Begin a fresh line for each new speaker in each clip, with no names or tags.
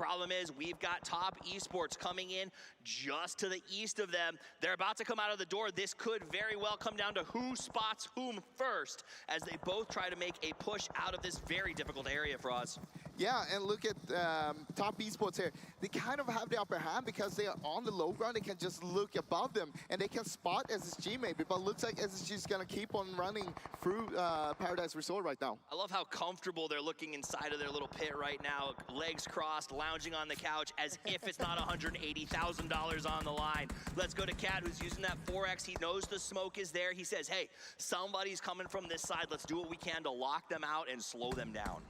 problem is we've got Top Esports coming in just to the east of them. They're about to come out of the door. This could very well come down to who spots whom first as they both try to make a push out of this very difficult area for us.
Yeah, and look at Top Esports here. They kind of have the upper hand because they are on the low ground. They can just look above them, and they can spot SSG maybe, but looks like SSG is going to keep on running through Paradise Resort right now.
I love how comfortable they're looking inside of their little pit right now, legs crossed, lounging on the couch as if it's not $180,000 on the line. Let's go to Cat, who's using that 4X. He knows the smoke is there. He says, hey, somebody's coming from this side. Let's do what we can to lock them out and slow them down.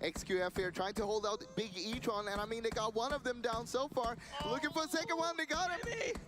XQF here trying to hold out Big E-tron, and I mean, they got one of them down so far. Looking for a second one, they got him.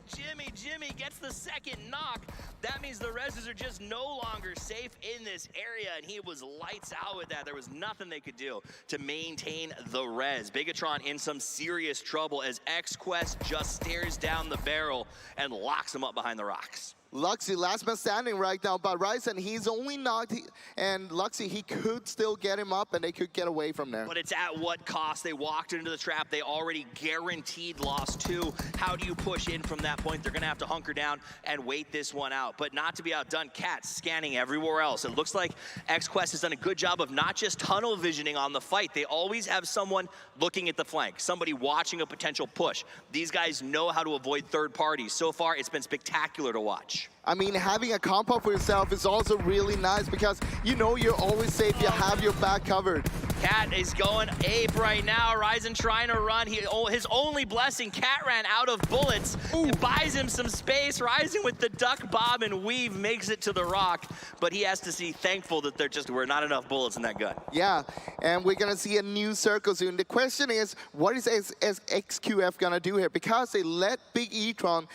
Jimmy gets the second knock. That means the reses are just no longer safe in this area, and he was lights out with that. There was nothing they could do to maintain the res. Bigatron in some serious trouble as XQuest just stares down the barrel and locks him up behind the rocks.
Luxy, last man standing right now, but Ryzen, he's only knocked, and Luxy, he could still get him up, and they could get away from there.
But it's at what cost? They walked into the trap. They already guaranteed loss too. How do you push in from that point? They're going to have to hunker down and wait this one out. But not to be outdone, Cat scanning everywhere else. It looks like XQuest has done a good job of not just tunnel visioning on the fight. They always have someone looking at the flank, somebody watching a potential push. These guys know how to avoid third parties. So far, it's been spectacular to watch.
I mean, having a compound for yourself is also really nice because you know you're always safe, you have your back covered.
Cat is going ape right now. Ryzen trying to run. His only blessing, Cat ran out of bullets. It buys him some space. Ryzen with the duck, bob, and weave makes it to the rock. But he has to be thankful that there just were not enough bullets in that gun.
Yeah, and we're going to see a new circle soon. The question is, what is XQF going to do here? Because they let Big E-tron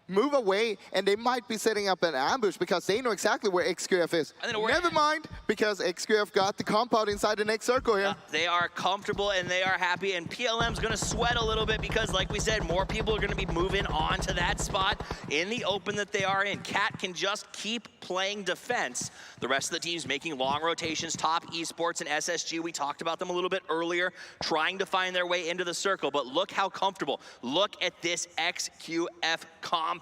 move away, and they might be setting up an ambush because they know exactly where XQF is. Never mind, because XQF got the compound inside the next circle here.
They are comfortable and they are happy, and PLM's gonna sweat a little bit because, like we said, more people are gonna be moving on to that spot in the open that they are in. Cat can just keep playing defense. The rest of the team's making long rotations. Top Esports and SSG, we talked about them a little bit earlier, trying to find their way into the circle, but look how comfortable. Look at this XQF compound.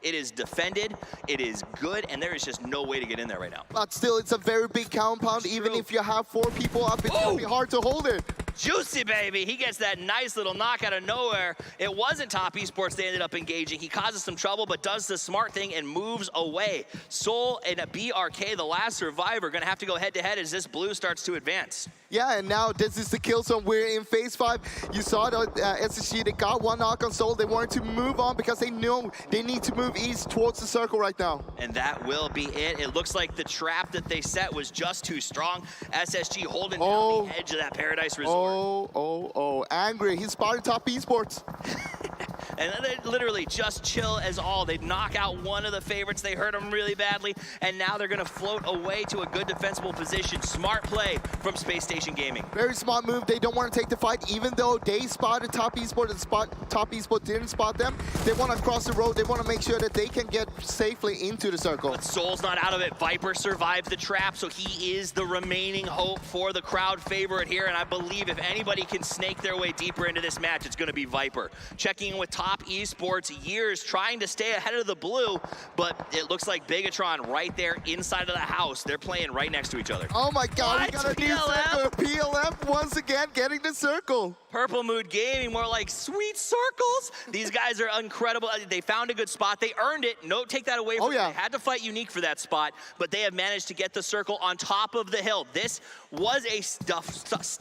It is defended, it is good, and there is just no way to get in there right now.
But still, it's a very big compound. Even if you have 4 people up, it's gonna be hard to hold it.
Juicy, baby. He gets that nice little knock out of nowhere. It wasn't Top Esports they ended up engaging. He causes some trouble, but does the smart thing and moves away. Soul and a BRK, the last survivor, gonna have to go head-to-head as this blue starts to advance.
Yeah, and now this is the kill zone. We're in phase 5. You saw the SSG, they got one knock on Soul. They wanted to move on because they know they need to move east towards the circle right now.
And that will be it. It looks like the trap that they set was just too strong. SSG holding down the edge of that Paradise Resort.
Angry. He spotted Top Esports.
And they literally just chill as all. They knock out one of the favorites. They hurt him really badly. And now they're going to float away to a good defensible position. Smart play from Space Station Gaming.
Very smart move. They don't want to take the fight, even though they spotted Top Esports and Top Esports didn't spot them. They want to cross the road. They want to make sure that they can get safely into the circle.
But Soul's not out of it. Viper survived the trap, so he is the remaining hope for the crowd favorite here. And I believe if anybody can snake their way deeper into this match, it's going to be Viper. Checking in with Top Esports, years trying to stay ahead of the blue, but it looks like Bigatron right there inside of the house. They're playing right next to each other.
Oh my God, we got a new circle. PLM once again getting the circle.
Purple Mood Gaming, more like sweet circles. These guys are incredible. They found a good spot. They earned it. No, take that away from them. They had to fight unique for that spot, but they have managed to get the circle on top of the hill. This was a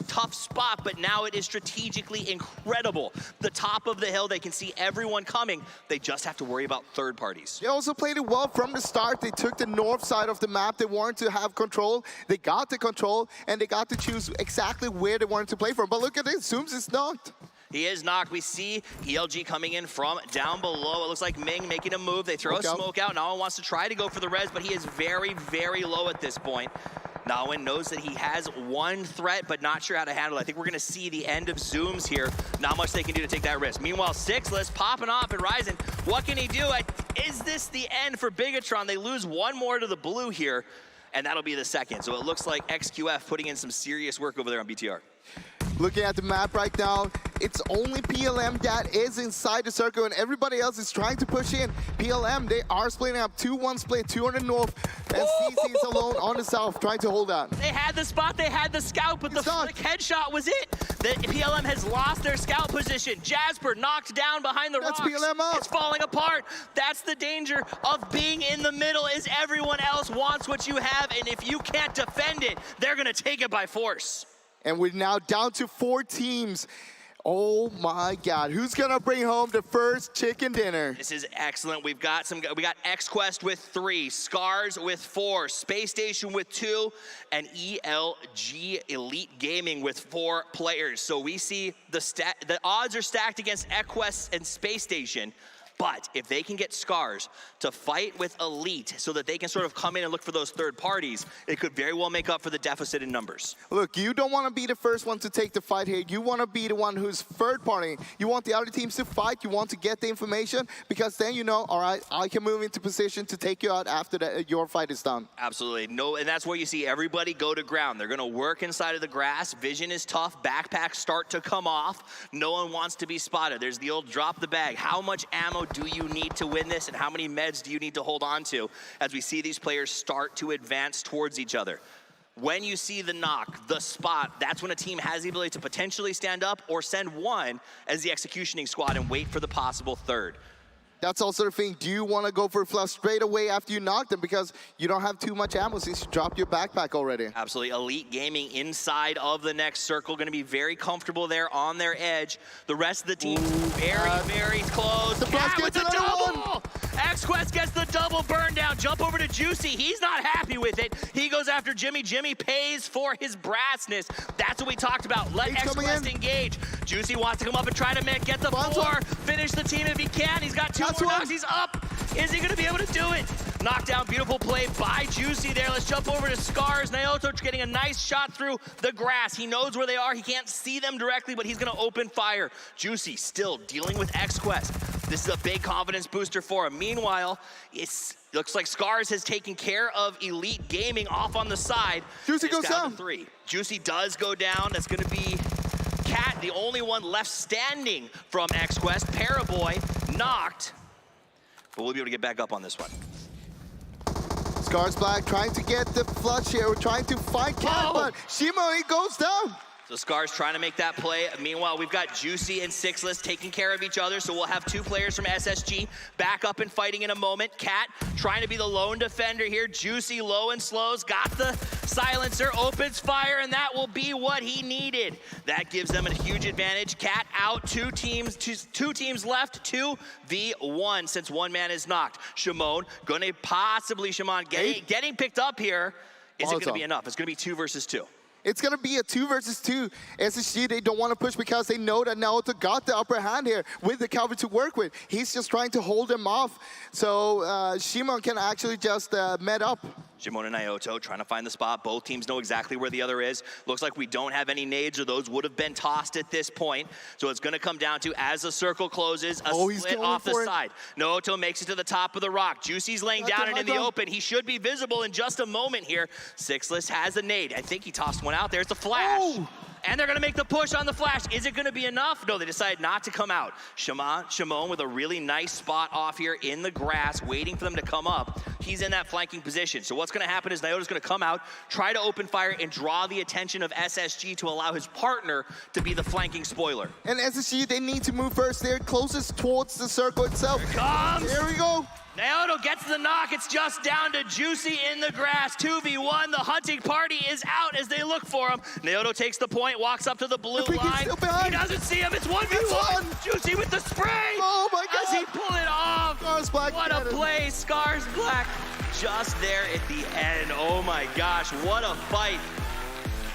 tough spot, but now it is strategically incredible. The top of the hill, they can see everyone coming. They just have to worry about third parties.
They also played it well from the start. They took the north side of the map. They wanted to have control. They got the control, and they got to choose exactly where they wanted to play from. But look at this. Zooms is knocked.
He is knocked. We see ELG coming in from down below. It looks like Ming making a move. They throw a smoke out. Nawan wants to try to go for the res, but he is very, very low at this point. Nawan knows that he has one threat, but not sure how to handle it. I think we're going to see the end of Zooms here. Not much they can do to take that risk. Meanwhile, Sixless popping off and Ryzen. What can he do? Is this the end for Bigatron? They lose one more to the blue here, and that'll be the second. So it looks like XQF putting in some serious work over there on BTR.
Looking at the map right now, it's only PLM that is inside the circle and everybody else is trying to push in. PLM, they are splitting up 2-1 split, 200 north, and CC is alone on the south trying to hold on.
They had the spot, they had the scout, but the flick headshot was it. The PLM has lost their scout position. Jasper knocked down behind the rocks.
PLM up.
It's falling apart. That's the danger of being in the middle, is everyone else wants what you have, and if you can't defend it, they're gonna take it by force.
And we're now down to 4 teams. Oh my God, who's gonna bring home the first chicken dinner?
This is excellent. We got XQuest with 3, Scars with 4, Space Station with 2, and ELG Elite Gaming with 4 players. So we see the odds are stacked against XQuest and Space Station. But if they can get Scars to fight with Elite so that they can sort of come in and look for those third parties, it could very well make up for the deficit in numbers.
Look, you don't want to be the first one to take the fight here. You want to be the one who's third party. You want the other teams to fight. You want to get the information because then you know, all right, I can move into position to take you out after your fight is done.
Absolutely. No, and that's where you see everybody go to ground. They're going to work inside of the grass. Vision is tough. Backpacks start to come off. No one wants to be spotted. There's the old drop the bag. How much ammo do you need to win this, and how many meds do you need to hold on to as we see these players start to advance towards each other? When you see the knock, the spot, that's when a team has the ability to potentially stand up or send one as the executioning squad and wait for the possible third.
That's also the thing. Do you want to go for a flush straight away after you knock them because you don't have too much ammo since you dropped your backpack already?
Absolutely. Elite Gaming inside of the next circle, going to be very comfortable there on their edge. The rest of the team very close.
The Cat
with the double! XQuest gets the double burn down. Jump over to Juicy. He's not happy with it. He goes after Jimmy. Jimmy pays for his brassness. That's what we talked about. Let XQuest engage. Juicy wants to come up and try to get the 4. Finish the team if he can. He's got 2 more knocks. He's up. Is he going to be able to do it? Knockdown, beautiful play by Juicy there. Let's jump over to Scars. Naoto getting a nice shot through the grass. He knows where they are. He can't see them directly, but he's going to open fire. Juicy still dealing with XQuest. This is a big confidence booster for him. Meanwhile, it looks like Scars has taken care of Elite Gaming off on the side.
Juicy goes down.
To 3. Juicy does go down. That's going to be Cat, the only one left standing from XQuest. Paraboy knocked, but we'll be able to get back up on this one.
Scars Black trying to get the flush here. We're trying to fight Cat, but Shimo, he goes down.
So Scars trying to make that play. Meanwhile, we've got Juicy and Sixless taking care of each other, so we'll have 2 players from SSG back up and fighting in a moment. Cat trying to be the lone defender here. Juicy low and slows, got the silencer, opens fire, and that will be what he needed. That gives them a huge advantage. Cat out, 2 teams left, 2v1 since 1 man is knocked. Shimon gonna possibly, getting picked up here. Is it gonna be enough? It's gonna be 2 versus 2.
It's going to be a 2 versus 2. SSG, they don't want to push because they know that Naoto got the upper hand here with the cover to work with. He's just trying to hold them off. So Shimon can actually just med up.
Shimon and Naoto trying to find the spot. Both teams know exactly where the other is. Looks like we don't have any nades, or those would have been tossed at this point. So it's going to come down to, as the circle closes, a split off the side. Naoto makes it to the top of the rock. Juicy's laying down and in the open. He should be visible in just a moment here. Sixless has a nade. I think he tossed one out there. It's a flash. And they're gonna make the push on the flash. Is it gonna be enough? No, they decide not to come out. Shimon with a really nice spot off here in the grass, waiting for them to come up. He's in that flanking position. So what's gonna happen is Naoto's gonna come out, try to open fire, and draw the attention of SSG to allow his partner to be the flanking spoiler.
And SSG, they need to move first. They're closest towards the circle itself.
Here it comes.
There we go.
Naoto gets the knock. It's just down to Juicy in the grass. 2v1. The hunting party is out as they look for him. Naoto takes the point, walks up to the blue line. He doesn't see him. It's 1v1. Juicy with the spray.
Oh my God.
Does he pull it off?
Scars Black.
What a play. Scars Black just there at the end. Oh my gosh, what a fight.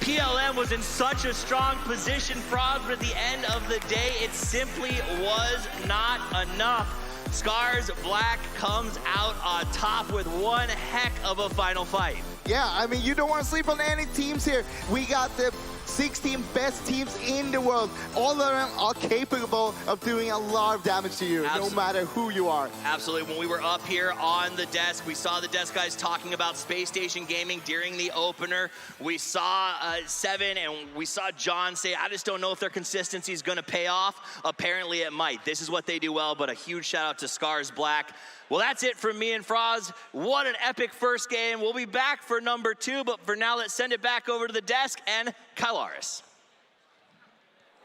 PLM was in such a strong position, Frog, but at the end of the day, it simply was not enough. Scars Black comes out on top with one heck of a final fight.
Yeah, I mean, you don't want to sleep on any teams here. We got the 16 best teams in the world. All of them are capable of doing a lot of damage to you, no matter who you are.
Absolutely. When we were up here on the desk, we saw the desk guys talking about Space Station Gaming during the opener. We saw Seven and we saw John say, I just don't know if their consistency is going to pay off. Apparently it might. This is what they do well, but a huge shout out to Scars Black. Well, that's it from me and Froz. What an epic first game. We'll be back for number 2, but for now, let's send it back over to the desk and Kylaris.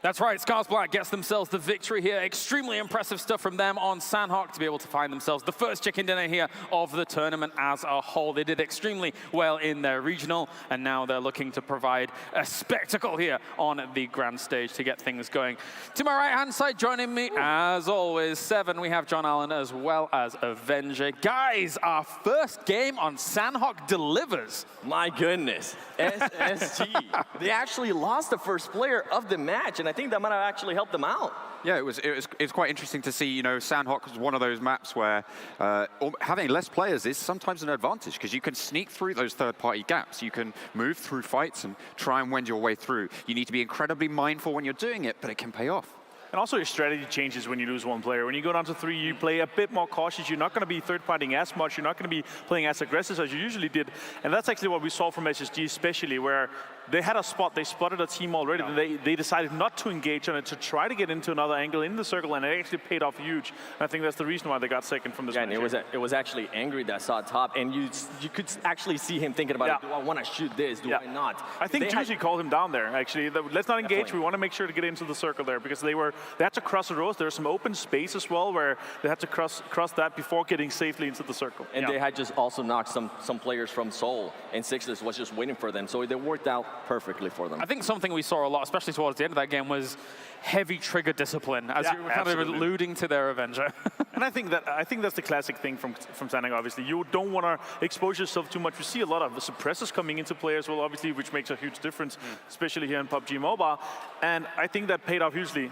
That's right, Scars Black gets themselves the victory here. Extremely impressive stuff from them on Sanhok to be able to find themselves the first chicken dinner here of the tournament as a whole. They did extremely well in their regional, and now they're looking to provide a spectacle here on the grand stage to get things going. To my right-hand side, joining me, as always, Seven, we have John Allen as well as Avenger. Guys, our first game on Sanhok delivers.
My goodness, SSG. They actually lost the first player of the match, and I think that might have actually helped them out.
Yeah, it was quite interesting to see. You know, Sanhok was one of those maps where having less players is sometimes an advantage because you can sneak through those third-party gaps. You can move through fights and try and wend your way through. You need to be incredibly mindful when you're doing it, but it can pay off.
And also your strategy changes when you lose one player. When you go down to 3, you play a bit more cautious. You're not going to be third-partying as much. You're not going to be playing as aggressive as you usually did. And that's actually what we saw from SSG especially, where they had a spot, they spotted a team already, and they decided not to engage on it, to try to get into another angle in the circle, and it actually paid off huge. And I think that's the reason why they got second from this match.
And it was actually Angry that saw top, and you could actually see him thinking about it. Do I want to shoot this? Do I not?
I think Juicy called him down there, actually. Let's not engage.
Definitely.
We want to make sure to get into the circle there, because they had to cross the rows. There's some open space as well, where they had to cross that before getting safely into the circle.
And they had just also knocked some players from Seoul, and Sixers was just waiting for them. So it worked out perfectly for them.
I think something we saw a lot, especially towards the end of that game, was heavy trigger discipline, as you were kind of alluding to their Avenger.
And I think that's the classic thing from Sanhok, obviously. You don't want to expose yourself too much. We see a lot of suppressors coming into play as well, obviously, which makes a huge difference, especially here in PUBG Mobile. And I think that paid off hugely.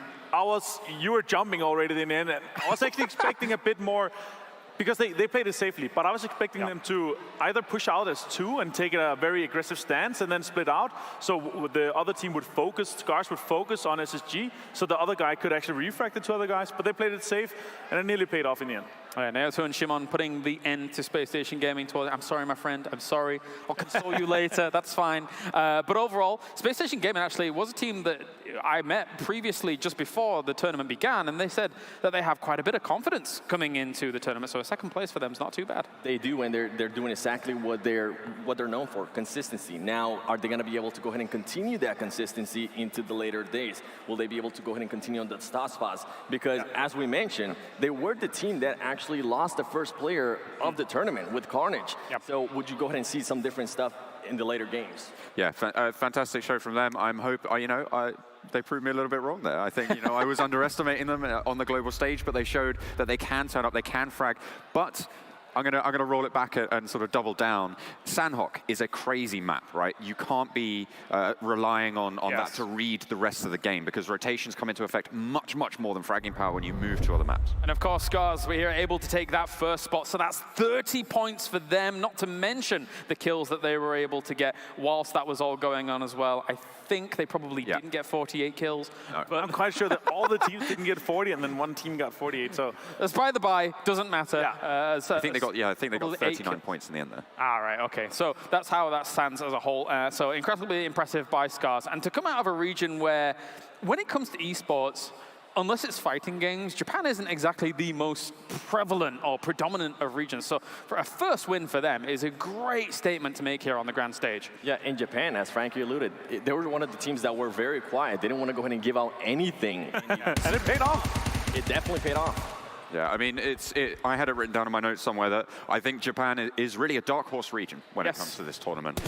You were jumping already in the end, and I was actually expecting a bit more, because they played it safely, but I was expecting them to either push out as 2 and take a very aggressive stance and then split out, so the other team would focus, Scars would focus on SSG, so the other guy could actually refract the 2 other guys, but they played it safe, and it nearly paid off in the end.
All right, Naoto and Shimon putting the end to Space Station Gaming. I'm sorry, my friend, I'm sorry. I'll console you later, that's fine. But overall, Space Station Gaming actually was a team that I met previously just before the tournament began, and they said that they have quite a bit of confidence coming into the tournament, so a second place for them is not too bad.
They do, and they're doing exactly what they're known for, consistency. Now, are they going to be able to go ahead and continue that consistency into the later days? Will they be able to go ahead and continue on the star spots? Because as we mentioned, they were the team that actually lost the first player of the tournament with Carnage. So would you go ahead and see some different stuff in the later games?
Yeah, fantastic show from them. They proved me a little bit wrong there. I think, I was underestimating them on the global stage, but they showed that they can turn up, they can frag. But I'm gonna roll it back and sort of double down. Sanhok is a crazy map, right? You can't be relying on that to read the rest of the game, because rotations come into effect much more than fragging power when you move to other maps.
And of course, Scars, we're able to take that first spot, so that's 30 points for them, not to mention the kills that they were able to get whilst that was all going on as well. I think they probably didn't get 48 kills.
No. But I'm quite sure that all the teams didn't get 40, and then one team got 48. So
that's by the by, doesn't matter.
I think they got 39 points in the end there.
All right, okay. So that's how that stands as a whole. So incredibly impressive by Scars. And to come out of a region where, when it comes to esports, unless it's fighting games, Japan isn't exactly the most prevalent or predominant of regions. So for a first win for them is a great statement to make here on the grand stage.
Yeah, in Japan, as Frankie alluded, they were one of the teams that were very quiet. They didn't want to go ahead and give out anything.
And it paid off.
It definitely paid off.
Yeah, I mean, I had it written down in my notes somewhere that I think Japan is really a dark horse region when it comes to this tournament.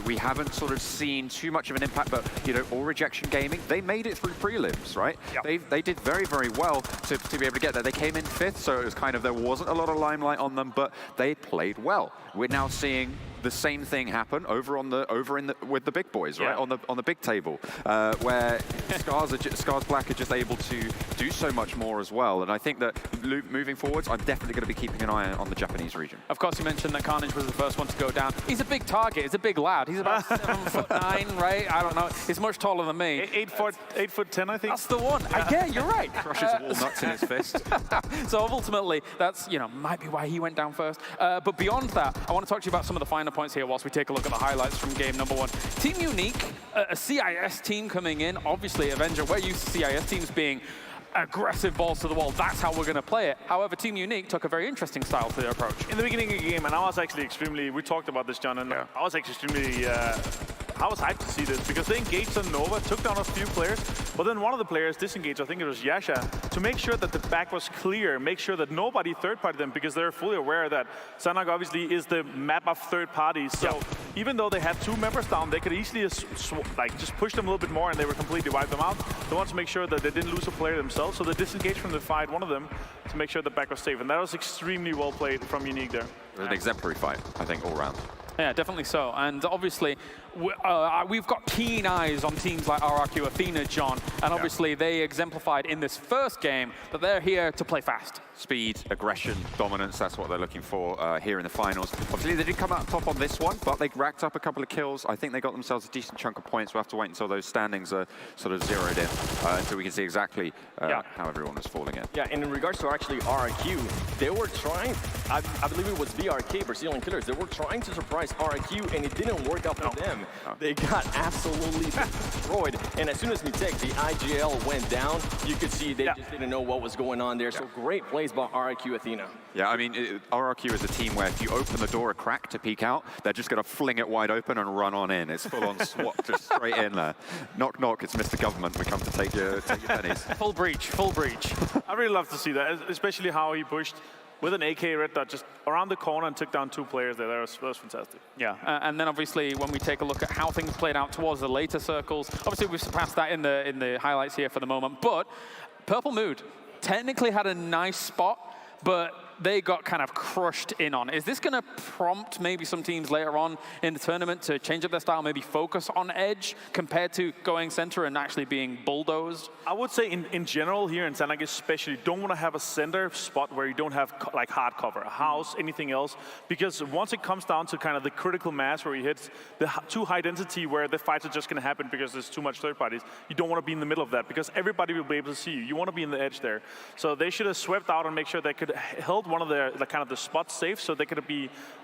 We haven't sort of seen too much of an impact, but, All Rejection Gaming, they made it through prelims, right? Yep. They did very well to be able to get there. They came in 5th, so it was kind of, there wasn't a lot of limelight on them, but they played well. We're now seeing the same thing happen with the big boys, right?
Yeah.
On the big table, where Scars Black are just able to do so much more as well. And I think that moving forwards, I'm definitely going to be keeping an eye on the Japanese region.
Of course, you mentioned that Carnage was the first one to go down. He's a big target. He's a big lad. He's about 7'9", right? I don't know. He's much taller than me.
8'10", I think.
That's the one. Yeah, you're right.
Crushes walnuts in his fist.
So ultimately, that's, might be why he went down first. But beyond that, I want to talk to you about some of the finer points here whilst we take a look at the highlights from game number 1. Team Unique, a CIS team coming in. Obviously, Erangel, we're used to CIS teams being aggressive balls to the wall. That's how we're going to play it. However, Team Unique took a very interesting style to their approach.
In the beginning of the game, and I was actually we talked about this, John, and I was extremely, I was hyped to see this because they engaged on Nova, took down a few players, but then one of the players disengaged, I think it was Yasha, to make sure that the back was clear, make sure that nobody third-partied them because they're fully aware that Sanhok obviously is the map of third parties. So even though they had 2 members down, they could easily just push them a little bit more and they were completely wiped them out. They wanted to make sure that they didn't lose a player themselves, so they disengaged from the fight, one of them, to make sure the back was safe. And that was extremely well played from Unique there.
It was an exemplary fight, I think, all round.
Yeah, definitely so. And obviously, we've got keen eyes on teams like RRQ, Athena, John, and obviously they exemplified in this first game that they're here to play fast.
Speed, aggression, dominance, that's what they're looking for here in the finals. Obviously, they did come out top on this one, but they racked up a couple of kills. I think they got themselves a decent chunk of points. We'll have to wait until those standings are sort of zeroed in until we can see exactly how everyone is falling in.
Yeah, and in regards to actually RRQ, they were trying, I believe it was VRK, Brazilian Killers, they were trying to surprise RRQ, and it didn't work out for them. They got absolutely destroyed. And as soon as we take the IGL went down, you could see they just didn't know what was going on there. So great plays by RRQ Athena. Yeah,
I mean, RRQ is a team where if you open the door a crack to peek out, they're just going to fling it wide open and run on in. It's full on SWAT, just straight in there. Knock, knock, it's Mr. Government. We come to take your pennies.
Full breach, full breach.
I really love to see that, especially how he pushed with an AK red dot just around the corner and took down 2 players there. That was fantastic.
Yeah, and then obviously when we take a look at how things played out towards the later circles, obviously we've surpassed that in the highlights here for the moment, but Purple Mood technically had a nice spot, but they got kind of crushed in on. Is this going to prompt maybe some teams later on in the tournament to change up their style, maybe focus on edge compared to going center and actually being bulldozed?
I would say in general here in Sanhok especially, don't want to have a center spot where you don't have like hard cover, a house, anything else, because once it comes down to kind of the critical mass where you hit the too high density where the fights are just going to happen because there's too much third parties, you don't want to be in the middle of that because everybody will be able to see you. You want to be in the edge there. So they should have swept out and make sure they could held one of the kind of the spots safe, so they could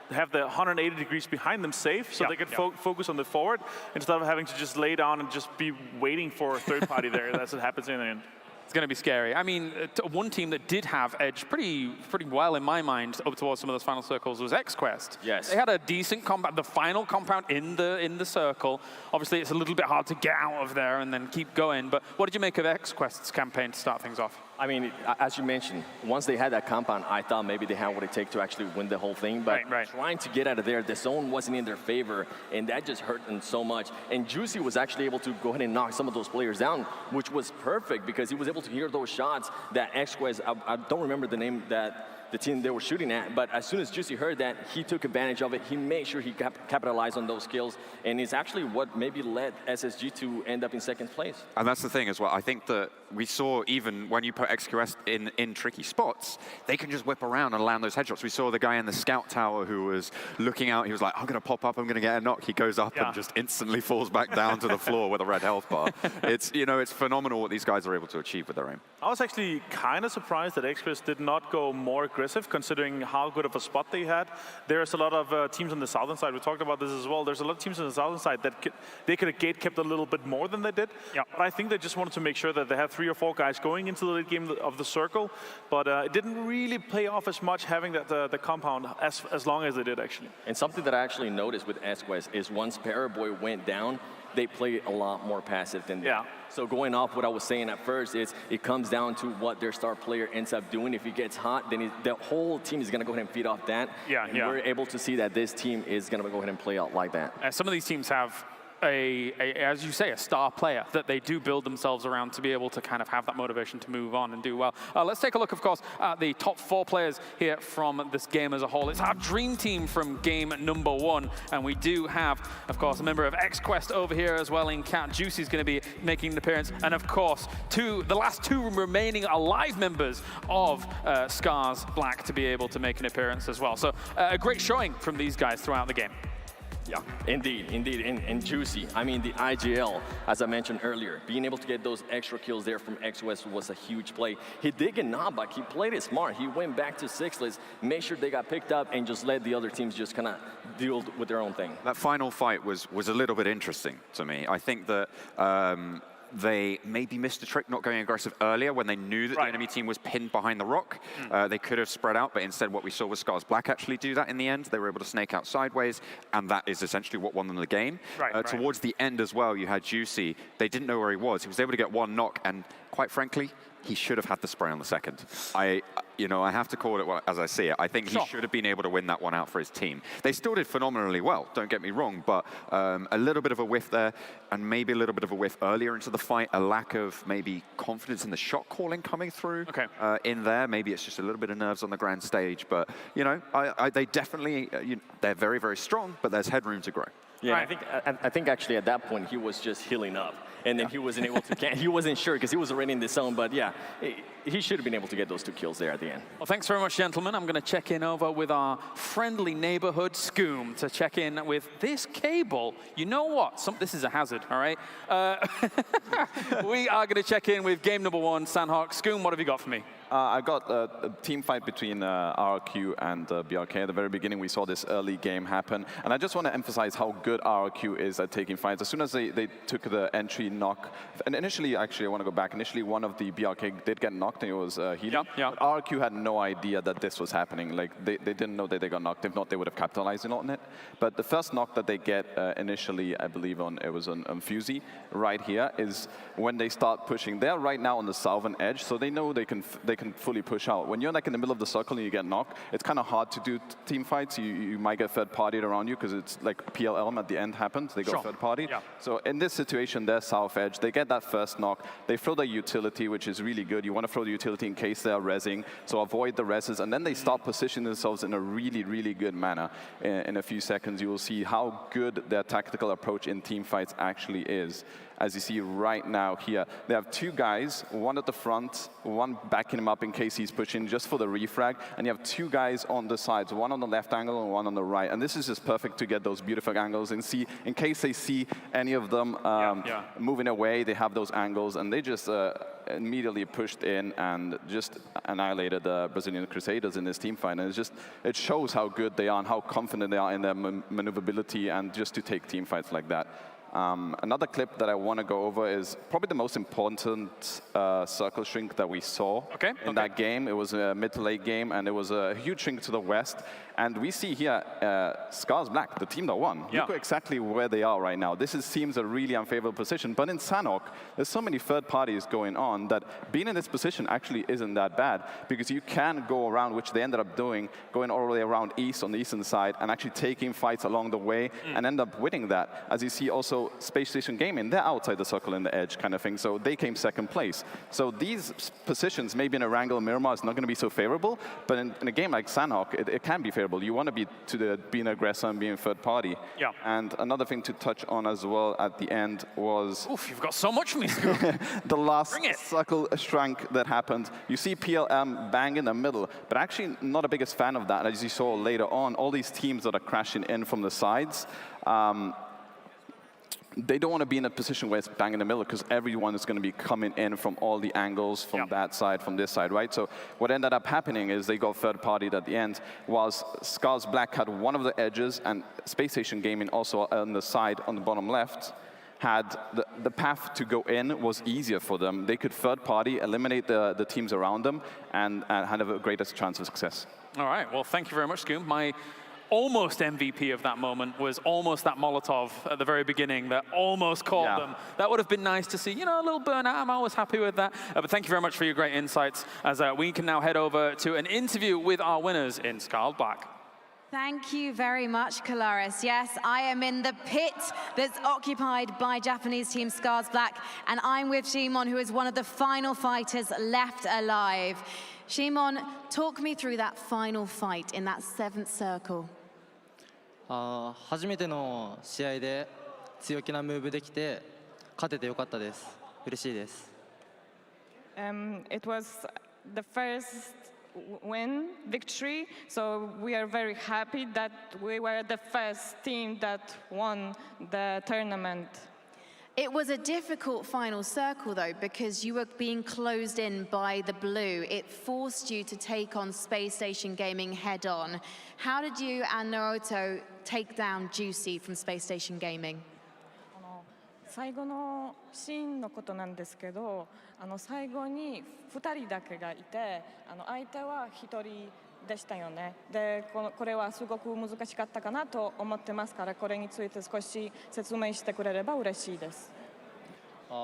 have the 180 degrees behind them safe, so they could focus on the forward instead of having to just lay down and just be waiting for a third party there. That's what happens in the end.
It's going to be scary. I mean, one team that did have edge pretty well in my mind up towards some of those final circles was XQuest.
Yes.
They had a decent compound, the final compound in the circle. Obviously, it's a little bit hard to get out of there and then keep going. But what did you make of XQuest's campaign to start things off?
I mean, as you mentioned, once they had that compound, I thought maybe they had what it takes to actually win the whole thing. But trying to get out of there, the zone wasn't in their favor, and that just hurt them so much. And Juicy was actually able to go ahead and knock some of those players down, which was perfect because he was able to hear those shots that XQuest, I don't remember the name that the team they were shooting at, but as soon as Juicy heard that, he took advantage of it. He made sure he capitalized on those skills, and it's actually what maybe led SSG to end up in second place.
And that's the thing as well. I think that we saw even when you put XQS in tricky spots, they can just whip around and land those headshots. We saw the guy in the scout tower who was looking out. He was like, I'm going to pop up, I'm going to get a knock. He goes up and just instantly falls back down to the floor with a red health bar. It's, it's phenomenal what these guys are able to achieve with their aim.
I was actually kind of surprised that XQuest did not go more aggressive considering how good of a spot they had. There's a lot of teams on the southern side. We talked about this as well. There's a lot of teams on the southern side that they could have gate kept a little bit more than they did. But I think they just wanted to make sure that they have 3 or 4 guys going into the late game of the circle. But it didn't really pay off as much having that the compound as long as they did actually.
And something that I actually noticed with XQuest is once Paraboy went down, they play a lot more passive than that. So going off what I was saying at first, it comes down to what their star player ends up doing. If he gets hot, then the whole team is going to go ahead and feed off that. And we're able to see that this team is going to go ahead and play out like that.
Some of these teams have as you say, a star player that they do build themselves around to be able to kind of have that motivation to move on and do well. Let's take a look, of course, at the top 4 players here from this game as a whole. It's our dream team from game number 1, and we do have, of course, a member of XQuest over here as well in Cat. Juicy's going to be making an appearance, and of course, the last 2 remaining alive members of Scars Black to be able to make an appearance as well. So a great showing from these guys throughout the game.
Yeah, indeed. And Juicy, I mean, the IGL, as I mentioned earlier, being able to get those extra kills there from XQuest was a huge play. He did get knockback. He played it smart. He went back to 6-less, made sure they got picked up, and just let the other teams just kind of deal with their own thing.
That final fight was a little bit interesting to me. I think that they maybe missed a trick not going aggressive earlier when they knew that the enemy team was pinned behind the rock. They could have spread out, but instead what we saw was Scars Black actually do that in the end. They were able to snake out sideways, and that is essentially what won them the game. Towards the end as well, you had Juicy. They didn't know where he was. He was able to get 1 knock, and quite frankly, he should have had the spray on the second. I have to call it as I see it. I think he should have been able to win that one out for his team. They still did phenomenally well, don't get me wrong, but a little bit of a whiff there, and maybe a little bit of a whiff earlier into the fight, a lack of maybe confidence in the shot calling coming through in there. Maybe it's just a little bit of nerves on the grand stage, but they definitely, they're very, very strong, but there's headroom to grow.
Yeah, I think actually at that point he was just healing up, and then he wasn't able to. He wasn't sure because he was already in the zone. But yeah, he should have been able to get those 2 kills there at the end.
Well, thanks very much, gentlemen. I'm going to check in over with our friendly neighborhood Scoom to check in with this cable. You know what? This is a hazard, all right? We are going to check in with game number 1, Sanhok. Scoom, what have you got for me?
I got a team fight between RRQ and BRK. At the very beginning, we saw this early game happen. And I just want to emphasize how good RRQ is at taking fights. As soon as they took the entry knock, and initially, actually, I want to go back. Initially, one of the BRK did get knocked, and it was healing. But RRQ had no idea that this was happening. Like, they didn't know that they got knocked. If not, they would have capitalized on it. But the first knock that they get initially, I believe, it was on Fusey, right here, is when they start pushing. They're right now on the southern edge, so they know they can fully push out. When you're like in the middle of the circle and you get knocked, it's kind of hard to do team fights. You might get third-partied around you because it's like PLM at the end happens. They go third-party. So in this situation, they're south edge. They get that first knock. They throw the utility, which is really good. You want to throw the utility in case they're rezzing, so avoid the rezzes. And then they start positioning themselves in a really, really good manner. In a few seconds, you will see how good their tactical approach in team fights actually is. As you see right now here, they have 2 guys, one at the front, one backing him up in case he's pushing just for the refrag, and you have 2 guys on the sides, one on the left angle and one on the right. And this is just perfect to get those beautiful angles and see, in case they see any of them moving away, they have those angles, and they just immediately pushed in and just annihilated the Brazilian Crusaders in this team fight. And it shows how good they are and how confident they are in their maneuverability and just to take team fights like that. Another clip that I want to go over is probably the most important circle shrink that we saw in that game. It was a mid to late game, and it was a huge shrink to the west. And we see here Scars Black, the team that won. Look exactly where they are right now. This seems a really unfavorable position. But in Sanhok, there's so many third parties going on that being in this position actually isn't that bad, because you can go around, which they ended up doing, going all the way around east on the eastern side and actually taking fights along the way and end up winning that. As you see also Space Station Gaming, they're outside the circle in the edge kind of thing, so they came second place. So these positions, maybe in Erangel and Miramar, it's not going to be so favorable, but in a game like Sanhok, it can be favorable. You want to be being aggressor and being third party. And another thing to touch on as well at the end was...
Oof, you've got so much for me.
The last circle shrank that happened. You see PLM bang in the middle, but actually not a biggest fan of that. As you saw later on, all these teams that are crashing in from the sides, they don't want to be in a position where it's bang in the middle, because everyone is going to be coming in from all the angles, from that side, from this side, right? So what ended up happening is they got third-partied at the end, whilst Scars Black had one of the edges, and Space Station Gaming also on the side, on the bottom left, had the path to go in was easier for them. They could third-party, eliminate the teams around them, and had a greatest chance of success.
All right, well, thank you very much, Scoom. My almost MVP of that moment was almost that Molotov at the very beginning that almost caught them. That would have been nice to see, you know, a little burnout. I'm always happy with that. But thank you very much for your great insights, as we can now head over to an interview with our winners in Scars Black.
Thank you very much, Kalaris. Yes, I am in the pit that's occupied by Japanese team Scars Black, and I'm with Shimon, who is one of the final fighters left alive. Shimon, talk me through that final fight in that 7th circle.
初めての試合で強気なムーブできて勝ててよかったです。嬉しいです。
It was the first victory, so we are very happy that we were the first team that won the tournament.
It was a difficult final circle, though, because you were being closed in by the blue. It forced you to take on Space Station Gaming head-on. How did you and Naruto take down Juicy from Space Station Gaming?
最後のシーンのことなんですけど、最後に2人だけがいて、相手は1人でしたよね。で、これはすごく難しかったかなと思ってますから、これについて少し説明してくれれば嬉しいです。
ラ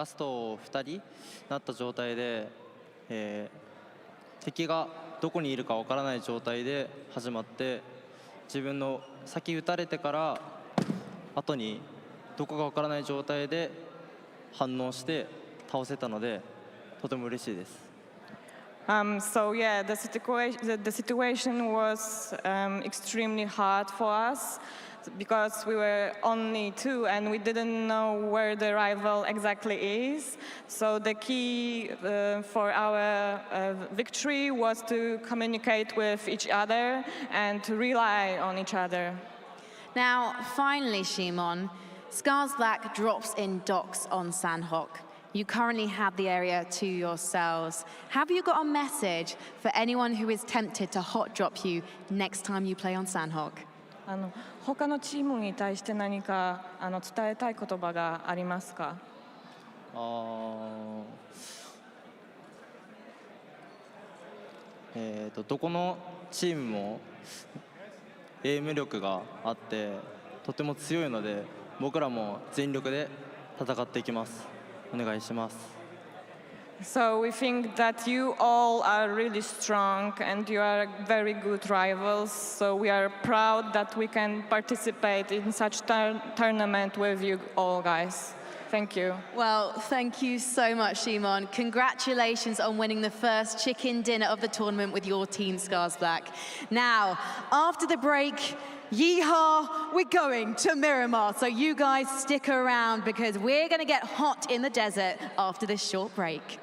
スト2人なった状態で、敵がどこにいるかわからない状態で始まって、自分の先打たれてから後にどこかわからない状態で反応して倒せたのでとても嬉しいです。
So yeah, the situation was extremely hard for us because we were only 2 and we didn't know where the rival exactly is. So the key for our victory was to communicate with each other and to rely on each other.
Now, finally, Shimon, Scars Black drops in docks on Sanhok. You currently have the area to yourselves. Have you got a message for anyone who is tempted to hot drop you next time you play on Sanhok?
他のチームに対して何か伝えたい言葉がありますか？
どこのチームもエイム力があってとても強いので僕らも全力で戦っていきます。お願いします。
So we think that you all are really strong and you are very good rivals. So we are proud that we can participate in such tournament with you all, guys. Thank you.
Well, thank you so much, Shimon. Congratulations on winning the first chicken dinner of the tournament with your team, Scars Black. Now, after the break, yeehaw, we're going to Miramar. So you guys stick around because we're going to get hot in the desert after this short break.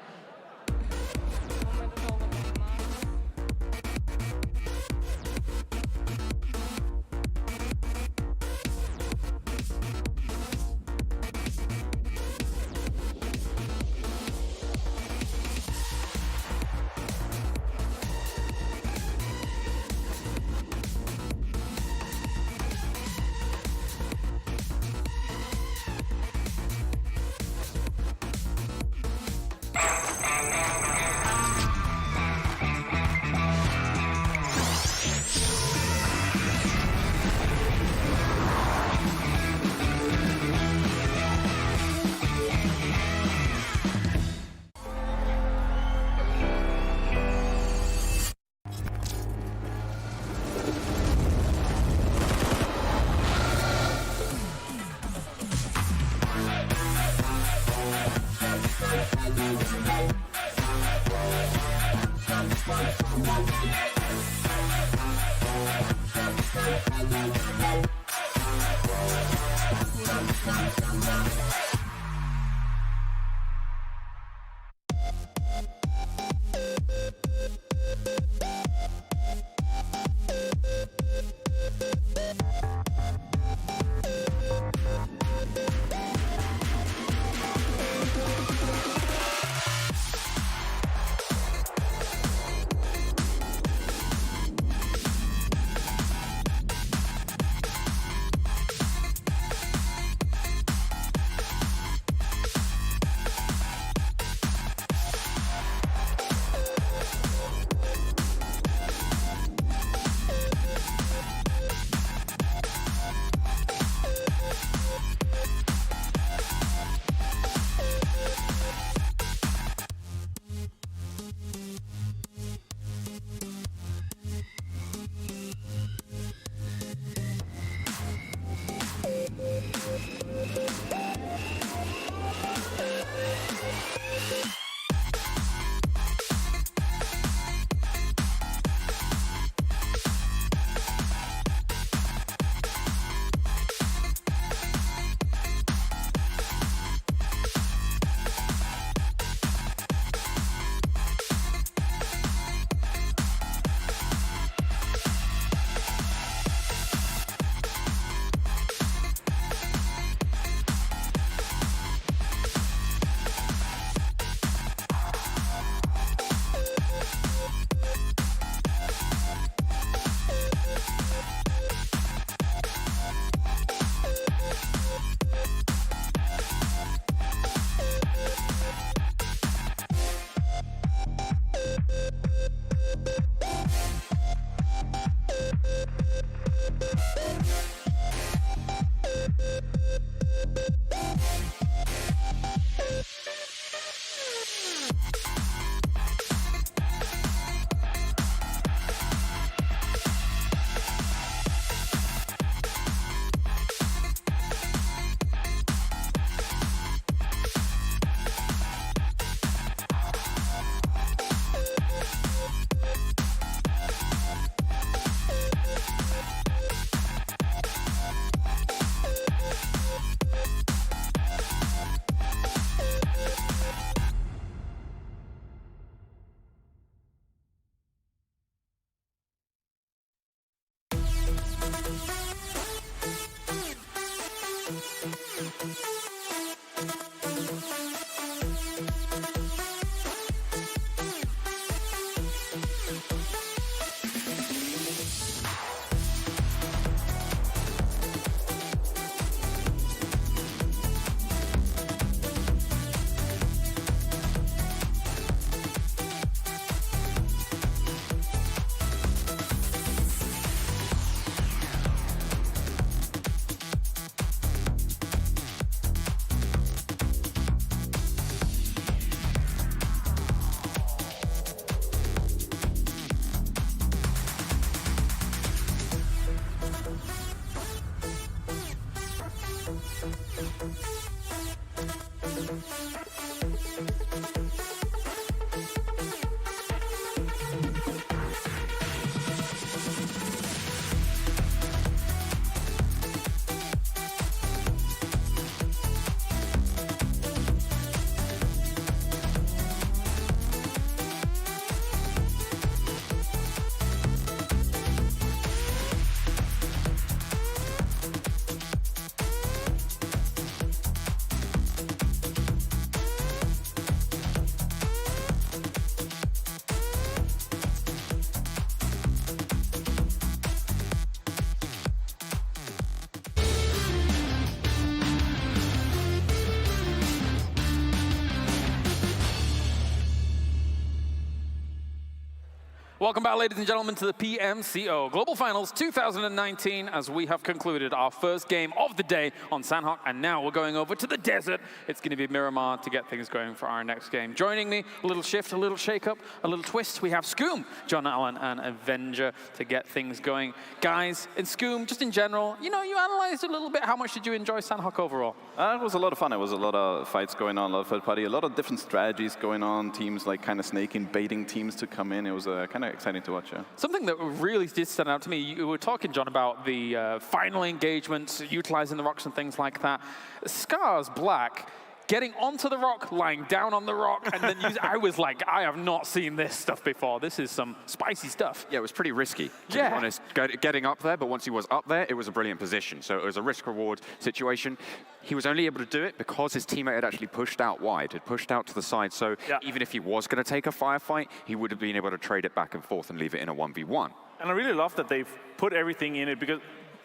Welcome back, ladies and gentlemen, to the PMCO Global Finals 2019, as we have concluded our first game of the day on Sanhok, and now we're going over to the desert. It's going to be Miramar to get things going for our next game. Joining me, a little shift, a little shake-up, a little twist, we have Scoom, John Allen, and Avenger to get things going. Guys, in Scoom, just in general, you analyzed a little bit. How much did you enjoy Sanhok overall?
It was a lot of fun. It was a lot of fights going on, a lot of third party, a lot of different strategies going on, teams like kind of snaking, baiting teams to come in. It was kind of exciting to watch, yeah.
Something that really did stand out to me, you were talking, John, about the final engagements, utilizing the rocks and things like that. Scars Black, getting onto the rock, lying down on the rock, and then I was like, I have not seen this stuff before. This is some spicy stuff.
Yeah, it was pretty risky, to be honest, getting up there, but once he was up there, it was a brilliant position. So it was a risk-reward situation. He was only able to do it because his teammate had actually pushed out wide, had pushed out to the side. So even if he was going to take a firefight, he would have been able to trade it back and forth and leave it in a 1v1.
And I really love that they've put everything in it because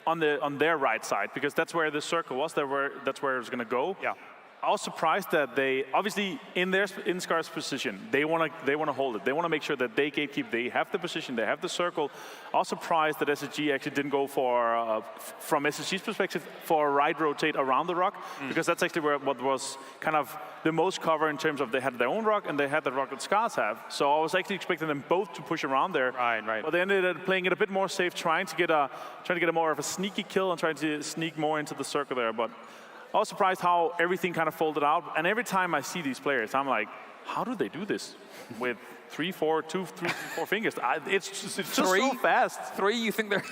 on their right side, because that's where the circle was. That's where it was going to go. Yeah. I was surprised that they, obviously, in Scar's position, they want to hold it. They want to make sure that they gatekeep. They have the position. They have the circle. I was surprised that SSG actually didn't go for, from SSG's perspective, for a right rotate around the rock, because that's actually what was kind of the most cover in terms of they had their own rock and they had the rock that Scars have. So I was actually expecting them both to push around there.
Right.
But they ended up playing it a bit more safe, trying to get a more of a sneaky kill and trying to sneak more into the circle there. But I was surprised how everything kind of folded out. And every time I see these players, I'm like, how do they do this with 3, 4 fingers? It's just so fast.
3, you think they're...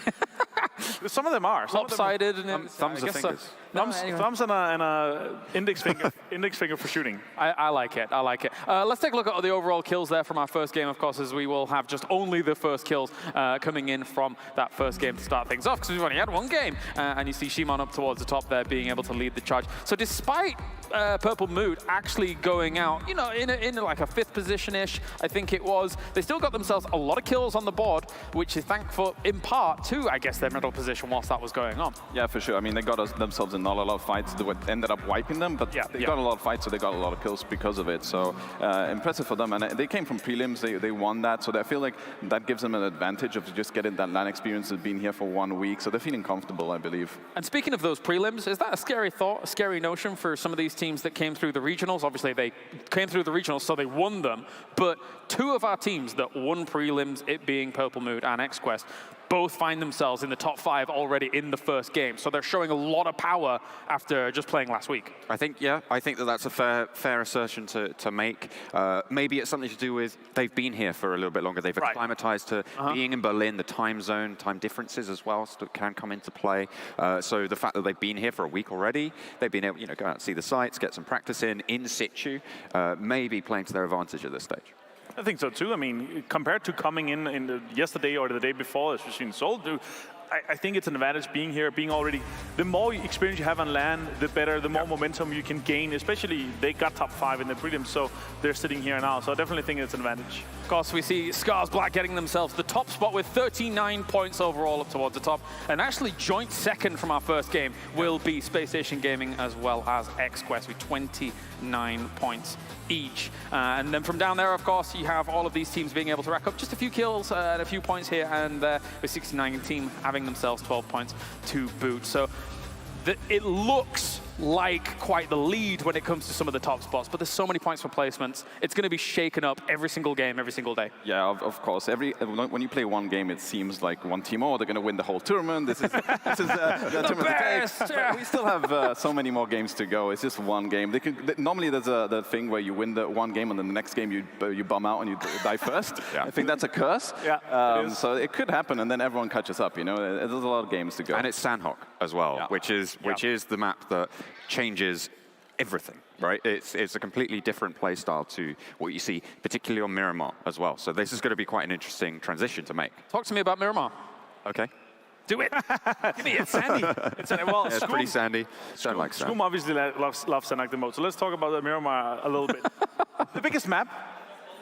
Some of them are.
Lopsided.
Thumbs are fingers.
Thumbs and a index finger for shooting.
I like it. Let's take a look at the overall kills there from our first game, of course, as we will have just only the first kills coming in from that first game to start things off, because we've only had one game. And you see Shimon up towards the top there, being able to lead the charge. So despite Purple Mood actually going out, in like a 5th position-ish, I think it was, they still got themselves a lot of kills on the board, which is thankful in part to, I guess, their middle position whilst that was going on.
Yeah, for sure. I mean, they got themselves in not a lot of fights that ended up wiping them, but they got a lot of fights, so they got a lot of kills because of it. So impressive for them. And they came from prelims, they won that, so I feel like that gives them an advantage of just getting that LAN experience of being here for 1 week. So they're feeling comfortable, I believe.
And speaking of those prelims, is that a scary thought, a scary notion for some of these teams that came through the regionals? Obviously, they came through the regionals, so they won them. But 2 of our teams that won prelims, it being Purple Mood and XQuest, both find themselves in the top 5 already in the first game. So they're showing a lot of power after just playing last week.
I think that that's a fair assertion to make. Maybe it's something to do with they've been here for a little bit longer. They've acclimatized to being in Berlin. The time zone, time differences as well can come into play. So the fact that they've been here for a week already, they've been able, go out and see the sites, get some practice in situ, maybe playing to their advantage at this stage.
I think so too. I mean, compared to coming in yesterday or the day before, as we've seen Seoul do, I think it's an advantage being here, being already. The more experience you have on LAN, the better, the more momentum you can gain. Especially they got top 5 in the prelims, so they're sitting here now. So I definitely think it's an advantage.
Of course, we see Scars Black getting themselves the top spot with 39 points overall up towards the top. And actually joint second from our first game will be Space Station Gaming as well as XQuest with 29 points each. And then from down there, of course, you have all of these teams being able to rack up just a few kills and a few points here and there, with 69 team having themselves 12 points to boot. So it looks like quite the lead when it comes to some of the top spots, but there's so many points for placements. It's going to be shaken up every single game, every single day.
Yeah, of course. When you play one game, it seems like one team, they're going to win the whole tournament. This is the tournament to take. We still have so many more games to go. It's just one game. Normally, there's the thing where you win the one game, and then the next game you bum out and you die first. I think that's a curse.
Yeah,
so it could happen, and then everyone catches up. There's a lot of games to go.
And it's Sanhok as well, which is the map that changes everything, right? It's a completely different play style to what you see, particularly on Miramar as well. So this is going to be quite an interesting transition to make.
Talk to me about Miramar.
Okay.
Do it. Give me it, sandy.
Well,
it's pretty sandy. Don't like sand.
Scoom obviously loves Sanhok the most. So let's talk about the Miramar a little bit. The biggest map.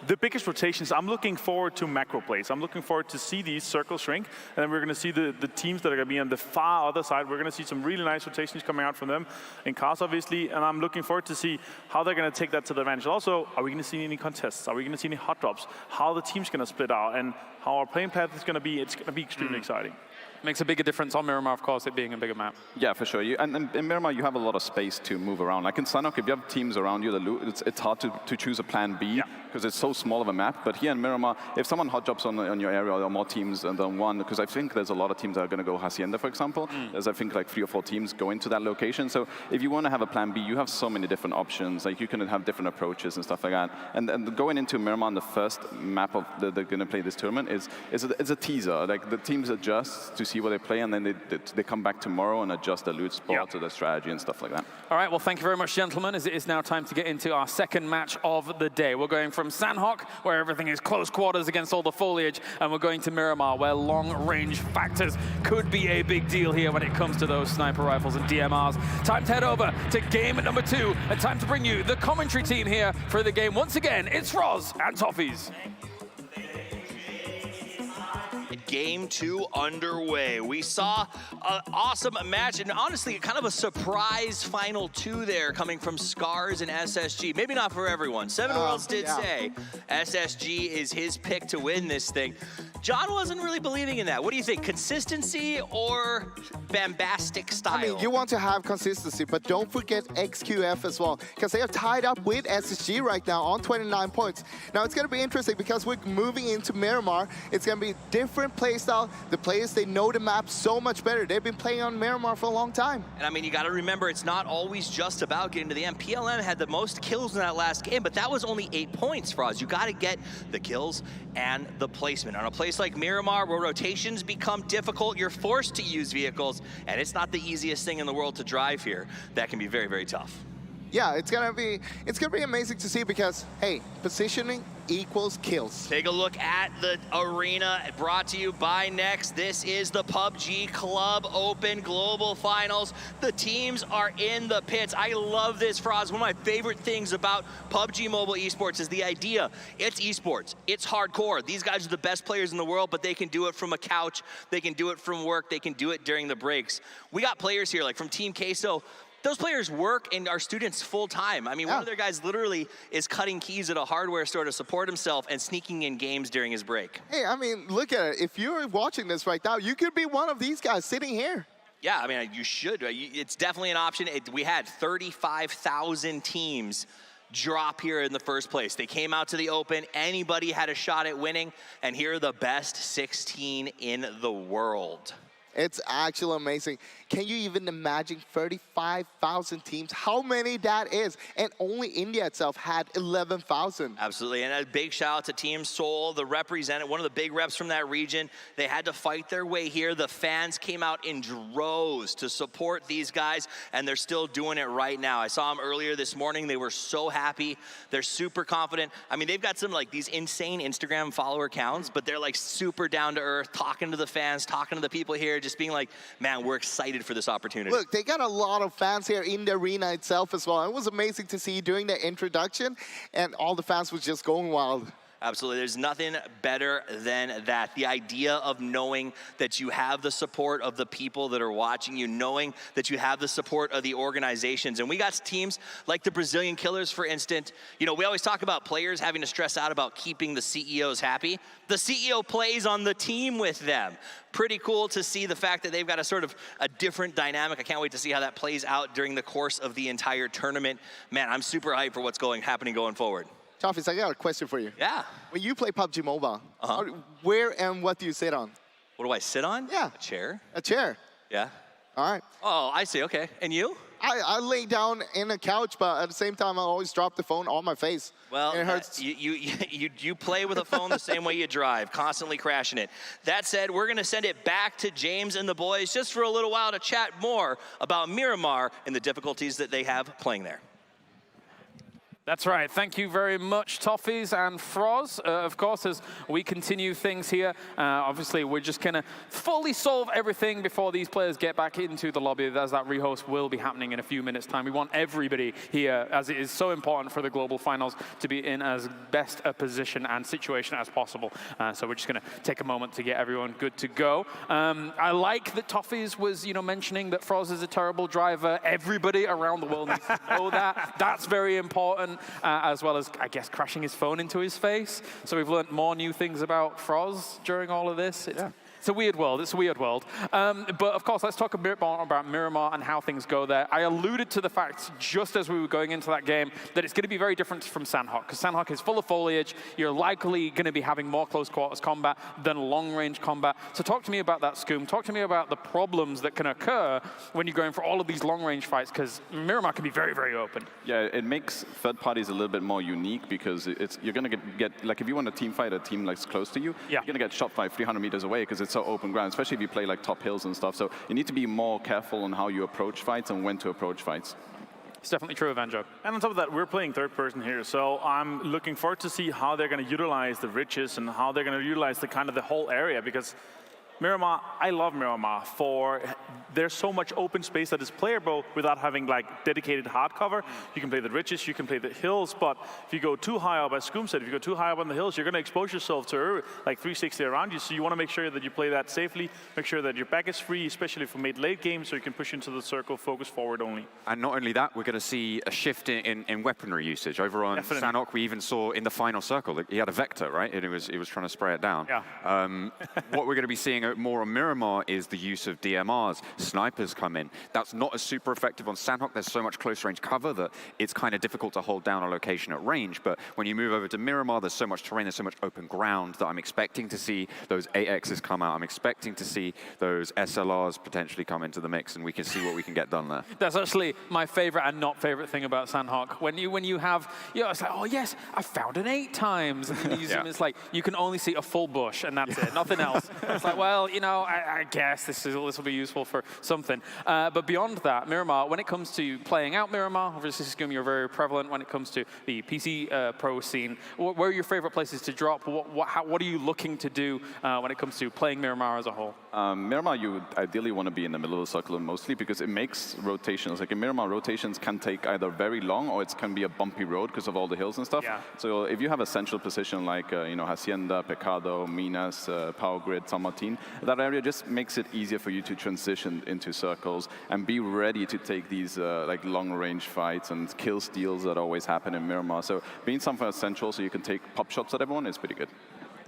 the biggest rotations, I'm looking forward to macro plays. I'm looking forward to see these circles shrink, and then we're going to see the teams that are going to be on the far other side. We're going to see some really nice rotations coming out from them in cars, obviously, and I'm looking forward to see how they're going to take that to the advantage. Also, are we going to see any contests? Are we going to see any hot drops? How the team's going to split out, and how our playing path is going to be. It's going to be extremely exciting.
Makes a bigger difference on Miramar, of course, it being a bigger map.
Yeah, for sure. And in Miramar, you have a lot of space to move around. Like in Sanhok, if you have teams around you, it's hard to choose a plan B because it's so small of a map. But here in Miramar, if someone hot drops on your area, there are more teams than one, because I think there's a lot of teams that are going to go Hacienda, for example. There's, I think, like 3 or 4 teams go into that location. So if you want to have a plan B, you have so many different options. Like you can have different approaches and stuff like that. And going into Miramar on the first map of they're going to play this tournament is a teaser. Like the teams adjust to see what they play, and then they come back tomorrow and adjust the loot spot to their strategy and stuff like that.
All right, well, thank you very much, gentlemen, as it is now time to get into our second match of the day. We're going from Sanhok, where everything is close quarters against all the foliage, and we're going to Miramar, where long-range factors could be a big deal here when it comes to those sniper rifles and DMRs. Time to head over to game number 2, and time to bring you the commentary team here for the game. Once again, it's Roz and Toffees.
Game 2 underway. We saw an awesome match, and honestly, kind of a surprise final 2 there coming from Scars and SSG. Maybe not for everyone. Seven Worlds did say SSG is his pick to win this thing. John wasn't really believing in that. What do you think? Consistency or bombastic style?
I mean, you want to have consistency, but don't forget XQF as well, because they are tied up with SSG right now on 29 points. Now, it's going to be interesting because we're moving into Miramar. It's going to be different playstyle. The players, they know the map so much better. They've been playing on Miramar for a long time.
And I mean, you got to remember, it's not always just about getting to the end. PLM had the most kills in that last game, but that was only 8 points for us. You got to get the kills and the placement. On a place like Miramar, where rotations become difficult, you're forced to use vehicles, and it's not the easiest thing in the world to drive here. That can be very, very tough.
Yeah, it's gonna be amazing to see because, hey, positioning equals kills.
Take a look at the arena brought to you by Next. This is the PUBG Club Open Global Finals. The teams are in the pits. I love this, Froz. One of my favorite things about PUBG Mobile Esports is the idea. It's esports. It's hardcore. These guys are the best players in the world, but they can do it from a couch. They can do it from work. They can do it during the breaks. We got players here, like from Team Queso. Those players work and are students full time. I mean, one of their guys literally is cutting keys at a hardware store to support himself and sneaking in games during his break.
Hey, I mean, look at it. If you're watching this right now, you could be one of these guys sitting here.
Yeah, I mean, you should. It's definitely an option. We had 35,000 teams drop here in the first place. They came out to the open. Anybody had a shot at winning, and here are the best 16 in the world.
It's actually amazing. Can you even imagine 35,000 teams? How many that is? And only India itself had 11,000.
Absolutely, and a big shout out to Team Seoul, the representative, one of the big reps from that region. They had to fight their way here. The fans came out in droves to support these guys, and they're still doing it right now. I saw them earlier this morning. They were so happy. They're super confident. I mean, they've got some like these insane Instagram follower counts, but they're like super down to earth, talking to the fans, talking to the people here, just being like, man, we're excited for this opportunity.
Look, they got a lot of fans here in the arena itself as well. It was amazing to see during the introduction, and all the fans was just going wild.
Absolutely, there's nothing better than that. The idea of knowing that you have the support of the people that are watching you, knowing that you have the support of the organizations. And we got teams like the Brazilian Killers, for instance. You know, we always talk about players having to stress out about keeping the CEOs happy. The CEO plays on the team with them. Pretty cool to see the fact that they've got a sort of a different dynamic. I can't wait to see how that plays out during the course of the entire tournament. Man, I'm super hyped for what's happening going forward.
Toffees, I got a question for you.
Yeah.
When you play PUBG Mobile, where and what do you sit on?
What do I sit on?
Yeah.
A chair.
A chair?
Yeah.
All right.
Oh, I see, okay. And you?
I lay down in a couch, but at the same time, I always drop the phone on my face.
Well,
it hurts.
You play with a phone the same way you drive, constantly crashing it. That said, we're going to send it back to James and the boys just for a little while to chat more about Miramar and the difficulties that they have playing there.
That's right. Thank you very much, Toffees and Froz. Of course, as we continue things here, obviously we're just going to fully solve everything before these players get back into the lobby, as that rehost will be happening in a few minutes' time. We want everybody here, as it is so important for the global finals, to be in as best a position and situation as possible. So we're just going to take a moment to get everyone good to go. I like that Toffees was, mentioning that Froz is a terrible driver. Everybody around the world needs to know that. That's very important. As well as, I guess, crashing his phone into his face. So we've learned more new things about Froz during all of this. It's a weird world. It's a weird world. But of course, let's talk a bit more about Miramar and how things go there. I alluded to the fact, just as we were going into that game, that it's going to be very different from Sanhok, because Sanhok is full of foliage. You're likely going to be having more close quarters combat than long-range combat. So talk to me about that, Scoom. Talk to me about the problems that can occur when you're going for all of these long-range fights, because Miramar can be very, very open.
Yeah, it makes third parties a little bit more unique, because you're going to get, like, if you want to team fight a team that's close to you, you're going to get shot by 300 meters away, because it's so open ground, especially if you play like top hills and stuff. So you need to be more careful on how you approach fights and when to approach fights.
It's definitely true, Erangel.
And on top of that, we're playing third person here, so I'm looking forward to see how they're going to utilize the riches and how they're going to utilize the whole area, because Miramar, I love Miramar for there's so much open space that is playable without having like dedicated hard cover. You can play the ridges, you can play the hills, but if you go too high up, as Scoom said, if you go too high up on the hills, you're going to expose yourself to like 360 around you. So you want to make sure that you play that safely, make sure that your back is free, especially for mid-late game, so you can push into the circle, focus forward only.
And not only that, we're going to see a shift in weaponry usage. Over on Sanhok, we even saw in the final circle that he had a Vector, right? And he was trying to spray it down.
Yeah.
What we're going to be seeing more on Miramar is the use of DMRs. Snipers come in. That's not as super effective on Sanhok. There's so much close range cover that it's kind of difficult to hold down a location at range. But when you move over to Miramar, there's so much terrain, there's so much open ground that I'm expecting to see those 8Xs come out. I'm expecting to see those SLRs potentially come into the mix, and we can see what we can get done there.
That's actually my favorite and not favorite thing about Sanhok. When you have, it's like, oh yes, I found an 8 times. And you use them, it's like, you can only see a full bush and that's it, nothing else. It's like, well, I guess this will be useful for something. But beyond that, Miramar, when it comes to playing out Miramar, obviously Scoom, you're very prevalent when it comes to the PC pro scene. Where are your favorite places to drop? What are you looking to do when it comes to playing Miramar as a whole?
Miramar, you would ideally want to be in the middle of the circle mostly, because it makes rotations. Like in Miramar, rotations can take either very long or it can be a bumpy road because of all the hills and stuff.
Yeah.
So if you have a central position like Hacienda, Pecado, Minas, Power Grid, San Martin, that area just makes it easier for you to transition into circles and be ready to take these like long-range fights and kill steals that always happen in Miramar. So being somewhere central so you can take pop shots at everyone is pretty good.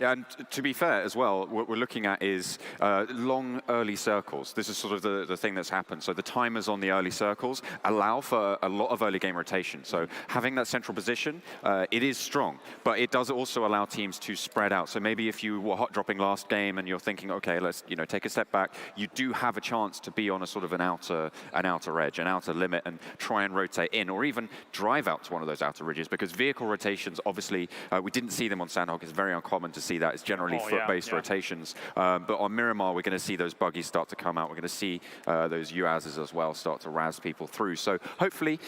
Yeah, and to be fair as well, what we're looking at is long early circles. This is sort of the thing that's happened. So the timers on the early circles allow for a lot of early game rotation. So having that central position, it is strong, but it does also allow teams to spread out. So maybe if you were hot dropping last game and you're thinking, okay, let's take a step back, you do have a chance to be on a sort of an outer edge, an outer limit, and try and rotate in, or even drive out to one of those outer ridges, because vehicle rotations, obviously, we didn't see them on Sanhok. It's very uncommon to see that. It's generally foot-based rotations. But on Miramar, we're going to see those buggies start to come out. We're going to see those UAZs as well start to razz people through. So hopefully,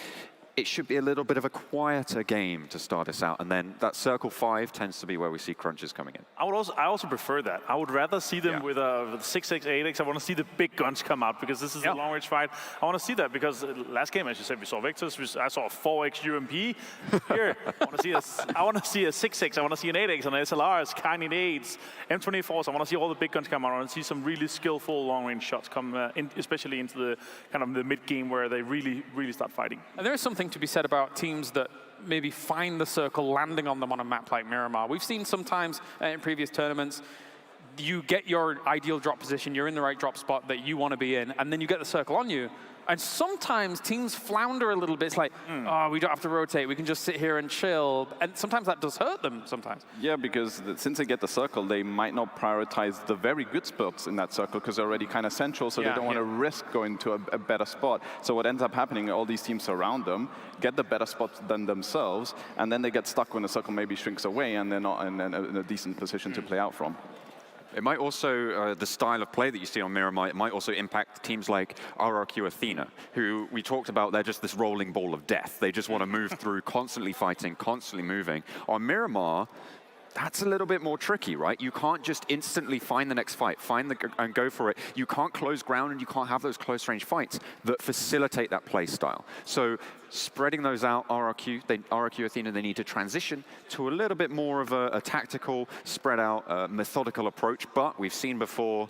it should be a little bit of a quieter game to start us out, and then that circle 5 tends to be where we see crunches coming in.
I also prefer that. I would rather see them with a 6X, 8X. I want to see the big guns come out, because this is a long-range fight. I want to see that, because last game, as you said, we saw Vectors. I saw a 4X UMP. Here, I want to see a 6X. I want to see an 8X, and SLRs, Kine 8s, M24s. I want to see all the big guns come out. I want to see some really skillful long-range shots come, especially into the kind of the mid-game where they really, really start fighting.
And there is something to be said about teams that maybe find the circle landing on them on a map like Miramar. We've seen sometimes in previous tournaments, you get your ideal drop position, you're in the right drop spot that you want to be in, and then you get the circle on you. And sometimes teams flounder a little bit. It's like, oh, we don't have to rotate. We can just sit here and chill. And sometimes that does hurt them sometimes.
Yeah, because since they get the circle, they might not prioritize the very good spots in that circle because they're already kind of central, so they don't want to risk going to a better spot. So what ends up happening, all these teams around them get the better spots than themselves, and then they get stuck when the circle maybe shrinks away and they're not in a decent position to play out from.
It might also, the style of play that you see on Miramar, it might also impact teams like RRQ Athena, who we talked about, they're just this rolling ball of death. They just want to move through, constantly fighting, constantly moving. On Miramar, that's a little bit more tricky, right? You can't just instantly find the next fight, and go for it. You can't close ground and you can't have those close range fights that facilitate that play style. So spreading those out, RRQ Athena, they need to transition to a little bit more of a tactical, spread out, methodical approach. But we've seen before,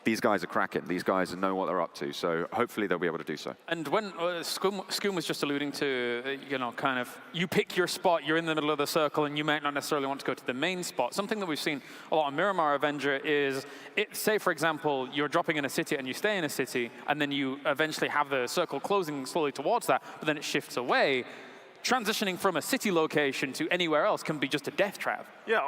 these guys are cracking. These guys know what they're up to. So hopefully they'll be able to do so.
And when Skoom was just alluding to, kind of, you pick your spot, you're in the middle of the circle, and you might not necessarily want to go to the main spot. Something that we've seen a lot on Miramar Avenger is, say, for example, you're dropping in a city and you stay in a city, and then you eventually have the circle closing slowly towards that, but then it shifts away. Transitioning from a city location to anywhere else can be just a death trap.
Yeah,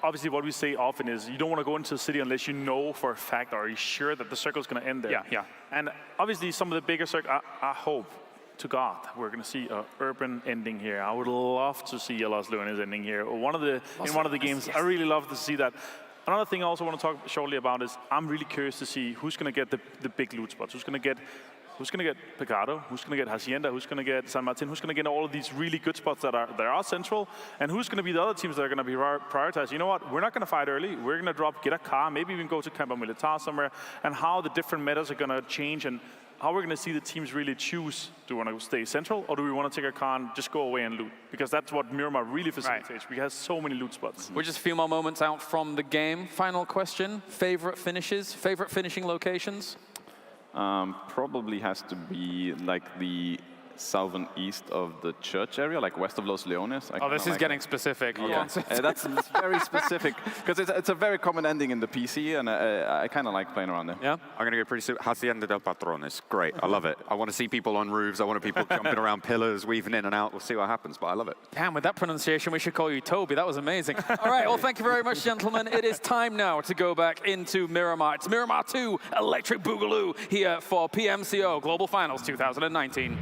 obviously what we say often is you don't want to go into a city unless you know for a fact or are you sure that the circle is going to end there.
Yeah.
And obviously some of the bigger circles, I hope to God we're going to see an urban ending here. I would love to see a Los Leones ending here. In one of the games, yes. I really love to see that. Another thing I also want to talk shortly about is I'm really curious to see who's going to get the big loot spots, who's going to get Pecado, who's going to get Hacienda, who's going to get San Martin, who's going to get all of these really good spots that are central, and who's going to be the other teams that are going to be prioritized. You know what? We're not going to fight early. We're going to get a car, maybe even go to Campo Militar somewhere, and how the different metas are going to change and how we're going to see the teams really choose. Do we want to stay central, or do we want to take a car and just go away and loot? Because that's what Miramar really facilitates. Right. We have so many loot spots.
We're just a few more moments out from the game. Final question, favorite finishes, favorite finishing locations?
Probably has to be like the southern east of the church area, like west of Los Leones.
This is getting specific.
Yeah, that's very specific because it's a very common ending in the PC, and I kind of like playing around there.
Yeah,
I'm going to go pretty simple. Hacienda del Patrones. Great, I love it. I want to see people on roofs. I want people jumping around pillars, weaving in and out. We'll see what happens, but I love it.
Damn, with that pronunciation, we should call you Toby. That was amazing. All right, well, thank you very much, gentlemen. It is time now to go back into Miramar. It's Miramar 2 Electric Boogaloo here for PMCO Global Finals 2019.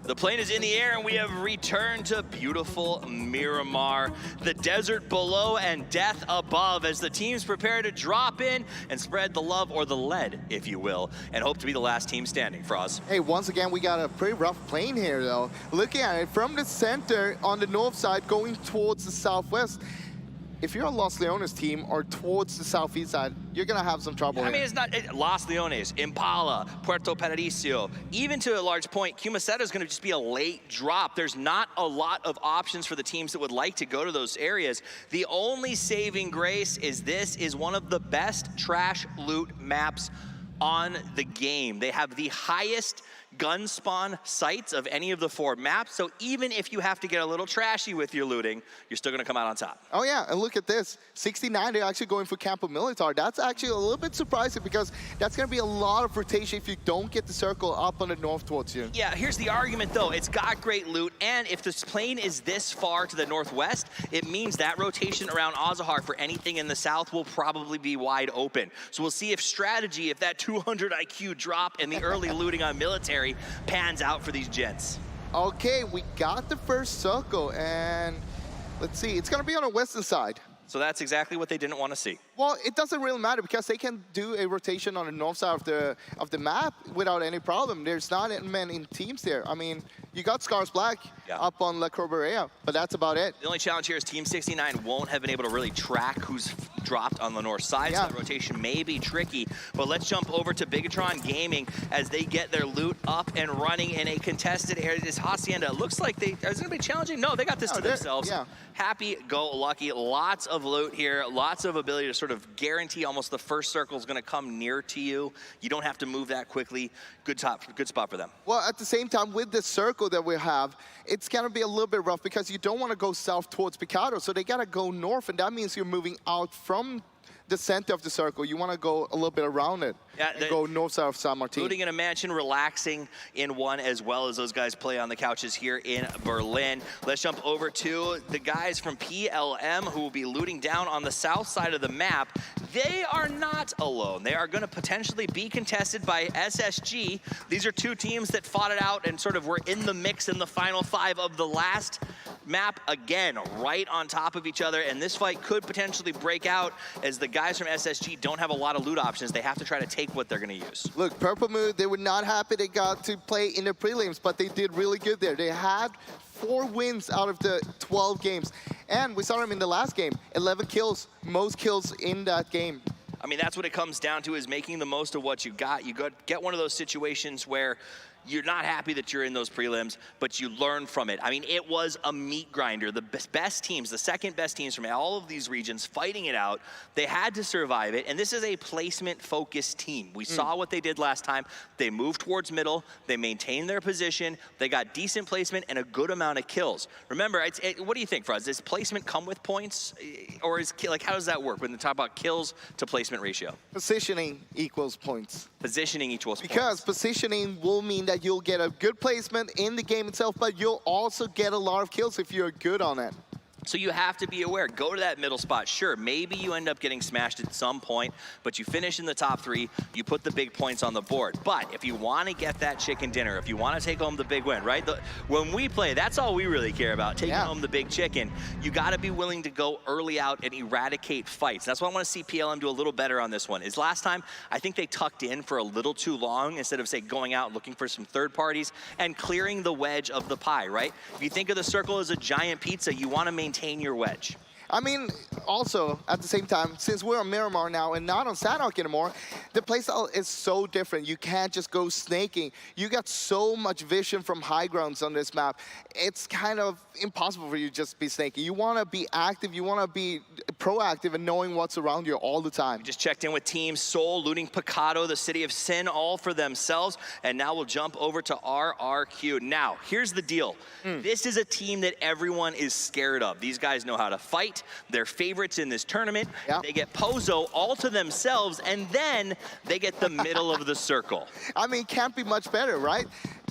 The plane is in the air and we have returned to beautiful Miramar. The desert below and death above as the teams prepare to drop in and spread the love, or the lead, if you will, and hope to be the last team standing. Froz.
Hey, once again, we got a pretty rough plane here, though. Looking at it from the center on the north side going towards the southwest. If you're a Los Leones team or towards the southeast side, you're going to have some trouble.
I mean, it's not Los Leones, Impala, Puerto Paradiso, even to a large point, Cumaseta is going to just be a late drop. There's not a lot of options for the teams that would like to go to those areas. The only saving grace is this is one of the best trash loot maps on the game. They have the highest gun spawn sites of any of the 4 maps, so even if you have to get a little trashy with your looting, you're still gonna come out on top.
Oh yeah, and look at this. 69, they're actually going for Campo Militar. That's actually a little bit surprising because that's gonna be a lot of rotation if you don't get the circle up on the north towards you.
Yeah, here's the argument though. It's got great loot, and if this plane is this far to the northwest, it means that rotation around Azahar for anything in the south will probably be wide open. So we'll see if strategy, if that 200 IQ drop and the early looting on military pans out for these gents.
Okay, we got the first circle, and let's see, it's gonna be on the western side.
So that's exactly what they didn't want to see.
Well, it doesn't really matter because they can do a rotation on the north side of the map without any problem. There's not many teams there. I mean, you got Scars Black up on La Corberea, but that's about it.
The only challenge here is Team 69 won't have been able to really track who's dropped on the north side, so the rotation may be tricky. But let's jump over to Bigatron Gaming as they get their loot up and running in a contested area. This Hacienda, it looks like is it going to be challenging? No, they got this to themselves.
Yeah.
Happy-go-lucky, lots of loot here, lots of ability to sort of guarantee almost the first circle is going to come near to you. You don't have to move that quickly. Good spot for them.
Well, at the same time, with this circle that we have, it's going to be a little bit rough because you don't want to go south towards Picado, so they got to go north, and that means you're moving out from the center of the circle. You want to go a little bit around it.
Yeah,
and go north side of San Martin.
Looting in a mansion, relaxing in one, as well as those guys play on the couches here in Berlin. Let's jump over to the guys from PLM who will be looting down on the south side of the map. They are not alone. They are going to potentially be contested by SSG. These are two teams that fought it out and sort of were in the mix in the final 5 of the last map, again, right on top of each other, and this fight could potentially break out as the guys from SSG don't have a lot of loot options. They have to try to take what they're going to use.
Look, Purple Moon, they were not happy they got to play in the prelims, but they did really good there. They had 4 wins out of the 12 games, and we saw them in the last game, 11 kills, most kills in that game.
I mean, that's what it comes down to, is making the most of what you got. You get one of those situations where you're not happy that you're in those prelims, but you learn from it. I mean, it was a meat grinder. The best teams, the second best teams from all of these regions fighting it out. They had to survive it, and this is a placement-focused team. We saw what they did last time. They moved towards middle. They maintained their position. They got decent placement and a good amount of kills. Remember, what do you think, Fraz? Does placement come with points? Or like, how does that work when they talk about kills to placement ratio?
Positioning equals points.
Positioning equals points.
Because positioning will mean that you'll get a good placement in the game itself, but you'll also get a lot of kills if you're good on it.
So you have to be aware. Go to that middle spot. Sure, maybe you end up getting smashed at some point, but you finish in the top 3, you put the big points on the board. But if you want to get that chicken dinner, if you want to take home the big win, right? When we play, that's all we really care about, taking home the big chicken. You got to be willing to go early out and eradicate fights. That's why I want to see PLM do a little better on this one. Is last time, I think they tucked in for a little too long instead of, say, going out looking for some third parties and clearing the wedge of the pie, right? If you think of the circle as a giant pizza, you want to maintain your wedge.
I mean, also, at the same time, since we're on Miramar now and not on Sanhok anymore, the playstyle is so different. You can't just go snaking. You got so much vision from high grounds on this map. It's kind of impossible for you to just be snaking. You want to be active. You want to be proactive and knowing what's around you all the time.
We just checked in with Team Seoul, looting Picado, the city of Sin, all for themselves. And now we'll jump over to RRQ. Now, here's the deal. This is a team that everyone is scared of. These guys know how to fight. They're favorites in this tournament. They get Pozo all to themselves, and then they get the middle of the circle.
I mean, can't be much better, right?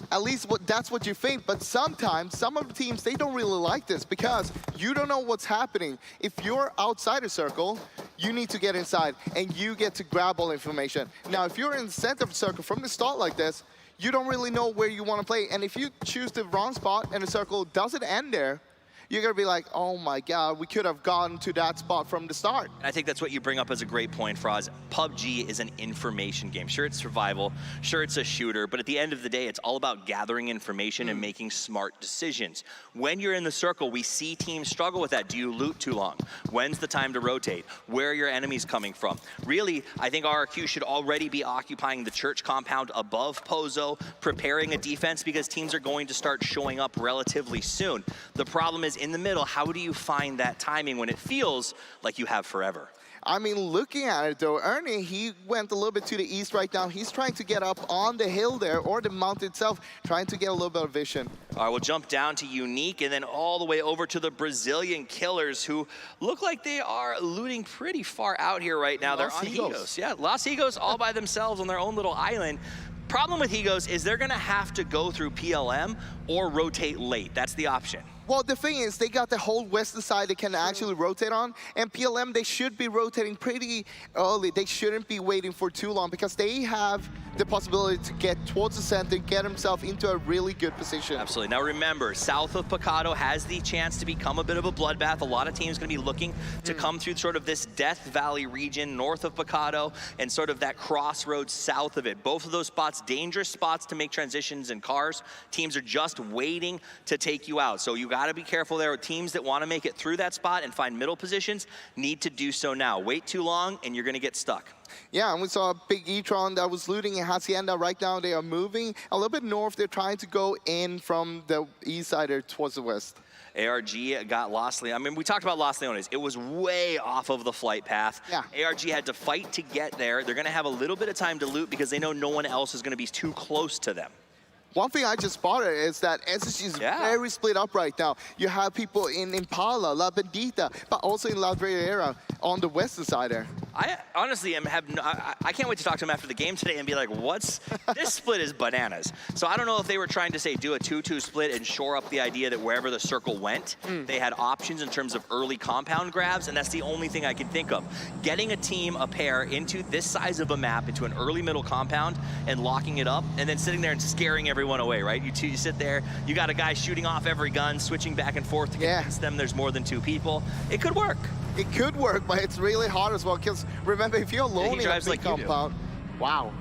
At least that's what you think, but sometimes some of the teams, they don't really like this because you don't know what's happening. If you're outside a circle, you need to get inside and you get to grab all information. Now, if you're in the center of the circle from the start like this, you don't really know where you want to play. And if you choose the wrong spot and the circle doesn't end there, you're going to be like, oh my God, we could have gone to that spot from the start.
And I think that's what you bring up as a great point, Fraz. PUBG is an information game. Sure, it's survival. Sure, it's a shooter. But at the end of the day, it's all about gathering information and making smart decisions. When you're in the circle, we see teams struggle with that. Do you loot too long? When's the time to rotate? Where are your enemies coming from? Really, I think RRQ should already be occupying the church compound above Pozo, preparing a defense because teams are going to start showing up relatively soon. The problem is, in the middle, how do you find that timing when it feels like you have forever?
I mean, looking at it though, Ernie, he went a little bit to the east right now. He's trying to get up on the hill there, or the mountain itself, trying to get a little bit of vision.
All right, we'll jump down to Unique and then all the way over to the Brazilian Killers, who look like they are looting pretty far out here right now. They're on Higos. Yeah, Los Higos all by themselves on their own little island. Problem with Higos is they're gonna have to go through PLM or rotate late. That's the option.
Well, the thing is, they got the whole western side they can actually rotate on, and PLM, they should be rotating pretty early. They shouldn't be waiting for too long because they have the possibility to get towards the center, get himself into a really good position.
Absolutely. Now remember, south of Picado has the chance to become a bit of a bloodbath. A lot of teams going to be looking to come through sort of this Death Valley region north of Picado and sort of that crossroads south of it. Both of those spots, dangerous spots to make transitions in cars. Teams are just waiting to take you out. So you got to be careful there. Teams that want to make it through that spot and find middle positions need to do so now. Wait too long and you're going to get stuck.
Yeah, and we saw a big E-tron that was looting in Hacienda. Right now they are moving a little bit north. They're trying to go in from the east side there towards the west.
ARG got Los Leones. I mean, we talked about Los Leones. It was way off of the flight path.
Yeah.
ARG had to fight to get there. They're going to have a little bit of time to loot because they know no one else is going to be too close to them.
One thing I just spotted is that SSG is very split up right now. You have people in Impala, La Bendita, but also in La Riviera on the western side there.
I honestly I can't wait to talk to him after the game today and be like, this split is bananas. So I don't know if they were trying to say do a 2-2 split and shore up the idea that wherever the circle went, they had options in terms of early compound grabs, and that's the only thing I can think of. Getting a pair into this size of a map, into an early middle compound and locking it up, and then sitting there and scaring everyone away, right? You sit there, you got a guy shooting off every gun, switching back and forth to convince them there's more than 2 people. It could work.
It could work, but it's really hard as well, because remember, if you're alone in a big
like
compound, wow.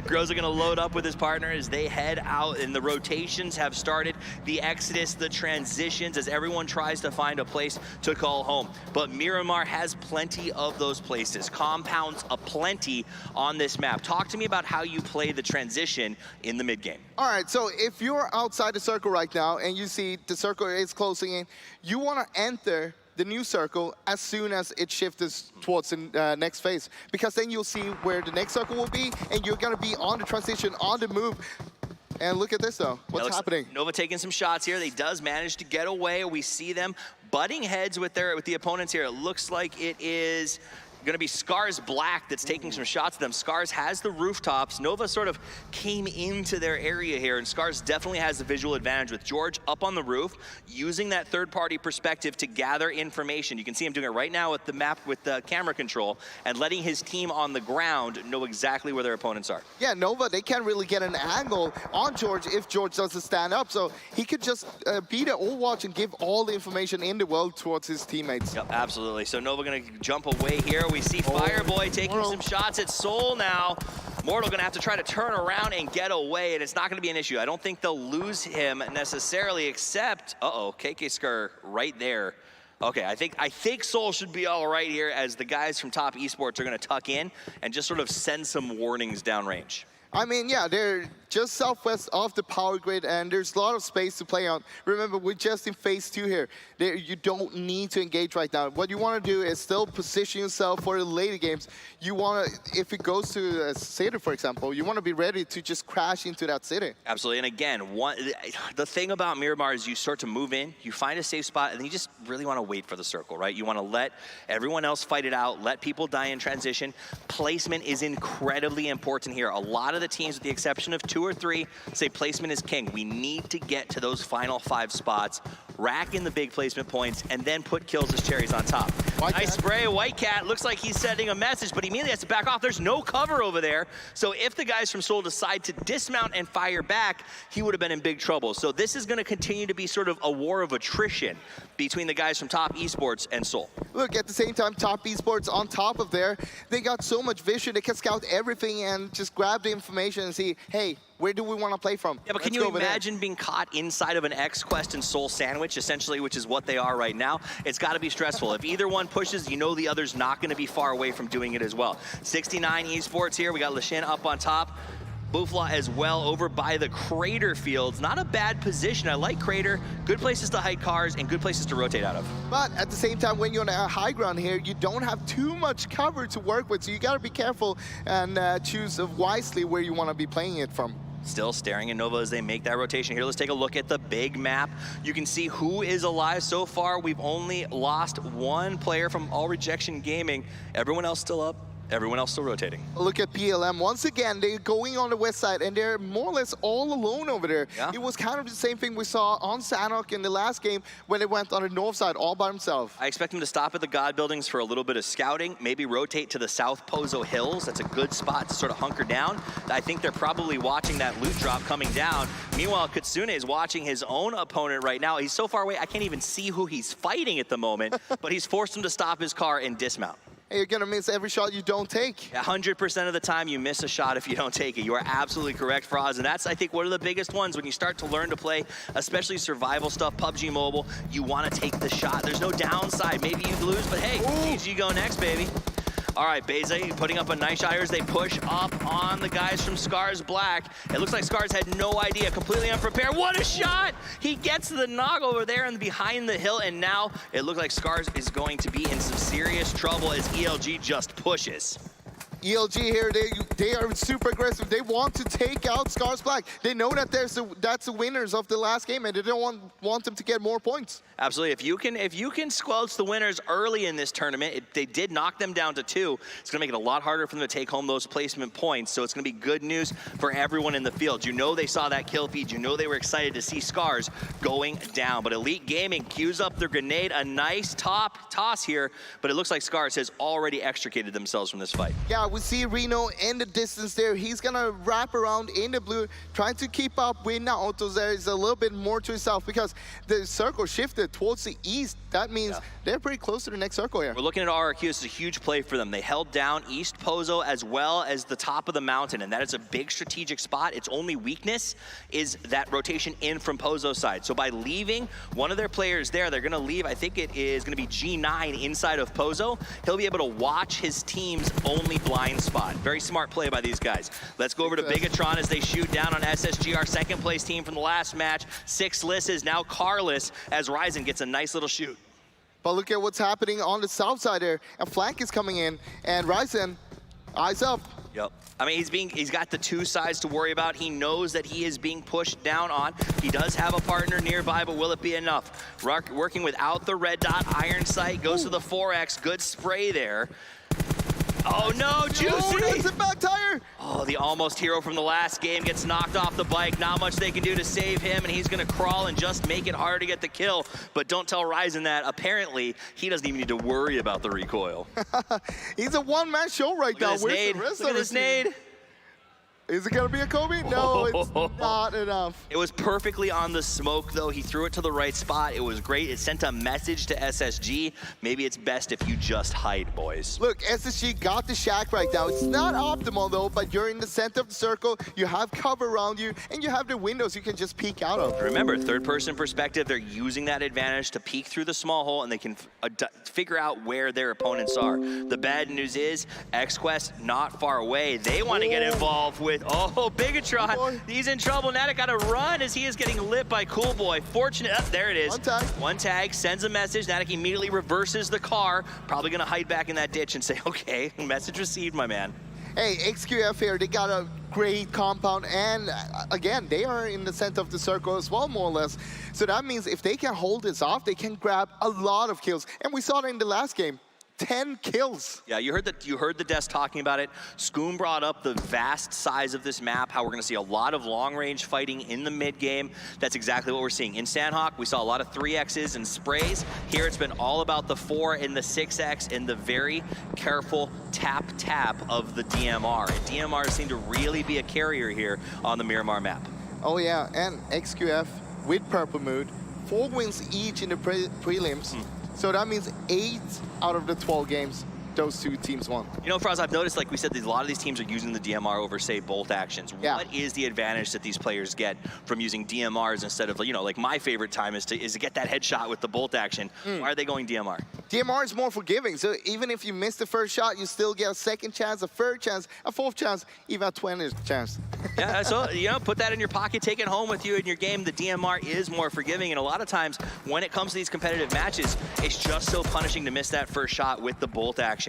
Groza gonna load up with his partner as they head out, and the rotations have started, the exodus, the transitions, as everyone tries to find a place to call home. But Miramar has plenty of those places, compounds aplenty on this map. Talk to me about how you play the transition in the mid game.
All right, so if you're outside the circle right now and you see the circle is closing in, you want to enter the new circle as soon as it shifts towards the next phase, because then you'll see where the next circle will be, and you're going to be on the transition, on the move. And look at this, though. What's happening?
Nova taking some shots here. They does manage to get away. We see them butting heads with the opponents here. It looks like it is going to be Scars Black that's taking some shots at them. Scars has the rooftops. Nova sort of came into their area here, and Scars definitely has the visual advantage with George up on the roof, using that third-party perspective to gather information. You can see him doing it right now with the map, with the camera control, and letting his team on the ground know exactly where their opponents are.
Yeah, Nova, they can't really get an angle on George if George doesn't stand up, so he could just be the Overwatch and give all the information in the world towards his teammates.
Yep, absolutely. So Nova gonna jump away here. We see Fireboy taking some shots at Soul now. Mortal gonna have to try to turn around and get away, and it's not gonna be an issue. I don't think they'll lose him necessarily, except, KK Skr right there. Okay, I think Soul should be all right here, as the guys from Top Esports are gonna tuck in and just sort of send some warnings downrange.
I mean, yeah, they're just southwest of the power grid, and there's a lot of space to play on. Remember, we're just in phase 2 here. You don't need to engage right now. What you want to do is still position yourself for the later games. You want to, if it goes to a city, for example, you want to be ready to just crash into that city.
Absolutely, and again, the thing about Miramar is you start to move in, you find a safe spot, and then you just really want to wait for the circle, right? You want to let everyone else fight it out, let people die in transition. Placement is incredibly important here. A lot of the teams, with the exception of 2 or 3, say placement is king. We need to get to those final 5 spots, rack in the big placement points, and then put kills as cherries on top. Nice spray, Whitecat. Looks like he's sending a message, but he immediately has to back off. There's no cover over there. So if the guys from Seoul decide to dismount and fire back, he would have been in big trouble. So this is going to continue to be sort of a war of attrition between the guys from Top Esports and Seoul.
Look, at the same time, Top Esports on top of there, they got so much vision. They can scout everything and just grab the information and see, hey, where do we want to play from?
Yeah, but can you imagine being caught inside of an X-Quest and Soul sandwich, essentially, which is what they are right now? It's got to be stressful. If either one pushes, you know the other's not going to be far away from doing it as well. 69 Esports here. We got Lashin up on top. Booflaw as well over by the Crater fields. Not a bad position. I like Crater. Good places to hide cars and good places to rotate out of.
But at the same time, when you're on a high ground here, you don't have too much cover to work with. So you got to be careful and choose wisely where you want to be playing it from.
Still staring at Nova as they make that rotation here. Let's take a look at the big map. You can see who is alive so far. We've only lost 1 player from All Rejection Gaming. Everyone else still up. Everyone else still rotating.
Look at PLM. Once again, they're going on the west side, and they're more or less all alone over there.
Yeah.
It was kind of the same thing we saw on Sanhok in the last game when they went on the north side all by himself.
I expect him to stop at the God Buildings for a little bit of scouting, maybe rotate to the South Pozo Hills. That's a good spot to sort of hunker down. I think they're probably watching that loot drop coming down. Meanwhile, Kitsune is watching his own opponent right now. He's so far away, I can't even see who he's fighting at the moment, but he's forced him to stop his car and dismount.
You're going to miss every shot you don't take.
100% of the time you miss a shot if you don't take it. You are absolutely correct, Froz. And that's, I think, one of the biggest ones when you start to learn to play, especially survival stuff, PUBG Mobile, you want to take the shot. There's no downside. Maybe you lose, but hey, PG go next, baby. All right, Beze putting up a nice shot here as they push up on the guys from Scars Black. It looks like Scars had no idea, completely unprepared. What a shot! He gets the knock over there and behind the hill, and now it looks like Scars is going to be in some serious trouble as ELG just pushes.
ELG here, they are super aggressive. They want to take out Scars Black. They know that that's the winners of the last game, and they don't want them to get more points.
Absolutely. If you can squelch the winners early in this tournament, they did knock them down to 2. It's going to make it a lot harder for them to take home those placement points. So it's going to be good news for everyone in the field. You know they saw that kill feed. You know they were excited to see Scars going down. But Elite Gaming queues up their grenade. A nice top toss here, but it looks like Scars has already extricated themselves from this fight.
Yeah, we see Reno in the distance there. He's going to wrap around in the blue, trying to keep up with Naotos. There is a little bit more to himself because the circle shifted towards the east. That means they're pretty close to the next circle here.
We're looking at RRQ. This is a huge play for them. They held down East Pozo as well as the top of the mountain, and that is a big strategic spot. Its only weakness is that rotation in from Pozo's side. So by leaving one of their players there, they're going to leave, I think it is going to be G9 inside of Pozo. He'll be able to watch his team's only blind spot. Very smart play by these guys. Let's go over to Bigatron as they shoot down on SSG, our second place team from the last match. 6 lisses, now Carless, as Ryzen gets a nice little shoot.
But look at what's happening on the south side there. A flank is coming in, and Ryzen, eyes up.
Yep. I mean, he's got the 2 sides to worry about. He knows that he is being pushed down on. He does have a partner nearby, but will it be enough? Working without the red dot, Iron Sight goes to the 4X. Good spray there. Oh no, Juicy!
Oh, that's a back tire!
Oh, the almost hero from the last game gets knocked off the bike. Not much they can do to save him, and he's gonna crawl and just make it hard to get the kill. But don't tell Ryzen that. Apparently, he doesn't even need to worry about the recoil.
He's a one-man show right now.
Where's the rest
of
this nade?
Is it gonna be a Kobe? No, it's not enough.
It was perfectly on the smoke, though. He threw it to the right spot. It was great. It sent a message to SSG. Maybe it's best if you just hide, boys.
Look, SSG got the shack right now. It's not optimal, though, but you're in the center of the circle. You have cover around you, and you have the windows you can just peek out of.
Remember, third-person perspective, they're using that advantage to peek through the small hole, and they can figure out where their opponents are. The bad news is, XQuest not far away. They want to get involved with Bigatron. He's in trouble. Now they got to run as he is getting lit by Cool Boy. Fortunate, there it is. One tag, sends a message. Natik immediately reverses the car. Probably going to hide back in that ditch and say, okay, message received, my man.
Hey, XQF here, they got a great compound, and again, they are in the center of the circle as well, more or less. So that means if they can hold this off, they can grab a lot of kills. And we saw that in the last game. 10 kills.
Yeah, you heard the devs talking about it. Scoom brought up the vast size of this map, how we're going to see a lot of long-range fighting in the mid-game. That's exactly what we're seeing. In Sanhok, we saw a lot of 3Xs and sprays. Here it's been all about the 4 and the 6X and the very careful tap of the DMR. And DMR seemed to really be a carrier here on the Miramar map.
Oh yeah, and XQF with Purple Mood, 4 wins each in the prelims. So that means 8 out of the 12 games those 2 teams won.
You know, Fraz, I've noticed, like we said, a lot of these teams are using the DMR over, say, bolt actions.
Yeah.
What is the advantage that these players get from using DMRs instead of, you know, like my favorite time is to get that headshot with the bolt action. Why are they going DMR?
DMR is more forgiving, so even if you miss the first shot, you still get a second chance, a third chance, a fourth chance, even a 20th chance.
Yeah, so, you know, put that in your pocket, take it home with you in your game. The DMR is more forgiving, and a lot of times when it comes to these competitive matches, it's just so punishing to miss that first shot with the bolt action.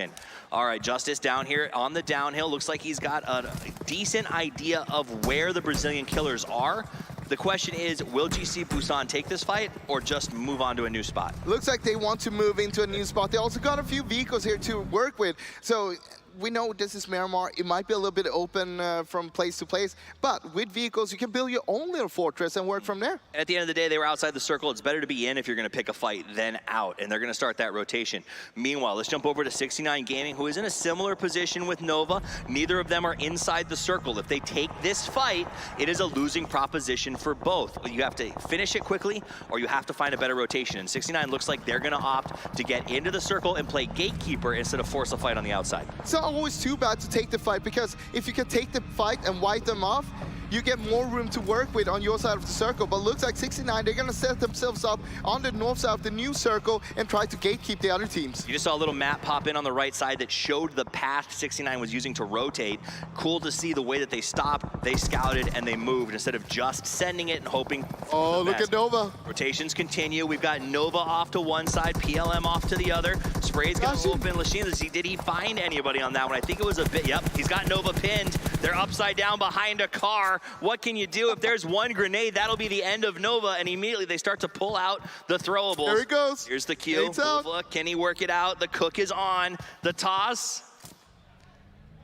All right, Justice down here on the downhill. Looks like he's got a decent idea of where the Brazilian killers are. The question is, will GC Busan take this fight or just move on to a new spot?
Looks like they want to move into a new spot. They also got a few vehicles here to work with. So we know this is Miramar. It might be a little bit open from place to place, but with vehicles, you can build your own little fortress and work from there.
At the end of the day, they were outside the circle. It's better to be in if you're going to pick a fight than out, and they're going to start that rotation. Meanwhile, let's jump over to 69 Gaming, who is in a similar position with Nova. Neither of them are inside the circle. If they take this fight, it is a losing proposition for both. You have to finish it quickly, or you have to find a better rotation. And 69 looks like they're going to opt to get into the circle and play gatekeeper instead of force a fight on the outside.
So always too bad to take the fight, because if you can take the fight and wipe them off, you get more room to work with on your side of the circle. But looks like 69, they're going to set themselves up on the north side of the new circle and try to gatekeep the other teams.
You just saw a little map pop in on the right side that showed the path 69 was using to rotate. Cool to see the way that they stopped, they scouted, and they moved instead of just sending it and hoping.
Oh, look at Nova.
Rotations continue. We've got Nova off to one side, PLM off to the other. Spray's gonna open Lasheen's. Did he find anybody on that one? I think it was a bit, yep, he's got Nova pinned. They're upside down behind a car. What can you do? If there's one grenade, that'll be the end of Nova, and immediately they start to pull out the throwables.
There he goes.
Here's the cue. Nova, can he work it out? The cook is on. The toss.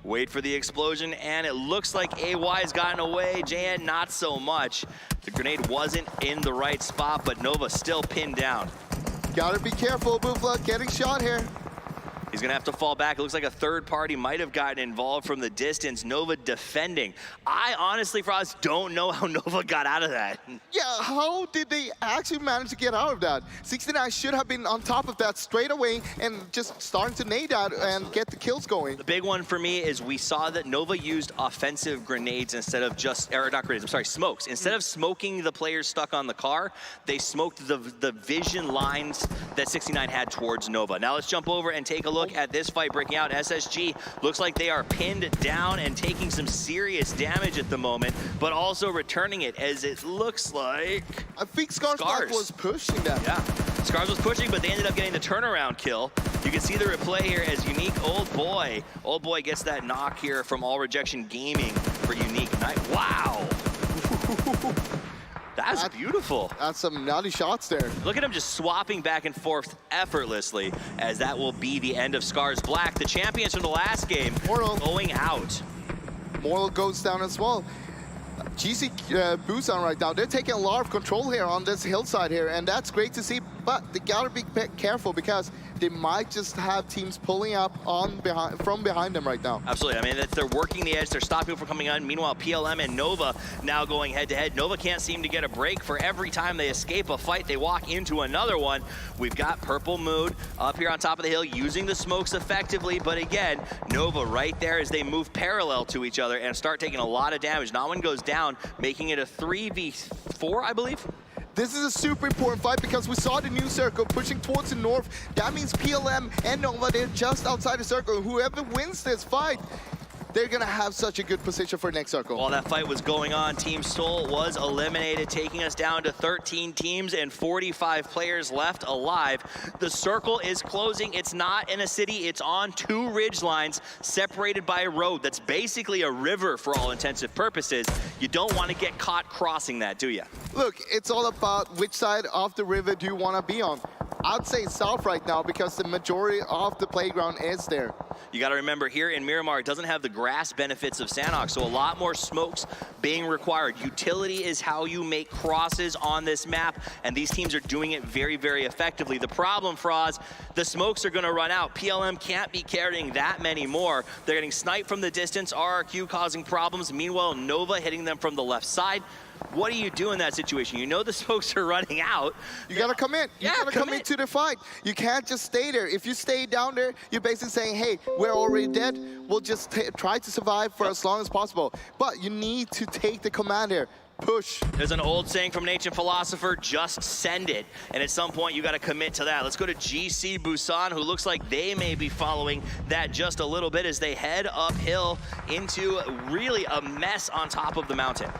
Wait for the explosion, and it looks like AY's gotten away. JN, not so much. The grenade wasn't in the right spot, but Nova still pinned down.
Gotta be careful, Bufla, getting shot here.
He's gonna have to fall back. It looks like a third party might have gotten involved from the distance. Nova defending. I honestly, Frost, don't know how Nova got out of that.
Yeah, how did they actually manage to get out of that? 69 should have been on top of that straight away and just starting to nade out and get the kills going.
The big one for me is we saw that Nova used offensive grenades instead of just, or not grenades, I'm sorry, smokes. Instead of smoking the players stuck on the car, they smoked the vision lines that 69 had towards Nova. Now let's jump over and take a look at this fight breaking out. SSG looks like they are pinned down and taking some serious damage at the moment, but also returning it as it looks like...
I think Scars was pushing them.
Yeah, Scars was pushing, but they ended up getting the turnaround kill. You can see the replay here as Unique Old Boy gets that knock here from All Rejection Gaming for Unique Knight. Wow! That's beautiful.
That's some nutty shots there.
Look at him just swapping back and forth effortlessly, as that will be the end of Scars Black. The champions from the last game going out.
Mortal goes down as well. GC Busan right now, they're taking a lot of control here on this hillside here, and that's great to see, but they gotta be careful because they might just have teams pulling up from behind them right now.
Absolutely, I mean, they're working the edge, they're stopping people from coming on. Meanwhile, PLM and Nova now going head to head. Nova can't seem to get a break. For every time they escape a fight, they walk into another one. We've got Purple Mood up here on top of the hill using the smokes effectively, but again, Nova right there as they move parallel to each other and start taking a lot of damage. Not one goes down, making it a 3v4, I believe.
This is a super important fight because we saw the new circle pushing towards the north. That means PLM and Nova, they're just outside the circle. Whoever wins this fight, they're gonna have such a good position for next circle.
While that fight was going on, Team Soul was eliminated, taking us down to 13 teams and 45 players left alive. The circle is closing. It's not in a city, it's on two ridge lines separated by a road that's basically a river for all intensive purposes. You don't want to get caught crossing that, do you?
Look, it's all about which side of the river do you want to be on. I'd say south right now because the majority of the playground is there.
You got to remember, here in Miramar, it doesn't have the grass benefits of Sanhok, so a lot more smokes being required. Utility is how you make crosses on this map, and these teams are doing it very, very effectively. The problem, Froz, the smokes are going to run out. PLM can't be carrying that many more. They're getting sniped from the distance, RRQ causing problems. Meanwhile, Nova hitting them from the left side. What do you do in that situation? You know the smokes are running out.
You gotta come in. You gotta come into the fight. You can't just stay there. If you stay down there, you're basically saying, hey, we're already dead. We'll just try to survive for as long as possible. But you need to take the command here. Push.
There's an old saying from an ancient philosopher, just send it. And at some point, you got to commit to that. Let's go to GC Busan, who looks like they may be following that just a little bit as they head uphill into really a mess on top of the mountain.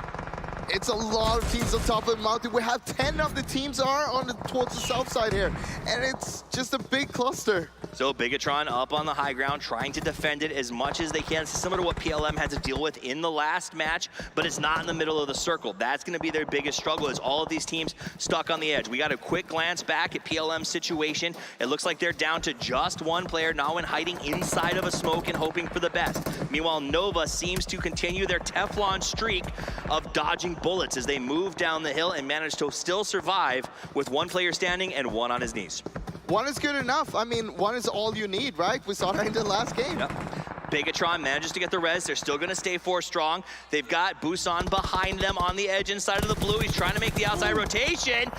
It's a lot of teams on top of the mountain. We have 10 of the teams are on towards the south side here, and it's just a big cluster.
So Bigatron up on the high ground, trying to defend it as much as they can. It's similar to what PLM had to deal with in the last match, but it's not in the middle of the circle. That's going to be their biggest struggle, is all of these teams stuck on the edge. We got a quick glance back at PLM's situation. It looks like they're down to just one player, Nawin hiding inside of a smoke and hoping for the best. Meanwhile, Nova seems to continue their Teflon streak of dodging bullets as they move down the hill and manage to still survive with one player standing and one on his knees.
One is good enough. I mean, one is all you need, right? We saw that in the last game.
Yep. Bigatron manages to get the res. They're still going to stay 4 strong. They've got Busan behind them on the edge inside of the blue. He's trying to make the outside rotation.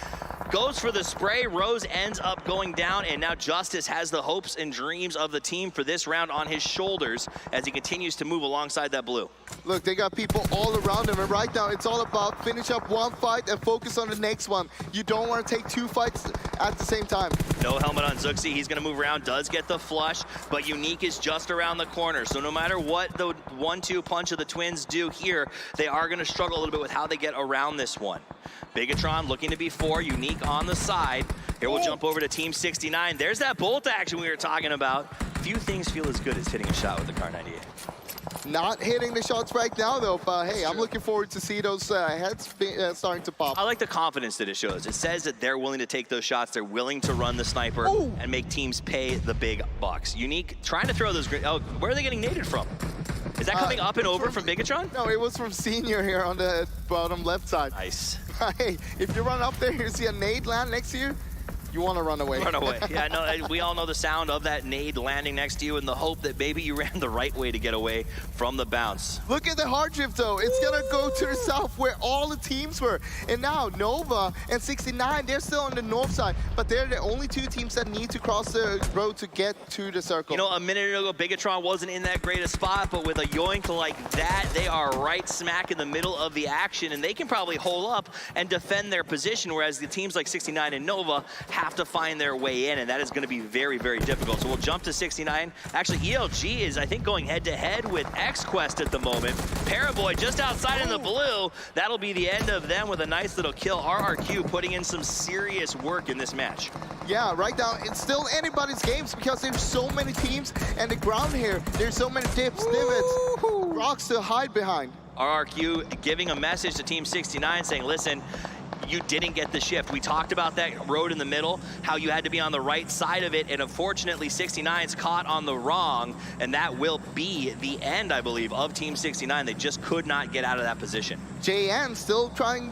Goes for the spray. Rose ends up going down, and now Justice has the hopes and dreams of the team for this round on his shoulders as he continues to move alongside that blue.
Look, they got people all around them, and right now it's all about finish up one fight and focus on the next one. You don't want to take 2 fights at the same time.
No helmet on Zuxi. He's going to move around, does get the flush, but Unique is just around the corner. So no matter what the 1-2 punch of the Twins do here, they are going to struggle a little bit with how they get around this one. Bigatron looking to be 4, Unique on the side. Here we'll jump over to Team 69. There's that bolt action we were talking about. Few things feel as good as hitting a shot with the Kar 98.
Not hitting the shots right now, though, but hey, I'm looking forward to see those heads starting to pop.
I like the confidence that it shows. It says that they're willing to take those shots. They're willing to run the sniper and make teams pay the big bucks. Unique trying to throw those. Oh, where are they getting naded from? Is that coming up and over from Bigatron?
No, it was from Senior here on the bottom left side.
Nice.
Hey, if you run up there, you see a nade land next to you, you want to run away.
Run away. Yeah, no, we all know the sound of that nade landing next to you and the hope that maybe you ran the right way to get away from the bounce.
Look at the hard drift, though. It's going to go to the south where all the teams were. And now Nova and 69, they're still on the north side, but they're the only 2 teams that need to cross the road to get to the circle.
You know, a minute ago, Bigatron wasn't in that great a spot, but with a yoink like that, they are right smack in the middle of the action, and they can probably hold up and defend their position, whereas the teams like 69 and Nova have to find their way in, and that is going to be very, very difficult. So we'll jump to 69. Actually, ELG is, I think, going head-to-head with X-Quest at the moment. Paraboy just outside in the blue. That'll be the end of them with a nice little kill. RRQ putting in some serious work in this match.
Yeah, right now, it's still anybody's games because there's so many teams, and the ground here, there's so many dips, divots, rocks to hide behind.
RRQ giving a message to Team 69 saying, listen, you didn't get the shift. We talked about that road in the middle, how you had to be on the right side of it, and unfortunately 69's caught on the wrong, and that will be the end, I believe, of Team 69. They just could not get out of that position.
JN still trying,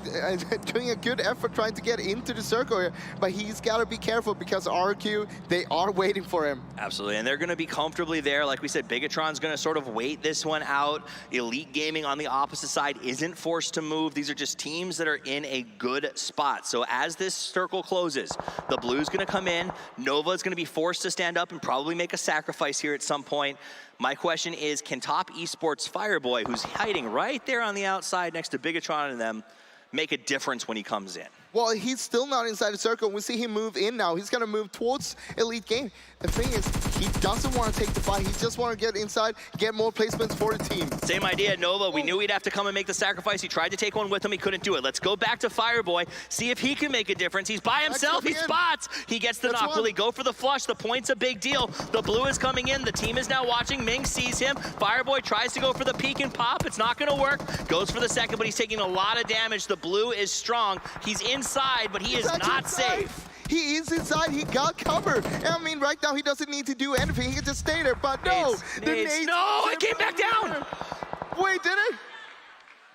doing a good effort trying to get into the circle here, but he's got to be careful because RQ, they are waiting for him.
Absolutely, and they're going to be comfortably there. Like we said, Bigatron's going to sort of wait this one out. Elite Gaming on the opposite side isn't forced to move. These are just teams that are in a good spot. So as this circle closes, the blue's going to come in. Nova's going to be forced to stand up and probably make a sacrifice here at some point. My question is, can top esports Fireboy, who's hiding right there on the outside next to Bigatron and them, make a difference when he comes in?
Well, he's still not inside the circle. We see him move in now. He's going to move towards Elite Game. The thing is, he doesn't want to take the fight. He just want to get inside, get more placements for the team.
Same idea, Nova. We knew he'd have to come and make the sacrifice. He tried to take one with him. He couldn't do it. Let's go back to Fireboy, see if he can make a difference. He's by himself. He spots. He gets the knock. Will he go for the flush? The point's a big deal. The blue is coming in. The team is now watching. Ming sees him. Fireboy tries to go for the peek and pop. It's not going to work. Goes for the second, but he's taking a lot of damage. The blue is strong. He's inside, but he is not safe.
He is inside. He got covered. I mean, right now he doesn't need to do anything. He can just stay there. But no,
no, it came back down.
Wait, did it?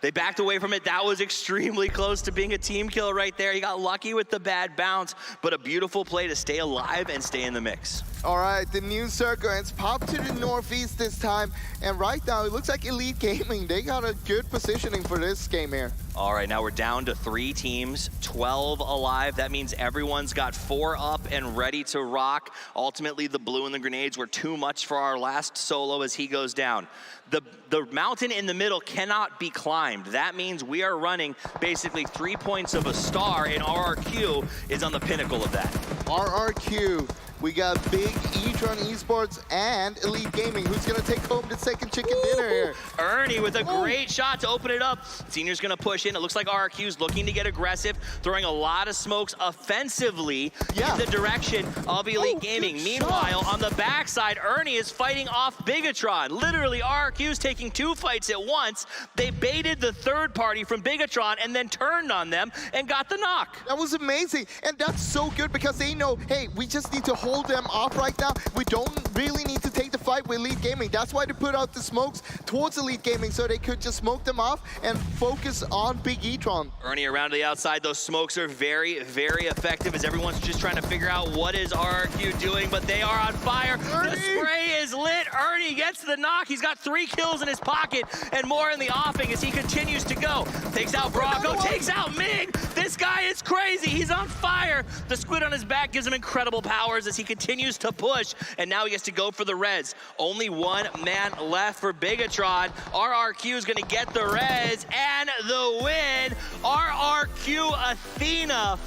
They backed away from it. That was extremely close to being a team kill right there. He got lucky with the bad bounce, but a beautiful play to stay alive and stay in the mix.
All right, the new circle, it's popped to the northeast this time. And right now, it looks like Elite Gaming, they got a good positioning for this game here.
All right, now we're down to 3 teams, 12 alive. That means everyone's got 4 up and ready to rock. Ultimately, the blue and the grenades were too much for our last solo as he goes down. The mountain in the middle cannot be climbed. That means we are running basically 3 points of a star, and RRQ is on the pinnacle of that.
RRQ. We got Big E-Tron Esports and Elite Gaming. Who's going to take home the second chicken dinner here?
Ernie with a great shot to open it up. Senior's going to push in. It looks like RRQ's looking to get aggressive, throwing a lot of smokes offensively in the direction of Elite Gaming. Meanwhile, on the backside, Ernie is fighting off Bigatron. Literally, RRQ's taking 2 fights at once. They baited the third party from Bigatron and then turned on them and got the knock.
That was amazing. And that's so good because they know, hey, we just need to hold them off right now. We don't really need to take the fight with Elite Gaming. That's why they put out the smokes towards Elite Gaming so they could just smoke them off and focus on Big E-Tron.
Ernie around to the outside. Those smokes are very, very effective as everyone's just trying to figure out what is RRQ doing, but they are on fire. Ernie. The spray is lit. Ernie gets the knock. He's got 3 kills in his pocket and more in the offing as he continues to go. Takes out Bronco, takes out Mig. This guy is crazy. He's on fire. The squid on his back gives him incredible powers as he continues to push, and now he gets to go for the res. Only 1 man left for Bigatron. RRQ is going to get the res and the win. RRQ Athena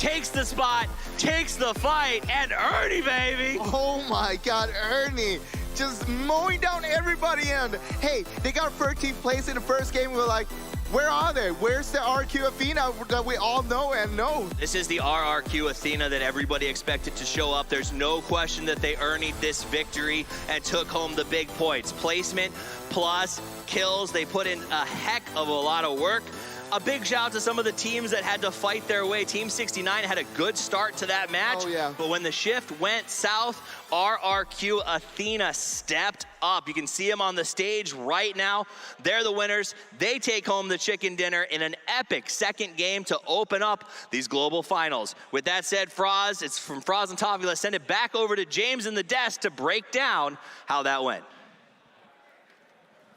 takes the spot, takes the fight, and Ernie, baby!
Oh my God, Ernie. Just mowing down everybody. And hey, they got 13th place in the first game. We're like, where are they? Where's the RRQ Athena that we all know and know?
This is the RRQ Athena that everybody expected to show up. There's no question that they earned this victory and took home the big points. Placement plus kills. They put in a heck of a lot of work. A big shout out to some of the teams that had to fight their way. Team 69 had a good start to that match.
Oh, yeah.
But when the shift went south, RRQ Athena stepped up. You can see them on the stage right now. They're the winners. They take home the chicken dinner in an epic second game to open up these global finals. With that said, Froz, it's from Froz and Toffee. Let's send it back over to James in the desk to break down how that went.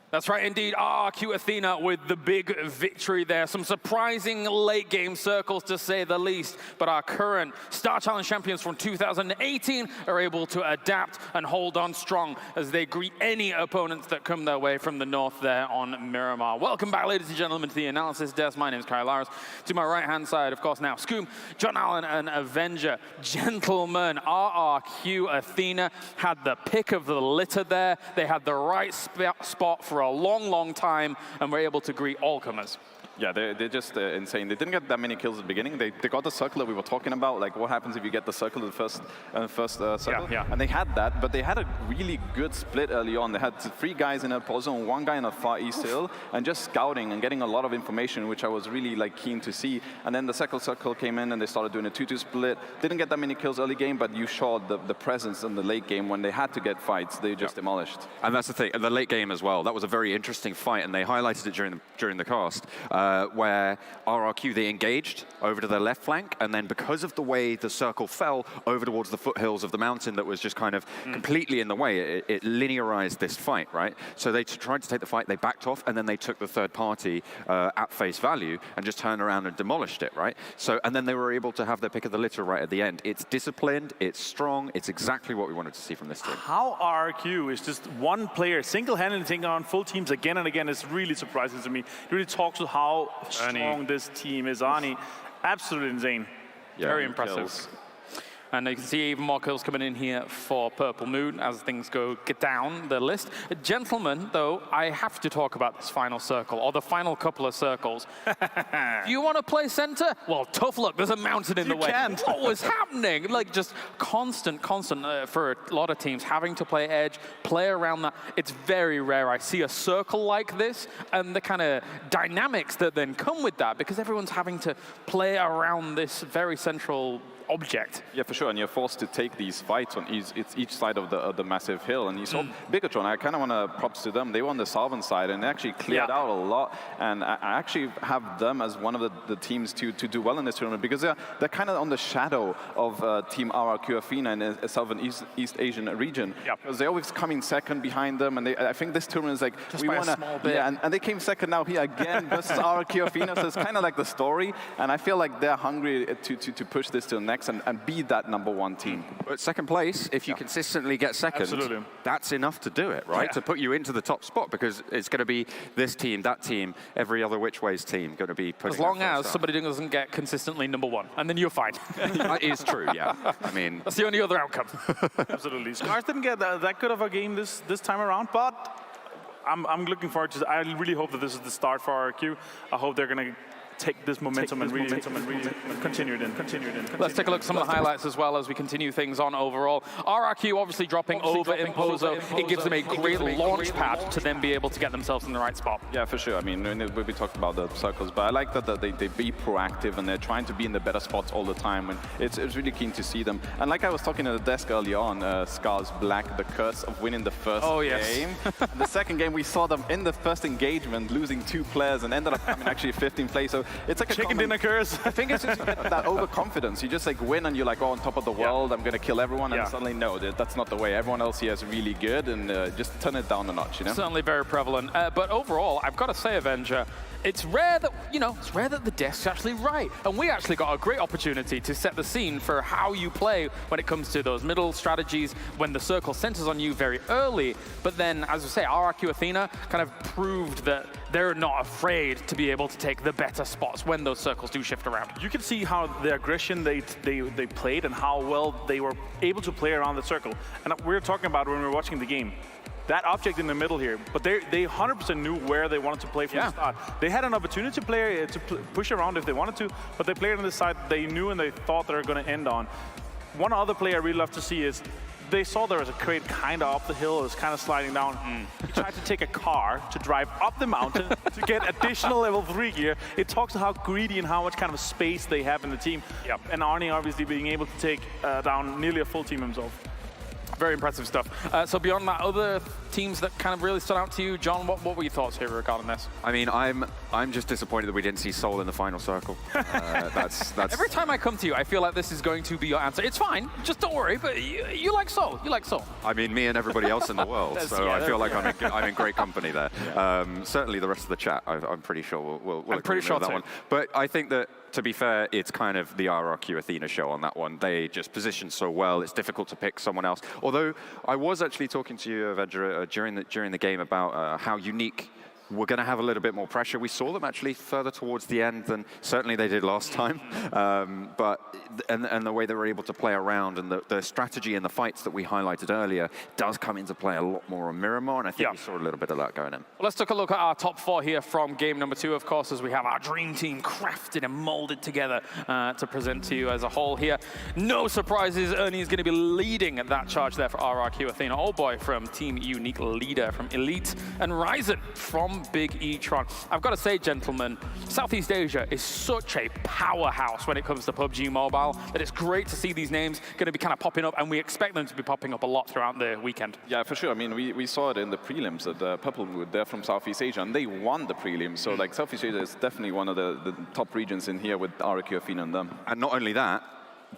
That's right, indeed. RRQ Athena with the big victory there. Some surprising late game circles, to say the least. But our current Star Challenge champions from 2018 are able to adapt and hold on strong as they greet any opponents that come their way from the north there on Miramar. Welcome back, ladies and gentlemen, to the analysis desk. My name is Kyle Laris. To my right-hand side, of course, now Scoom, John Allen, and Avenger. Gentlemen, RRQ Athena had the pick of the litter there. They had the right spot for a long, long time, and were able to greet all comers.
Yeah, they're just insane. They didn't get that many kills at the beginning. They got the circle that we were talking about, like what happens if you get the circle in the first circle.
Yeah.
And they had that, but they had a really good split early on. They had 3 guys in a pole zone, 1 guy in a far east hill, and just scouting and getting a lot of information, which I was really keen to see. And then the second circle came in and they started doing a 2-2 split. Didn't get that many kills early game, but you saw the presence in the late game when they had to get fights. They just demolished.
And that's the thing, the late game as well. That was a very interesting fight, and they highlighted it during the cast. Where RRQ, they engaged over to their left flank, and then because of the way the circle fell over towards the foothills of the mountain that was just kind of completely in the way, it linearized this fight, right? So they tried to take the fight, they backed off, and then they took the third party at face value and just turned around and demolished it, right? So, and then they were able to have their pick of the litter right at the end. It's disciplined, it's strong, it's exactly what we wanted to see from this team.
How RRQ is just one player single-handedly taking on full teams again and again is really surprising to me. It really talks to how strong this team is. Arnie, absolutely insane.
Yeah,
Very impressive.
kills.
And you can see even more kills coming in here for Purple Moon as things get down the list. Gentlemen, though, I have to talk about this final circle, or the final couple of circles. You want to play center? Well, tough luck. There's a mountain in the way. What was happening? Like, just constant, for a lot of teams, having to play edge, play around that. It's very rare I see a circle like this, and the kind of dynamics that then come with that, because everyone's having to play around this very central object.
Yeah, for sure, and you're forced to take these fights on each side of the massive hill. And you saw Bigatron, I kind of want to props to them. They were on the southern side and they actually cleared out a lot. And I actually have them as one of the teams to do well in this tournament, because they're kind of on the shadow of Team RRQ Athena in the southern East Asian region. Because they're always coming second behind them, and I think this tournament is like,
just
we
by
want
a small bit.
Yeah, and they came second now here again versus RRQ Athena. So it's kind of like the story, and I feel like they're hungry to push this to the next and be that #1 team.
But second place, if you consistently get second, that's enough to do it, right? To put you into the top spot, because it's going to be this team, that team, every other which way's team going to be putting.
As long as somebody doesn't get consistently #1, and then you're fine.
That is true, yeah. I mean,
that's the only other outcome.
Absolutely. Scars didn't get that good of a game this time around, but I'm looking forward to. I really hope that this is the start for RRQ. I hope they're going to take this momentum and really continue it in.
Let's take a look at some of the highlights as well as we continue things on overall. RRQ obviously dropping over Impozo. It gives them a great launch pad to then be able to get themselves in the right spot.
Yeah, for sure. I mean, we talked about the circles, but I like that they be proactive and they're trying to be in the better spots all the time. And it's really keen to see them. And like I was talking at the desk earlier on, Scars Black, the curse of winning the first game. And the second game, we saw them in the first engagement losing 2 players and ended up coming actually 15th place. So it's like a
chicken dinner curse.
I think it's just that overconfidence. You just like win and you're like, oh, on top of the world, I'm going to kill everyone. And suddenly, no, that's not the way. Everyone else here is really good, and just turn it down a notch, you know?
Certainly very prevalent. But overall, I've got to say, Avenger, it's rare that, it's rare that the desk's actually right. And we actually got a great opportunity to set the scene for how you play when it comes to those middle strategies, when the circle centers on you very early. But then, as I say, RRQ Athena kind of proved that they're not afraid to be able to take the better spots when those circles do shift around.
You can see how the aggression they played and how well they were able to play around the circle. And we were talking about when we were watching the game. That object in the middle here, but they 100% knew where they wanted to play from the start. They had an opportunity to play to push around if they wanted to, but they played on the side they knew and they thought they were going to end on. One other play I really love to see is they saw there was a crate kind of up the hill, it was kind of sliding down. He tried to take a car to drive up the mountain to get additional level 3 gear. It talks to how greedy and how much kind of space they have in the team. And Arnie obviously being able to take down nearly a full team himself.
Very impressive stuff. So beyond that, other teams that kind of really stood out to you, John, what were your thoughts here regarding this?
I mean, I'm just disappointed that we didn't see Seoul in the final circle. That's
Every time I come to you, I feel like this is going to be your answer. It's fine, just don't worry, but you like Seoul. You like Seoul.
I mean, me and everybody else in the world, so I feel like I'm in great company there. Certainly the rest of the chat, I'm pretty sure we'll agree with that one. But I think that, to be fair, it's kind of the RRQ Athena show on that one. They just position so well, it's difficult to pick someone else. Although I was actually talking to you, Erangel, during the game about how unique we're going to have a little bit more pressure. We saw them actually further towards the end than certainly they did last time. And the way they were able to play around and the strategy and the fights that we highlighted earlier does come into play a lot more on Miramar, and I think we saw a little bit of that going in.
Well, let's take a look at our top 4 here from game number 2, of course, as we have our dream team crafted and molded together to present to you as a whole here. No surprises, Ernie is going to be leading that charge there for RRQ Athena. Oh boy, from Team Unique Leader from Elite, and Ryzen from Big E-Tron. I've got to say, gentlemen, Southeast Asia is such a powerhouse when it comes to PUBG Mobile that it's great to see these names going to be kind of popping up, and we expect them to be popping up a lot throughout the weekend.
Yeah, for sure. I mean, we saw it in the prelims at Purple Mood. They're from Southeast Asia, and they won the prelims. So, like, Southeast Asia is definitely one of the top regions in here with RRQ Athena and them.
And not only that,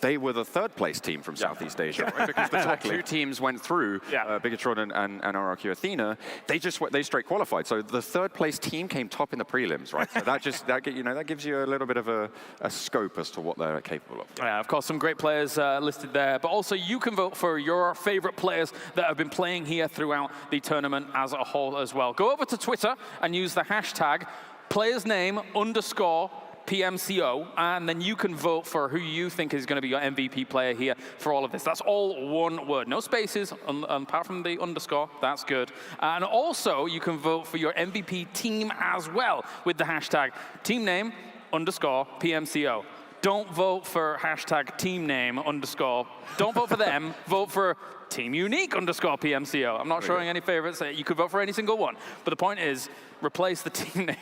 they were the third-place team from Southeast Asia, right? Because the top 2 teams went through, Big E-Tron and RRQ Athena. They straight qualified. So the third-place team came top in the prelims, right? So that gives you a little bit of a scope as to what they're capable of.
Yeah, of course, some great players listed there, but also you can vote for your favorite players that have been playing here throughout the tournament as a whole as well. Go over to Twitter and use the hashtag #PMCO, and then you can vote for who you think is going to be your MVP player here for all of this. That's all one word, no spaces, apart from the underscore, that's good. And also, you can vote for your MVP team as well with the hashtag #teamname _PMCO. Don't vote for hashtag #teamname _ Don't vote for them, vote for Team Unique _PMCO. I'm not showing any favorites. You could vote for any single one. But the point is, replace the team name.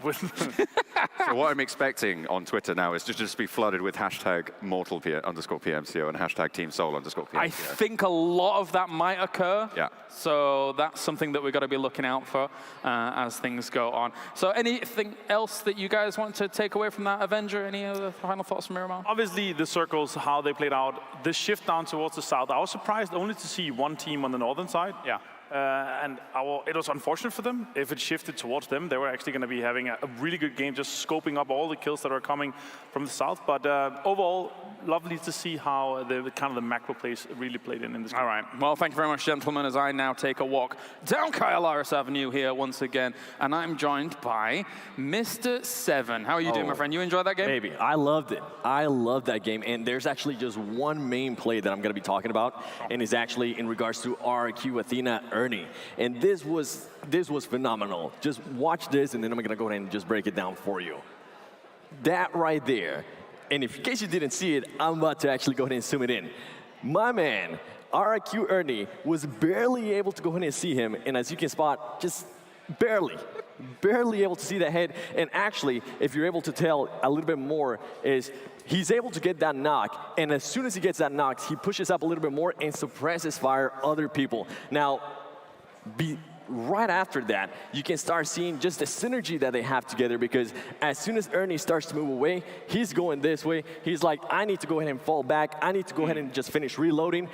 So what I'm expecting on Twitter now is to just be flooded with hashtag #mortal _PMCO and hashtag Team Seoul _PMCO.
I think a lot of that might occur.
Yeah.
So that's something that we've got to be looking out for as things go on. So anything else that you guys want to take away from that, Avenger? Any other final thoughts from Miramar?
Obviously, the circles, how they played out, the shift down towards the south. I was surprised only to see one team on the northern side.
Yeah.
And it was unfortunate for them. If it shifted towards them, they were actually going to be having a really good game, just scoping up all the kills that are coming from the south. But overall, lovely to see how the kind of the macro plays really played in this game.
All right. Well, thank you very much, gentlemen, as I now take a walk down Kyalaris Avenue here once again. And I'm joined by Mr. Seven. How are you doing, my friend? You enjoyed that game?
Baby, I loved it. I loved that game. And there's actually just one main play that I'm going to be talking about, and is actually in regards to RRQ Athena Ernie. And this was phenomenal. Just watch this, and then I'm going to go ahead and just break it down for you. That right there. And in case you didn't see it, I'm about to actually go ahead and zoom it in. My man, RRQ Ernie, was barely able to go ahead and see him. And as you can spot, just barely able to see that head. And actually, if you're able to tell a little bit more, is he's able to get that knock. And as soon as he gets that knock, he pushes up a little bit more and suppresses fire other people. Now, right after that, you can start seeing just the synergy that they have together, because as soon as Ernie starts to move away, he's going this way. He's like, I need to go ahead and fall back. I need to go ahead and just finish reloading.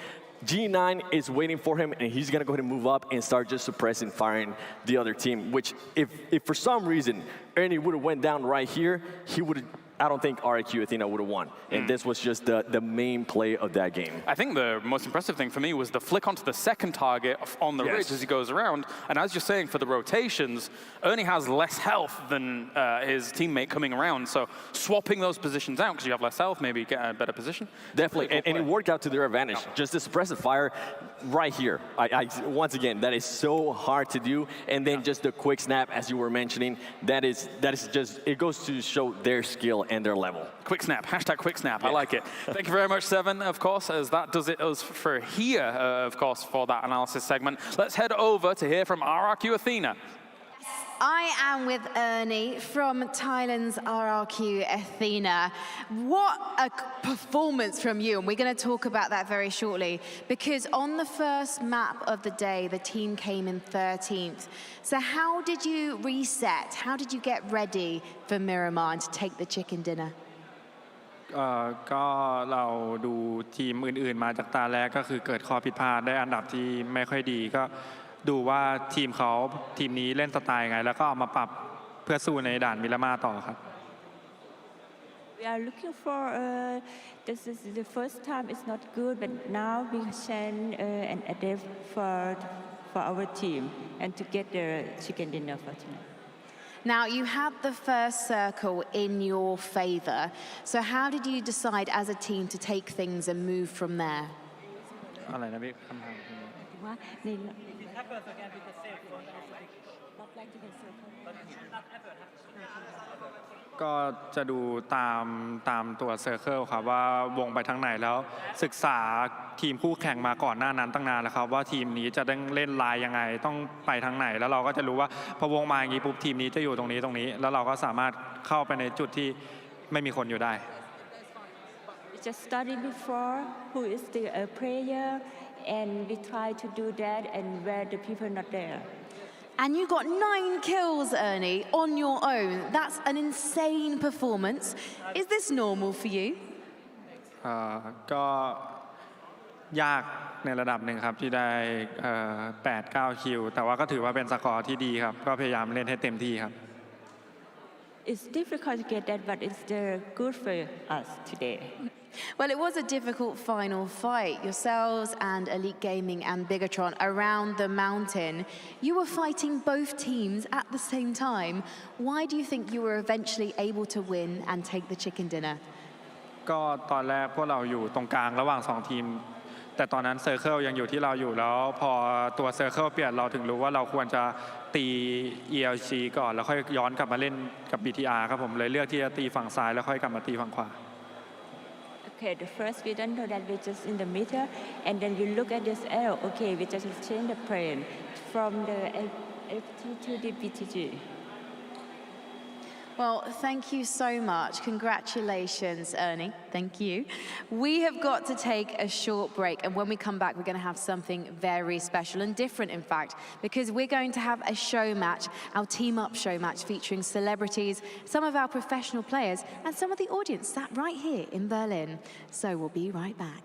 G9 is waiting for him, and he's going to go ahead and move up and start just suppressing, firing the other team, which if for some reason Ernie would have went down right here, he would have I don't think RIQ Athena would have won. And this was just the main play of that game.
I think the most impressive thing for me was the flick onto the second target on the ridge as he goes around. And as you're saying, for the rotations, Ernie has less health than his teammate coming around. So swapping those positions out, because you have less health, maybe get a better position.
Definitely, and it worked out to their advantage. Just the suppressive fire right here. Once again, that is so hard to do. And then just the quick snap, as you were mentioning, that is just, it goes to show their skill and their level.
Quick snap, hashtag quick snap, I like it. Thank you very much, Seven, of course, as that does it for here, of course, for that analysis segment. Let's head over to hear from RRQ Athena.
I am with Ernie from Thailand's RRQ Athena. What a performance from you, and we're going to talk about that very shortly, because on the first map of the day, the team came in 13th. So how did you reset? How did you get ready for Miramar to take the chicken dinner?
ก็เราดูทีมอื่นๆมาจากตาแรกก็คือเกิดข้อผิดพลาดได้อันดับที่ไม่ค่อยดีก็ดูว่าทีมนี้เล่นสไตล์ไงแล้วก็เอามาปรับเพื่อสู้ในด่านมิรามาต่อครับ
We are looking for this is the first time it's not good but now we can and adapt for our team and to get the chicken dinner for tonight.
Now, you had the first circle in your favor. So how did you decide as a team to take things and move from there?
อะไรนะพี่คำถาม
ว่าใน
ก็จะดูตามตัวเซอร์เคิลครับว่าวงไปทางไหนแล้วศึกษาทีมคู่แข่งมาก่อนหน้านั้นตั้งนานแล้วครับว่าทีมนี้จะต้องเล่นลายยังไงต้องไปทางไหนแล้วเราก็จะรู้ว่าพอวงมาอย่างนี้ปุ๊บทีมนี้จะอยู่ตรงนี้แล้วเราก็สามารถเข้าไปในจุดที่ไม่มีคนอยู่ได้
just study before who is the player and we try to do that and where the people not there.
And you got 9 kills, Ernie, on your own. That's an insane performance. Is this normal for you?
ก็ยากในระดับหนึ่งครับที่ได้8-9 คิวแต่ว่าก็ถือว่าเป็นสกอร์ที่ดีครับก็พยายามเล่นให้เต็มที่ครับ
It's difficult to get that, but it's good for us today.
Well, it was a difficult final fight. Yourselves and Elite Gaming and Bigatron around the mountain. You were fighting both teams at the same time. Why do you think you were eventually able to win and take the chicken dinner?
ก็ตอนแรกพวกเราอยู่ตรงกลางระหว่าง2ทีมแต่ตอนนั้นเซอร์เคิลยังอยู่ที่เราอยู่แล้วพอตัวเซอร์เคิลเปลี่ยนเราถึงรู้ว่าเราควรจะตี ELG ก่อนแล้วค่อยย้อนกลับมาเล่นกับ BTR ครับผมเลยเลือกที่จะตีฝั่งซ้ายแล้วค่อยกลับมาตีฝั่งขวา
Okay, the first we don't know that we're just in the middle, and then we look at this arrow. Okay, we just change the plane from the FT to the BTG.
Well, thank you so much. Congratulations, Ernie. Thank you. We have got to take a short break, and when we come back, we're going to have something very special and different, in fact, because we're going to have a show match, our team-up show match featuring celebrities, some of our professional players, and some of the audience sat right here in Berlin. So we'll be right back.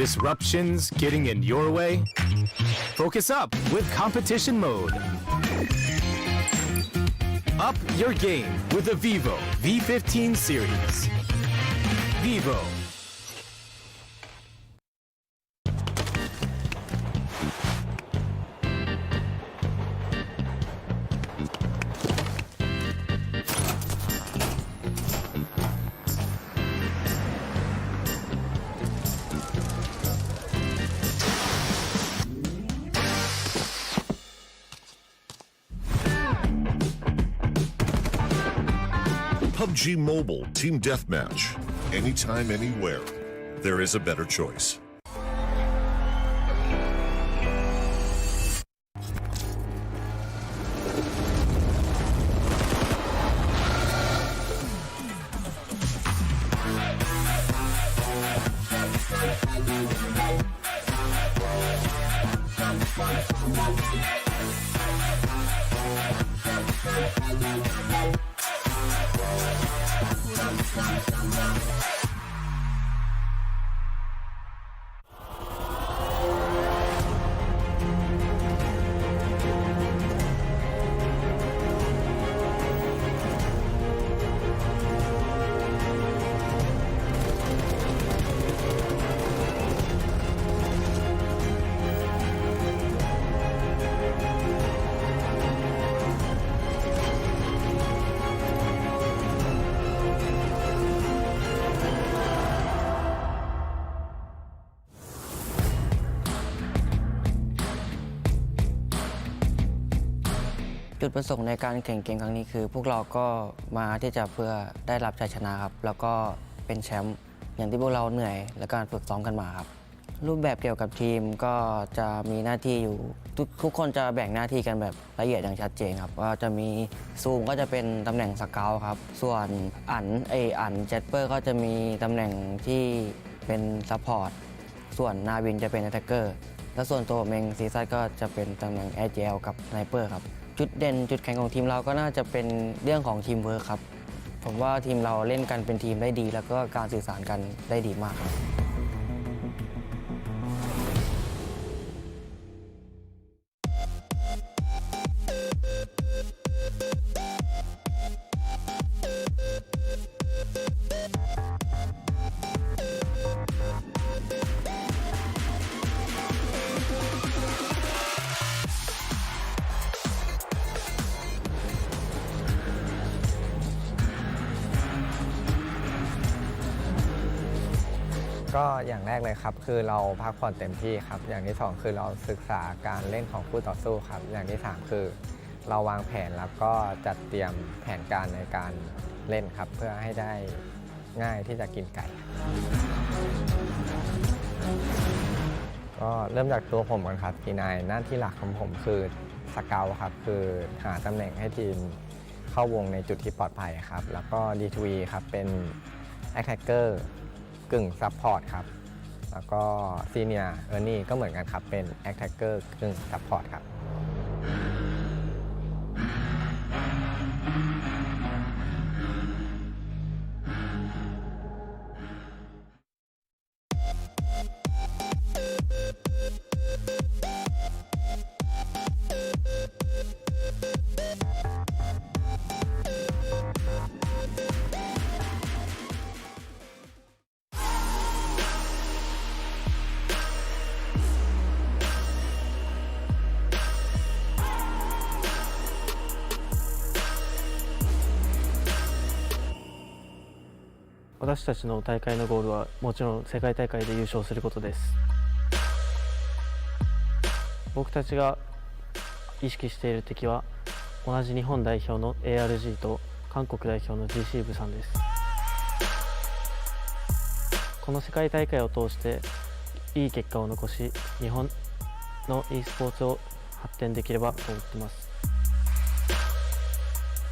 Disruptions getting in your way? Focus up with competition mode. Up your game with the Vivo V15 series. Vivo.
PUBG Mobile Team Deathmatch. Anytime, anywhere, there is a better choice.
จุดประสงค์ในการแข่งเกมครั้งนี้คือพวกเราก็มาที่จะเพื่อได้รับชัยชนะครับแล้วก็เป็นแชมป์อย่างที่พวกเราเหนื่อยและการฝึกซ้อมกันมาครับรูปแบบเกี่ยวกับทีมก็จะมีหน้าที่อยู่ทุกคนจะแบ่งหน้าที่กันแบบละเอียดอย่างชัดเจนครับว่าจะมีซูมก็จะเป็นตำแหน่งสเกาต์ครับส่วนอันเจ็ตเปอร์ก็จะมีตำแหน่งที่เป็นซัพพอร์ตส่วนนาวินจะเป็นแอตแทคเกอร์และส่วนตัวผมเองซีซัสก็จะเป็นตำแหน่งแอเจลกับสไนเปอร์ครับจุดเด่นจุดแข็งของทีมเราก็น่าจะเป็นเรื่องของทีมเวิร์คครับผมว่าทีมเราเล่นกันเป็นทีมได้ดีแล้วก็การสื่อสารกันได้ดีมากครับ
ก็อย่างแรกเลยครับคือเราพักผ่อนเต็มที่ครับอย่างที่2คือเราศึกษาการเล่นของคู่ต่อสู้ครับอย่างที่3คือเราวางแผนแล้วก็จัดเตรียมแผนการในการเล่นครับเพื่อให้ได้ง่ายที่จะกินไก่ก็เริ่มจากตัวผมก่อนครับทีนายหน้าที่หลักของผมคือสเกลครับคือหาตำแหน่งให้ทีมเข้าวงในจุดที่ปลอดภัยครับแล้วก็ D2E ครับเป็นแอคแท็กเกอร์กึ่งซัพพอร์ตครับแล้วก็ซีเนียร์เออร์นี่ก็เหมือนกันครับเป็นแอคแท็กเกอร์กึ่งซัพพอร์ตครับ
私たちの大会のゴールはもちろん世界大会で優勝することです。僕たちが意識している敵は同じ日本代表の ARG と韓国代表の GC 部さんです。この世界大会を通していい結果を残し日本の e スポーツを発展できればと思っています。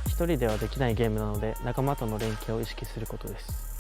一人ではできないゲームなので仲間との連携を意識することです。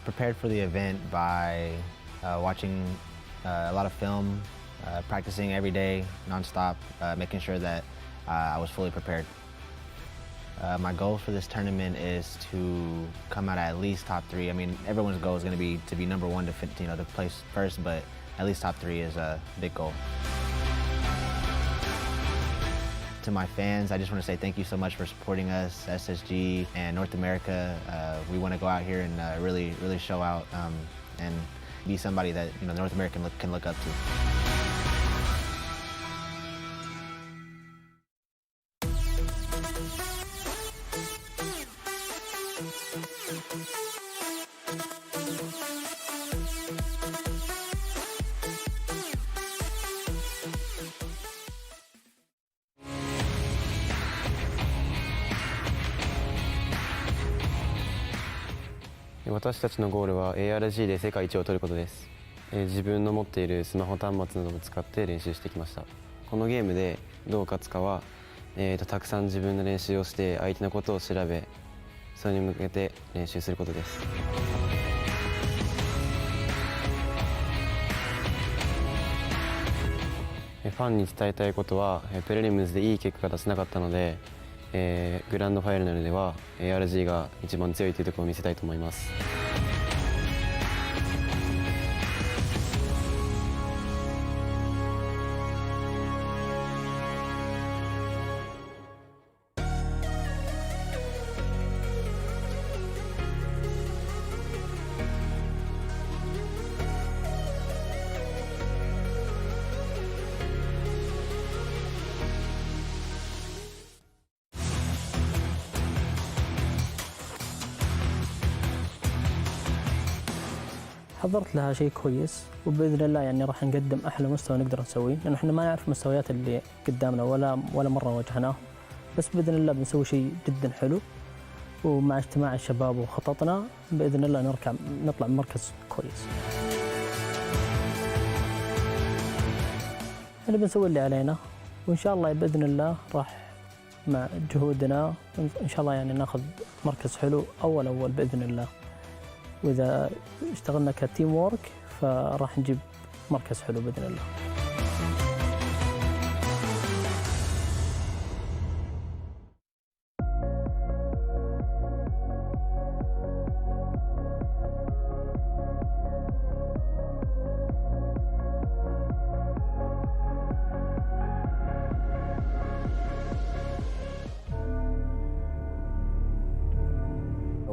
Prepared for the event by watching a lot of film, practicing every day, nonstop, making sure that I was fully prepared. My goal for this tournament is to come out at least top 3. I mean, everyone's goal is going to be #1 to place first, but at least top 3 is a big goal. to my fans, I just want to say thank you so much for supporting us, SSG and North America. We want to go out here and really show out and be somebody that North America can look up to.
「私たちのゴールは ARG で世界一を取ることです。自分の持っているスマホ端末などを使って練習してきました。このゲームでどう勝つかは、たくさん自分の練習をして相手のことを調べ、それに向けて練習することです。ファンに伝えたいことは、プレリムズでいい結果が出せなかったので、グランドファイナルでは ARG が一番強いというところを見せたいと思います。
حضرت لها شيء كويس وباذن الله يعني راح نقدم احلى مستوى نقدر نسويه، لان احنا ما نعرف المستويات اللي قدامنا ولا مره واجهناه، بس باذن الله بنسوي شيء جدا حلو، ومع اجتماع الشباب وخططنا باذن الله نطلع بمركز كويس. احنا بنسوي اللي علينا وان شاء الله باذن الله راح مع جهودنا ان شاء الله يعني ناخذ مركز حلو اول باذن الله. وإذا اشتغلنا كتيم وورك فراح نجيب مركز حلو بإذن الله.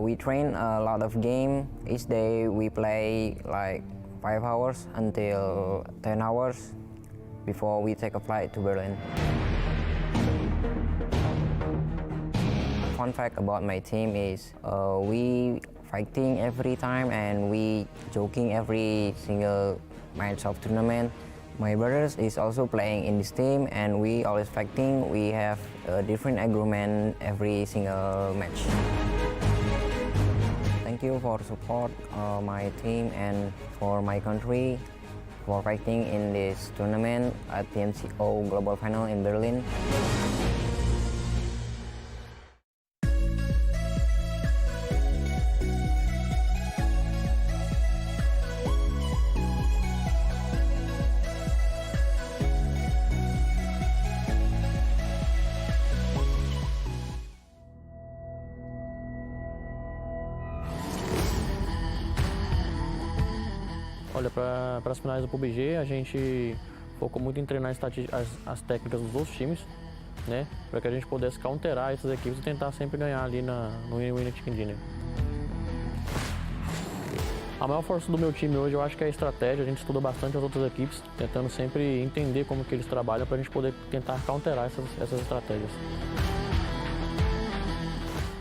We train a lot of game. Each day we play like 5 hours until 10 hours before we take a flight to Berlin. Fun fact about my team is we fighting every time and we joking every single match of tournament. My brothers is also playing in this team and we always fighting. We have a different agreement every single match. Thank you for support my team and for my country for fighting in this tournament at PMCO Global Final in Berlin.
Olha, para as finais do PUBG, a gente focou muito em treinar as técnicas dos outros times, né? Para que a gente pudesse counterar essas equipes e tentar sempre ganhar ali no Winner Chicken Dinner. A maior força do meu time hoje eu acho que é a estratégia. A gente estuda bastante as outras equipes, tentando sempre entender como que eles trabalham para a gente poder tentar counterar essas estratégias.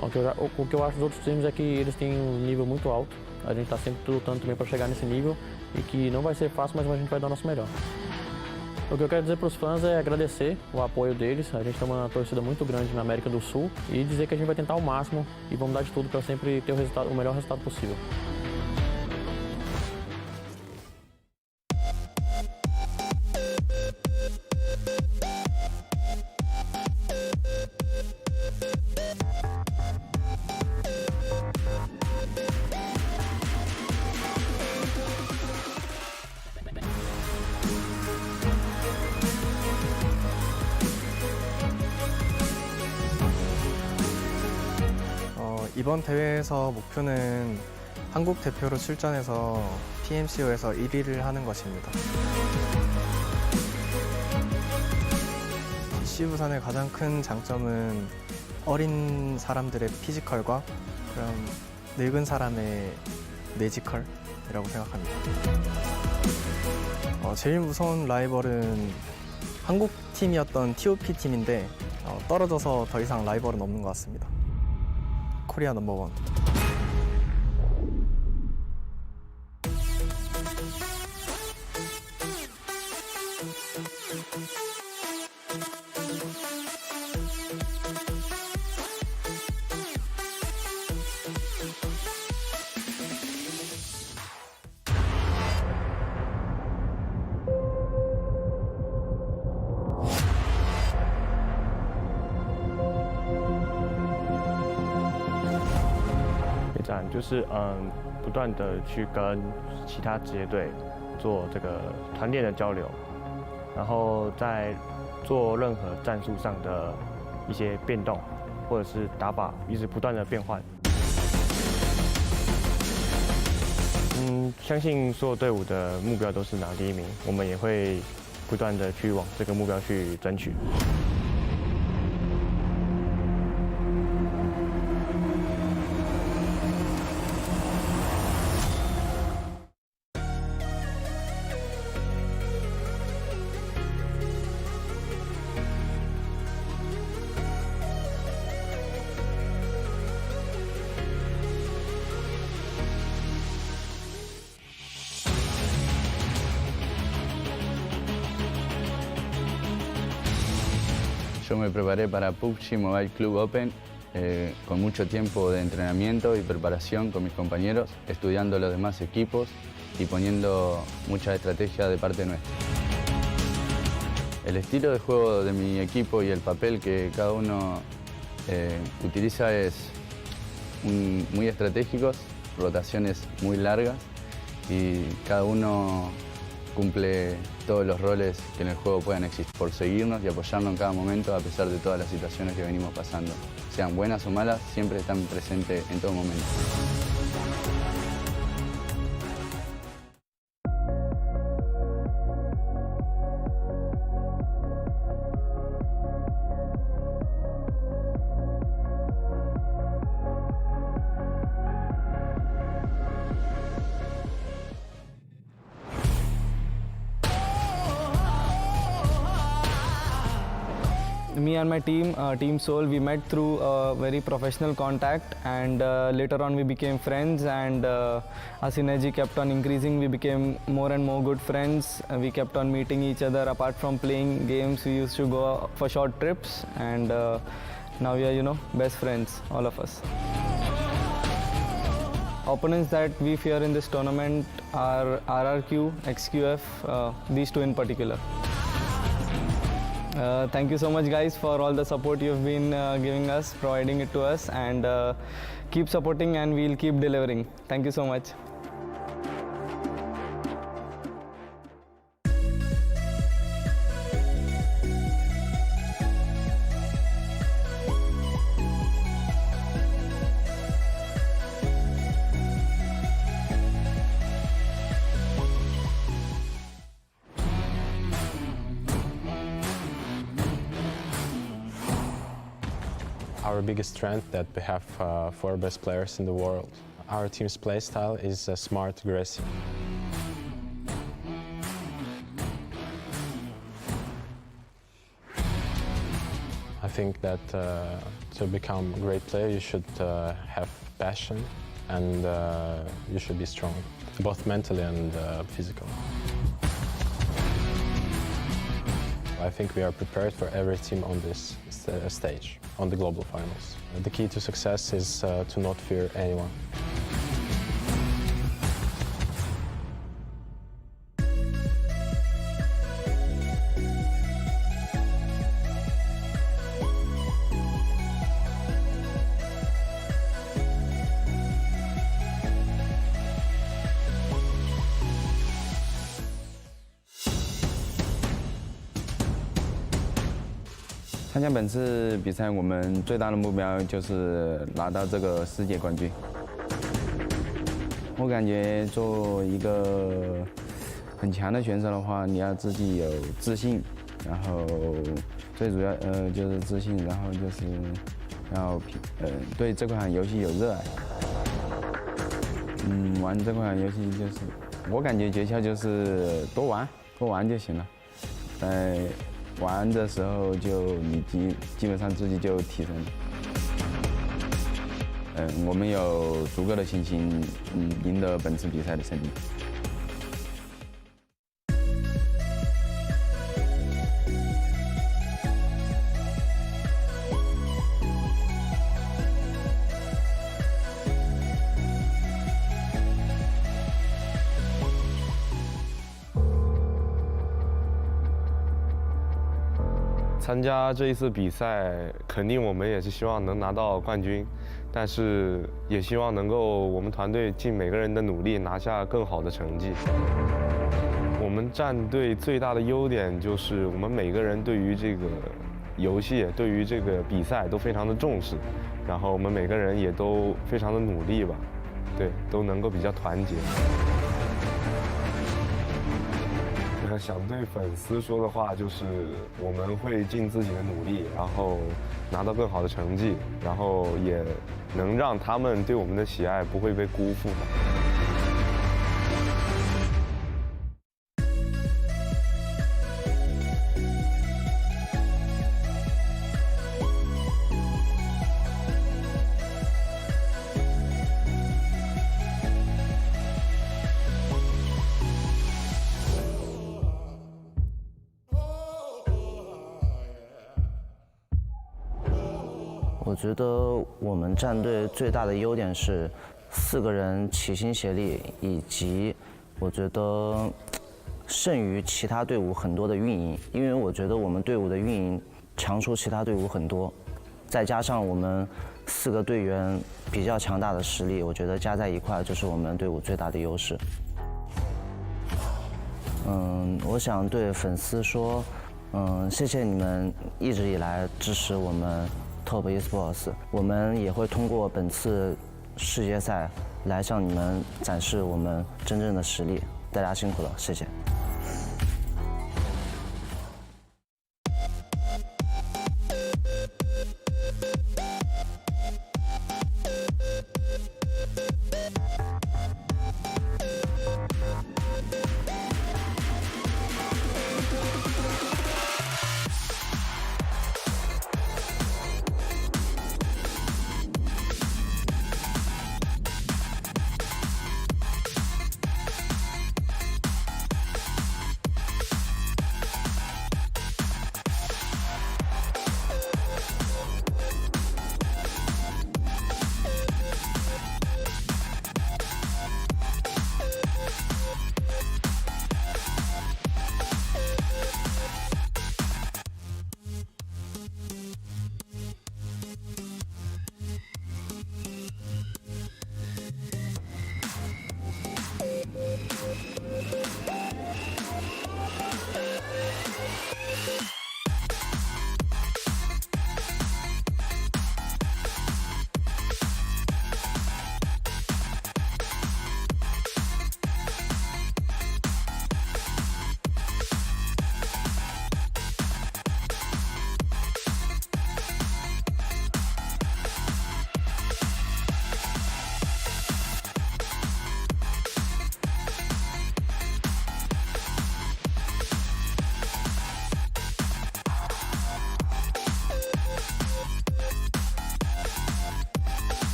O que eu acho dos outros times é que eles têm um nível muito alto. A gente está sempre lutando também para chegar nesse nível e que não vai ser fácil, mas a gente vai dar o nosso melhor. O que eu quero dizer para os fãs é agradecer o apoio deles. A gente tem uma torcida muito grande na América do Sul e dizer que a gente vai tentar o máximo e vamos dar de tudo para sempre ter o melhor resultado possível.
이번 대회에서 목표는 한국 대표로 출전해서 PMCO에서 1위를 하는 것입니다.
FC 부산의 가장 큰 장점은 어린 사람들의 피지컬과 그런 늙은 사람의 매지컬이라고 생각합니다. 제일 무서운 라이벌은 한국 팀이었던 TOP 팀인데 떨어져서 더 이상 라이벌은 없는 것 같습니다. 코리아 넘버원.
就是不断的去跟其他职业队做这个团练的交流，然后在做任何战术上的一些变动，或者是打法一直不断的变换。相信所有队伍的目标都是拿第一名，我们也会不断的去往这个目标去争取。
Yo me preparé para PUBG Mobile Club Open con mucho tiempo de entrenamiento y preparación con mis compañeros, estudiando los demás equipos y poniendo mucha estrategia de parte nuestra. El estilo de juego de mi equipo y el papel que cada uno utiliza es muy estratégicos, rotaciones muy largas y cada uno cumple todos los roles que en el juego puedan existir, por seguirnos y apoyarnos en cada momento a pesar de todas las situaciones que venimos pasando. Sean buenas o malas, siempre están presentes en todo momento.
Me and my team, Team Soul, we met through a very professional contact, and later on we became friends, and our synergy kept on increasing. We became more and more good friends. We kept on meeting each other. Apart from playing games, we used to go for short trips, and now we are, best friends, all of us. Opponents that we fear in this tournament are RRQ, XQF, these two in particular. Thank you so much, guys, for all the support you've been giving us, providing it to us, and keep supporting and we'll keep delivering. Thank you so much.
Our biggest strength that we have four best players in the world. Our team's play style is smart, aggressive. I think that to become a great player, you should have passion and you should be strong, both mentally and physically. I think we are prepared for every team on this stage, on the global finals. The key to success is to not fear anyone.
参加本次比赛，我们最大的目标就是拿到这个世界冠军。我感觉做一个很强的选手的话，你要自己有自信，
然后最主要就是自信，然后就是要对这款游戏有热爱。玩这款游戏就是我感觉诀窍就是多玩就行了。在玩的时候就你基本上自己就提升了。我们有足够的信心，赢得本次比赛的胜利。
参加这一次比赛，肯定我们也是希望能拿到冠军，但是也希望能够我们团队尽每个人的努力拿下更好的成绩。我们战队最大的优点就是我们每个人对于这个游戏、对于这个比赛都非常的重视，然后我们每个人也都非常的努力吧，对，都能够比较团结。想对粉丝说的话就是，我们会尽自己的努力，然后拿到更好的成绩，然后也能让他们对我们的喜爱不会被辜负的。
我觉得我们战队最大的优点是4个人齐心协力，以及我觉得胜于其他队伍很多的运营，因为我觉得我们队伍的运营强出其他队伍很多，再加上我们4个队员比较强大的实力，我觉得加在一块就是我们队伍最大的优势。我想对粉丝说，谢谢你们一直以来支持我们 Top Esports， 我们也会通过本次世界赛来向你们展示我们真正的实力。大家辛苦了，谢谢。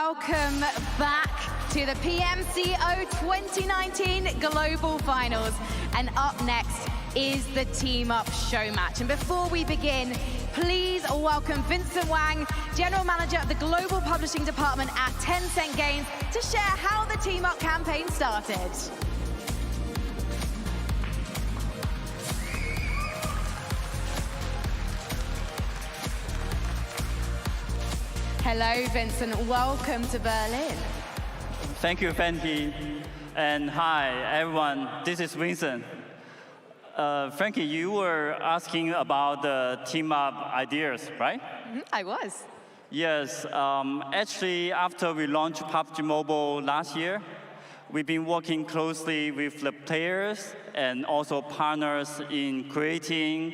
welcome back to the PMCO 2019 Global Finals. And up next is the Team Up show match. And before we begin, please welcome Vincent Wang, General Manager of the Global Publishing Department at Tencent Games, to share how the Team Up campaign started. Hello, Vincent. Welcome to Berlin.
Thank you, Frankie. And hi, everyone. This is Vincent. Frankie, you were asking about the team up ideas, right?
I was.
Yes. Actually, after we launched PUBG Mobile last year, we've been working closely with the players and also partners in creating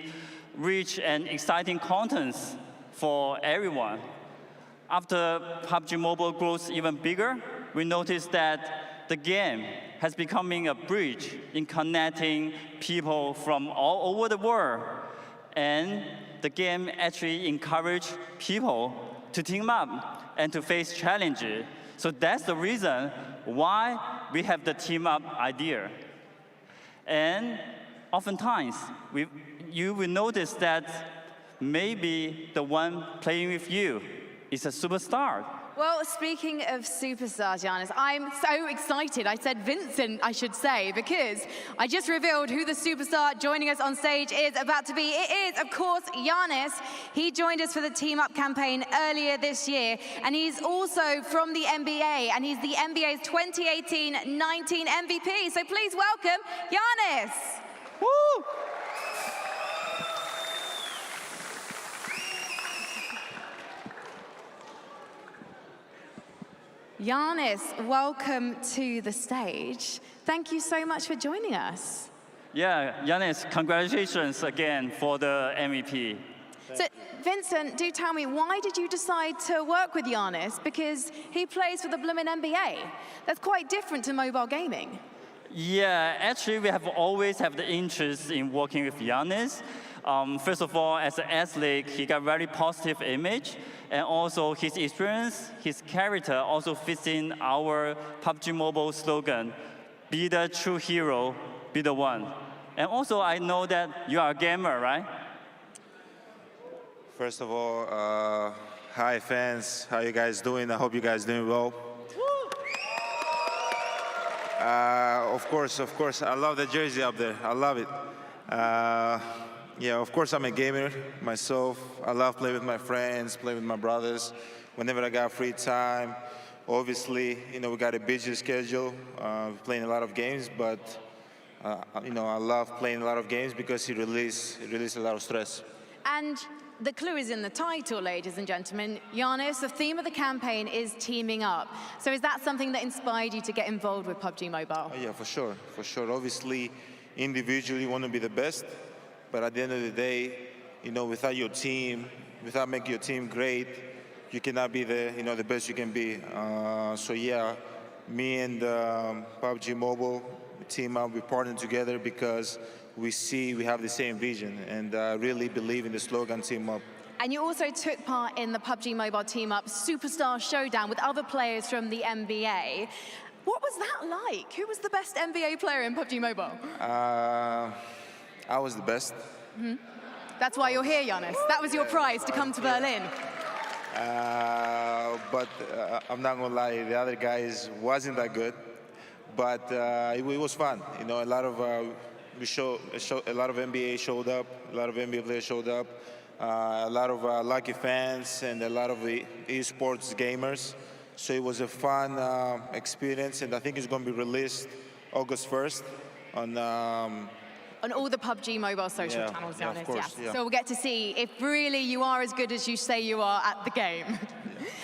rich and exciting contents for everyone. After PUBG Mobile grows even bigger, we noticed that the game has becoming a bridge in connecting people from all over the world. And the game actually encourages people to team up and to face challenges. So that's the reason why we have the team up idea. And oftentimes, you will notice that maybe the one playing with you is a superstar.
Well, speaking of superstars, Giannis, I'm so excited. I said Vincent, I should say, because I just revealed who the superstar joining us on stage is about to be. It is, of course, Giannis. He joined us for the Team Up campaign earlier this year, and he's also from the NBA, and he's the NBA's 2018-19 MVP. So please welcome Giannis.
Woo!
Giannis, welcome to the stage. Thank you so much for joining us.
Yeah, Giannis, congratulations again for the MVP.
So, Vincent, do tell me, why did you decide to work with Giannis? Because he plays for the bloomin' NBA. That's quite different to mobile gaming.
Yeah, actually, we have always had the interest in working with Giannis. First of all, as an athlete, he got very positive image, and also his experience, his character also fits in our PUBG Mobile slogan, be the true hero, be the one. And also, I know that you are a gamer, right?
First of all, hi fans, how you guys doing? I hope you guys doing well. Of course, I love the jersey up there. I love it. Yeah, of course, I'm a gamer myself. I love playing with my friends, playing with my brothers. Whenever I got free time, obviously, we got a busy schedule, playing a lot of games, but, I love playing a lot of games because it releases a lot of stress.
And the clue is in the title, ladies and gentlemen. Giannis, the theme of the campaign is teaming up. So is that something that inspired you to get involved with PUBG Mobile?
Yeah, for sure. Obviously, individually, you want to be the best. But at the end of the day, without your team, without making your team great, you cannot be the best you can be. So yeah, me and PUBG Mobile team up, we partner together because we have the same vision, and I really believe in the slogan Team Up.
And you also took part in the PUBG Mobile Team Up Superstar Showdown with other players from the NBA. What was that like? Who was the best NBA player in PUBG Mobile?
I was the best.
Mm-hmm. That's why you're here, Giannis. That was your prize to come to Berlin.
But I'm not gonna lie, the other guys wasn't that good. But it was fun. A lot of a lot of NBA showed up. A lot of NBA players showed up. A lot of lucky fans and a lot of esports gamers. So it was a fun experience, and I think it's going to be released August 1st
on all the PUBG Mobile social channels,
Giannis, of course,
yes.
yeah.
So we'll get to see if really you are as good as you say you are at the game.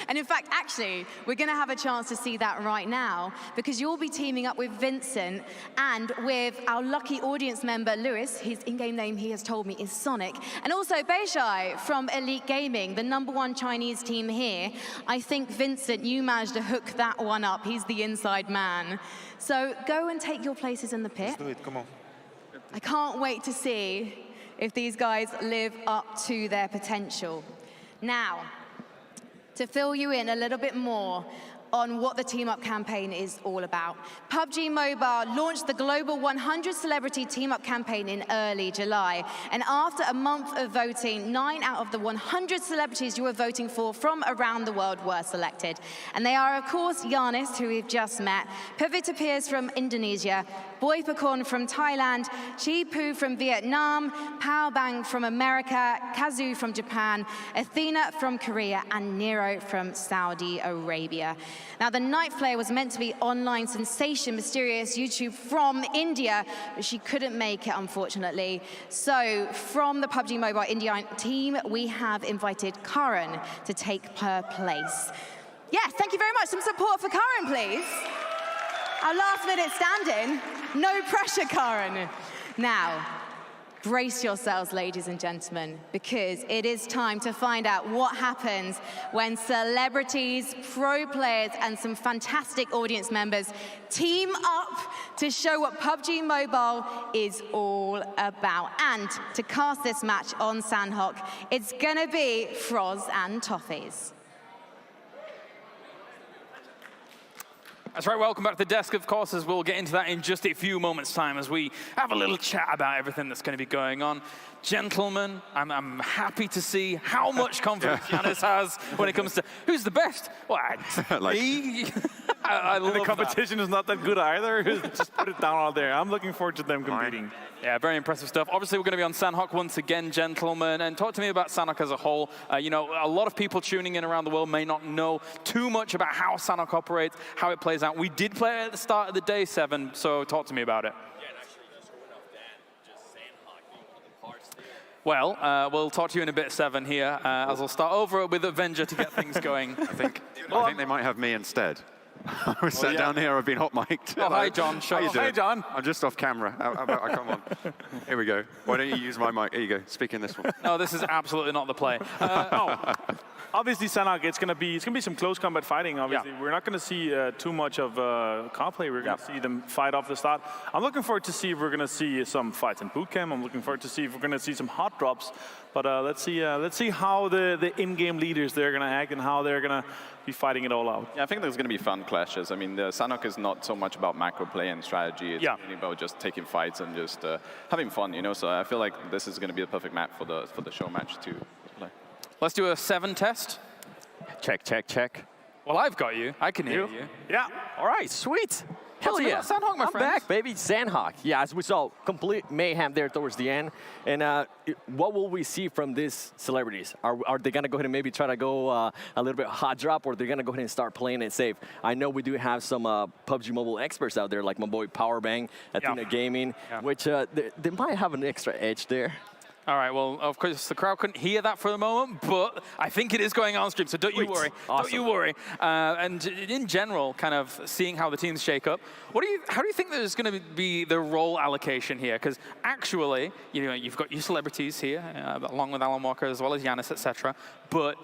And in fact, actually, we're going to have a chance to see that right now, because you'll be teaming up with Vincent and with our lucky audience member, Lewis. His in-game name, he has told me, is Sonic. And also Beishai from Elite Gaming, the #1 Chinese team here. I think, Vincent, you managed to hook that one up. He's the inside man. So go and take your places in the pit.
Let's do it, come on.
I can't wait to see if these guys live up to their potential. Now, to fill you in a little bit more, on what the Team Up campaign is all about. PUBG Mobile launched the global 100 celebrity Team Up campaign in early July. And after a month of voting, 9 out of the 100 celebrities you were voting for from around the world were selected. And they are, of course, Giannis, who we've just met, Pavita Pierce from Indonesia, BUYTICKET from Thailand, Chi Pu from Vietnam, Pao Bang from America, Kazu from Japan, Athena from Korea, and Nero from Saudi Arabia. Now, the Night Flare was meant to be online sensation, mysterious YouTube from India, but she couldn't make it, unfortunately. So, from the PUBG Mobile India team, we have invited Karan to take her place. Yes, thank you very much. Some support for Karan, please. Our last minute stand-in. No pressure, Karan. Now, brace yourselves, ladies and gentlemen, because it is time to find out what happens when celebrities, pro players, and some fantastic audience members team up to show what PUBG Mobile is all about. And to cast this match on Sanhok, it's gonna be Froz and Toffees.
That's right, welcome back to the desk, of course, as we'll get into that in just a few moments' time as we have a little chat about everything that's going to be going on. Gentlemen, I'm happy to see how much confidence Giannis has when it comes to who's the best. Well, me. I love
the competition is not that good either. Just put it down out there. I'm looking forward to them competing.
Yeah, very impressive stuff. Obviously, we're going to be on Sanhok once again, gentlemen. And talk to me about Sanhok as a whole. You know, a lot of people tuning in around the world may not know too much about how Sanhok operates, how it plays out. We did play it at the start of the day 7, so talk to me about it. Well, we'll talk to you in a bit, 7 here, as I'll start over with Avenger to get things going.
I think they might have me instead. I was sat down here, I've been hot mic'd.
Oh, hi, John.
How you doing?
Hi, John.
I'm just off camera. Come on. Here we go. Why don't you use my mic? Here you go. Speak in this one.
No, this is absolutely not the play.
Obviously, Sanhok, it's gonna be some close combat fighting. Obviously, we're not gonna see too much of car play. We're gonna see them fight off the start. I'm looking forward to see if we're gonna see some fights in boot camp. I'm looking forward to see if we're gonna see some hot drops. But let's see how the in-game leaders they're gonna act and how they're gonna be fighting it all out.
Yeah, I think there's going to be fun clashes. I mean, the Sanhok is not so much about macro play and strategy. It's really about just taking fights and just having fun, you know. So I feel like this is going to be a perfect map for the show match to play.
Let's do a 7 test.
Check, check, check.
Well, I've got you. I can hear you.
Yeah.
All right, sweet. Hell yeah.
Sanhok, my
I'm back, baby. Sanhok. Yeah, as we saw, complete mayhem there towards the end. And what will we see from these celebrities? Are they going to go ahead and maybe try to go a little bit hot drop, or they're going to go ahead and start playing it safe? I know we do have some PUBG Mobile experts out there, like my boy Powerbang, Athena Gaming, which they might have an extra edge there.
All right, well, of course, the crowd couldn't hear that for the moment, but I think it is going on stream, so don't you worry.
Awesome.
Don't you worry. And in general, kind of seeing how the teams shake up, how do you think there's going to be the role allocation here? Because actually, you know, you've got your celebrities here, along with Alan Walker, as well as Giannis, etc. But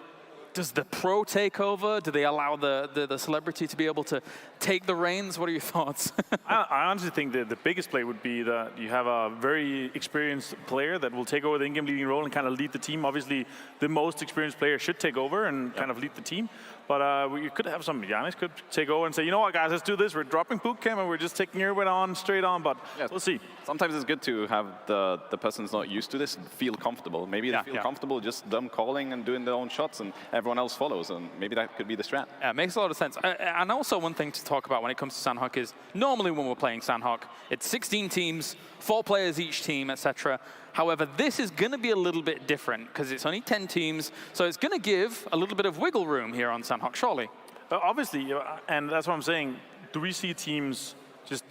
does the pro take over? Do they allow the celebrity to be able to take the reins? What are your thoughts?
I honestly think that the biggest play would be that you have a very experienced player that will take over the in-game leading role and kind of lead the team. Obviously, the most experienced player should take over and kind of lead the team. But you could have some, Giannis could take over and say, you know what, guys, let's do this. We're dropping boot camp and we're just taking everyone on, straight on, but we'll see.
Sometimes it's good to have the person who's not used to this feel comfortable. Maybe they feel comfortable just them calling and doing their own shots and everyone else follows, and maybe that could be the strat.
Yeah, it makes a lot of sense. And also one thing to talk about when it comes to Sanhok is, normally when we're playing Sanhok, it's 16 teams, 4 players each team, etc. However, this is going to be a little bit different because it's only 10 teams, so it's going to give a little bit of wiggle room here on Sanhok, surely.
Obviously, and that's what I'm saying. Do we see teams just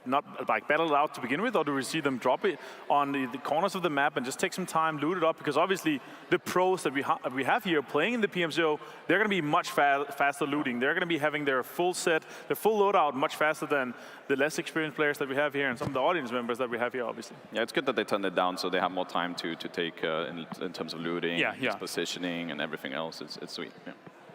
not like battle it out to begin with, or do we see them drop it on the corners of the map and just take some time, loot it up? Because obviously the pros that we have here playing in the PMCO, they're going to be much faster looting. They're going to be having their full set, their full loadout much faster than the less experienced players that we have here and some of the audience members that we have here, obviously.
Yeah, it's good that they turned it down so they have more time to take in terms of looting, positioning, and everything else. It's sweet.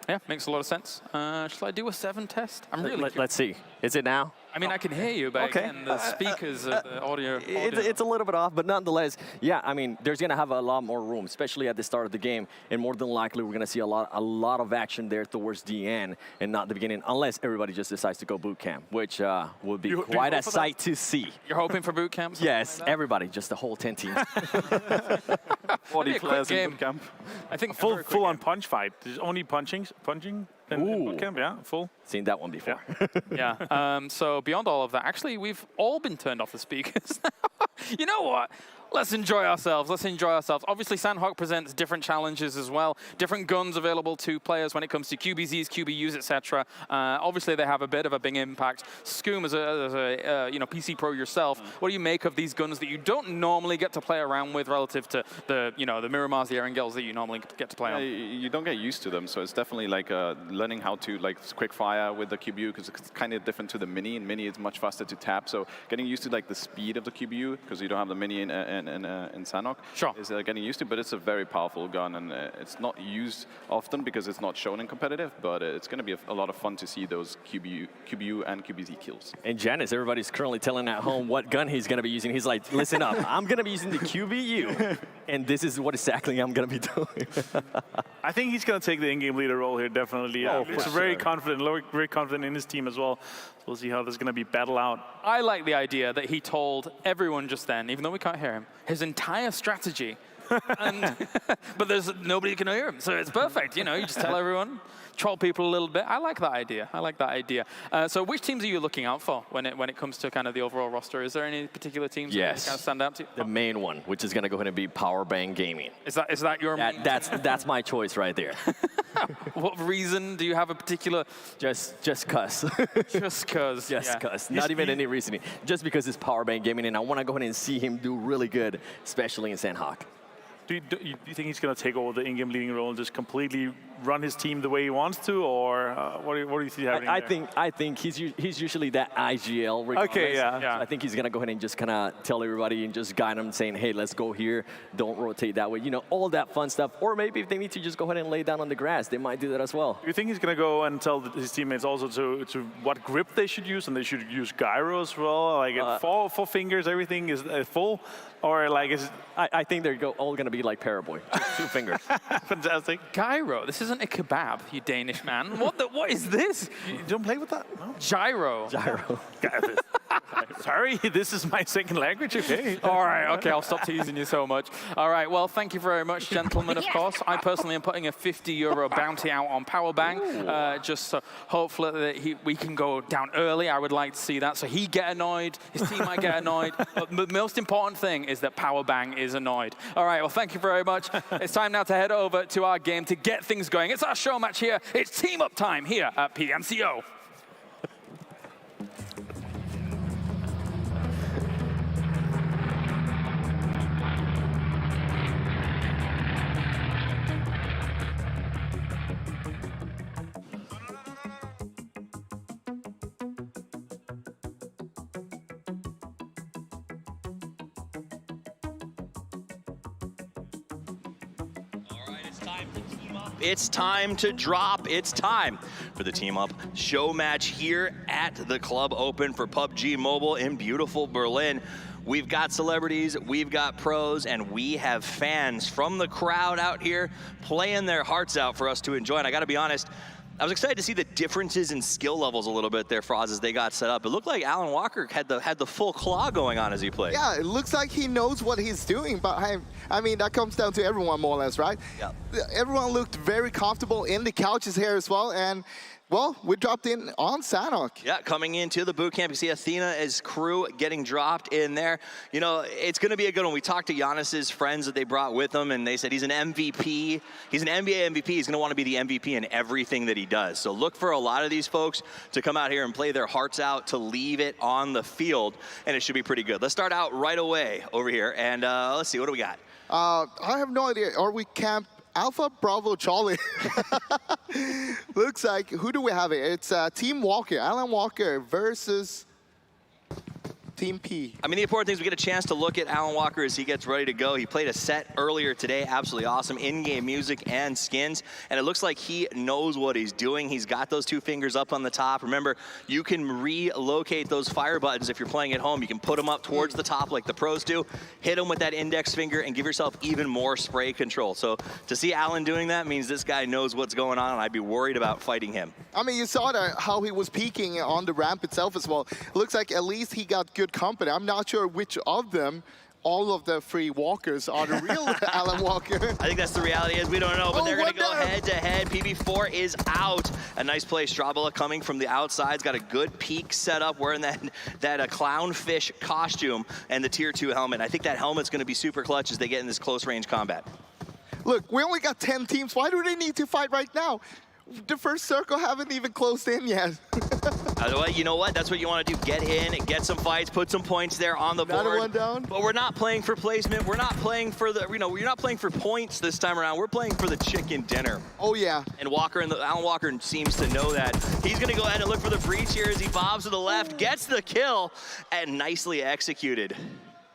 Yeah, makes a lot of sense. Shall I do a 7 test? I'm really
Let's see. Is it now?
I mean, I can hear you, but again, the speakers, the audio.
It's a little bit off, but nonetheless, yeah, I mean, there's going to have a lot more room, especially at the start of the game, and more than likely, we're going to see a lot of action there towards the end and not the beginning, unless everybody just decides to go boot camp, which would be quite a sight to see.
You're hoping for boot camp?
Yes, everybody, just the whole 10 teams.
40 players in boot camp.
I think
full on punch fight. There's only punching in boot camp, yeah, full.
Seen that one before.
Yeah. So beyond all of that, actually, we've all been turned off the speakers. You know what? Let's enjoy ourselves. Let's enjoy ourselves. Obviously, Sanhok presents different challenges as well. Different guns available to players when it comes to QBZs, QBUs, etc. Obviously, they have a bit of a big impact. Scoom, as a PC pro yourself, what do you make of these guns that you don't normally get to play around with relative to the the Miramars, the Erangels that you normally get to play on?
You don't get used to them, so it's definitely like learning how to quick fire with the QBU, because it's kind of different to the Mini. In Mini, it's much faster to tap, so getting used to the speed of the QBU, because you don't have the Mini in Sanhok, is getting used to. But it's a very powerful gun, and it's not used often because it's not shown in competitive. But it's going to be a lot of fun to see those QBU and QBZ kills.
And Janice, everybody's currently telling at home what gun he's going to be using. He's like, listen up, I'm going to be using the QBU, and this is what exactly I'm going to be doing.
I think he's going to take the in-game leader role here, definitely. He's very confident in his team as well. So we'll see how this is going to be battle out.
I like the idea that he told everyone just then, even though we can't hear him, his entire strategy. But there's nobody can hear him, so it's perfect. You just tell everyone, troll people a little bit. I like that idea. So which teams are you looking out for when it comes to kind of the overall roster? Is there any particular teams that kind of stand out to you?
The main one, which is going to go ahead and be Power Bang Gaming.
Is that your main?
That's my choice right there.
What reason? Do you have a particular?
Just cuz.
Just cuz.
Just cuz. Not even any reasoning. Just because it's Power Bang Gaming, and I want to go ahead and see him do really good, especially in Sanhok.
Do you think he's going to take over the in-game leading role and just completely run his team the way he wants to, or what do you see happening
I think he's usually that IGL regardless.
Okay, yeah.
So I think he's going to go ahead and just kind of tell everybody and just guide them, saying, hey, let's go here, don't rotate that way, all that fun stuff. Or maybe if they need to just go ahead and lay down on the grass, they might do that as well.
Do you think he's going to go and tell his teammates also to what grip they should use, and they should use gyro as well? Like four fingers, everything is full? Or
I think they're all going to be like Paraboy, just 2 fingers.
Fantastic.
Gyro, this isn't a kebab, you Danish man. What is this?
You don't play with that? No.
Gyro.
Sorry, this is my second language, okay?
All right, okay, I'll stop teasing you so much. All right, well, thank you very much, gentlemen, of course. I personally am putting a €50 bounty out on Powerbang, just so hopefully that we can go down early. I would like to see that. So he get annoyed, his team might get annoyed. But the most important thing is that Powerbang is annoyed. All right, well, thank you very much. It's time now to head over to our game to get things going. It's our show match here. It's team up time here at PMCO.
It's time to drop. It's time for the Team Up show match here at the Club Open for PUBG Mobile in beautiful Berlin. We've got celebrities, we've got pros, and we have fans from the crowd out here playing their hearts out for us to enjoy. And I gotta be honest, I was excited to see the differences in skill levels a little bit there, Froz, as they got set up. It looked like Alan Walker had the full claw going on as he played.
Yeah, it looks like he knows what he's doing, but I mean, that comes down to everyone more or less, right?
Yeah.
Everyone looked very comfortable in the couches here as well, and well, we dropped in on Sanhok.
Yeah, coming into the boot camp, you see Athena's crew getting dropped in there. It's going to be a good one. We talked to Giannis's friends that they brought with him, and they said he's an MVP. He's an NBA MVP. He's going to want to be the MVP in everything that he does. So look for a lot of these folks to come out here and play their hearts out, to leave it on the field, and it should be pretty good. Let's start out right away over here, and let's see, what do we got?
I have no idea. Are we camp Alpha Bravo Charlie? Looks like, who do we have here? It's Team Walker, Alan Walker versus Team P.
I mean, the important thing is we get a chance to look at Alan Walker as he gets ready to go. He played a set earlier today, absolutely awesome, in-game music and skins, and it looks like he knows what he's doing. He's got those two fingers up on the top. Remember, you can relocate those fire buttons if you're playing at home. You can put them up towards the top like the pros do, hit them with that index finger, and give yourself even more spray control. So to see Alan doing that means this guy knows what's going on, and I'd be worried about fighting him.
I mean, you saw how he was peeking on the ramp itself as well. It looks like at least he got good company. I'm not sure which of them, all of the three walkers are the real Alan Walker.
I think that's the reality is we don't know, but they're going to go head to head. PB4 is out. A nice play. Strabala coming from the outside's got a good peek set up, wearing that clownfish costume and the tier 2 helmet. I think that helmet's going to be super clutch as they get in this close range combat.
Look, we only got 10 teams. Why do they need to fight right now? The first circle haven't even closed in yet.
You know what? That's what you want to do. Get in, get some fights, put some points there on the board.
Another one down.
But we're not playing for placement. We're not playing for the, you're not playing for points this time around. We're playing for the chicken dinner.
Oh, yeah.
And Alan Walker seems to know that. He's going to go ahead and look for the breach here as he bobs to the left, gets the kill, and nicely executed.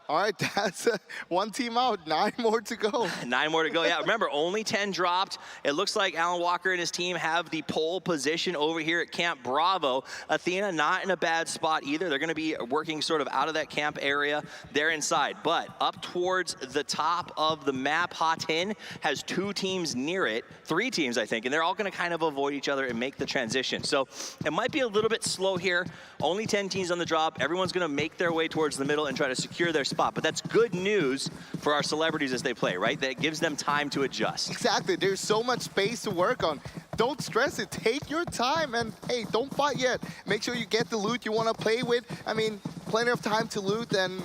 All right, that's one team out, 9 more to go.
9 more to go, yeah. Remember, only 10 dropped. It looks like Alan Walker and his team have the pole position over here at Camp Bravo. Athena not in a bad spot either. They're gonna be working sort of out of that camp area. They're inside, but up towards the top of the map, Hatin has 2 teams near it, 3 teams, I think, and they're all gonna kind of avoid each other and make the transition. So it might be a little bit slow here. Only 10 teams on the drop. Everyone's gonna make their way towards the middle and try to secure their spot, but that's good news for our celebrities as they play, right? That gives them time to adjust.
Exactly, there's so much space to work on. Don't stress it, take your time, and hey, don't fight yet. Make sure you get the loot you want to play with. I mean, plenty of time to loot and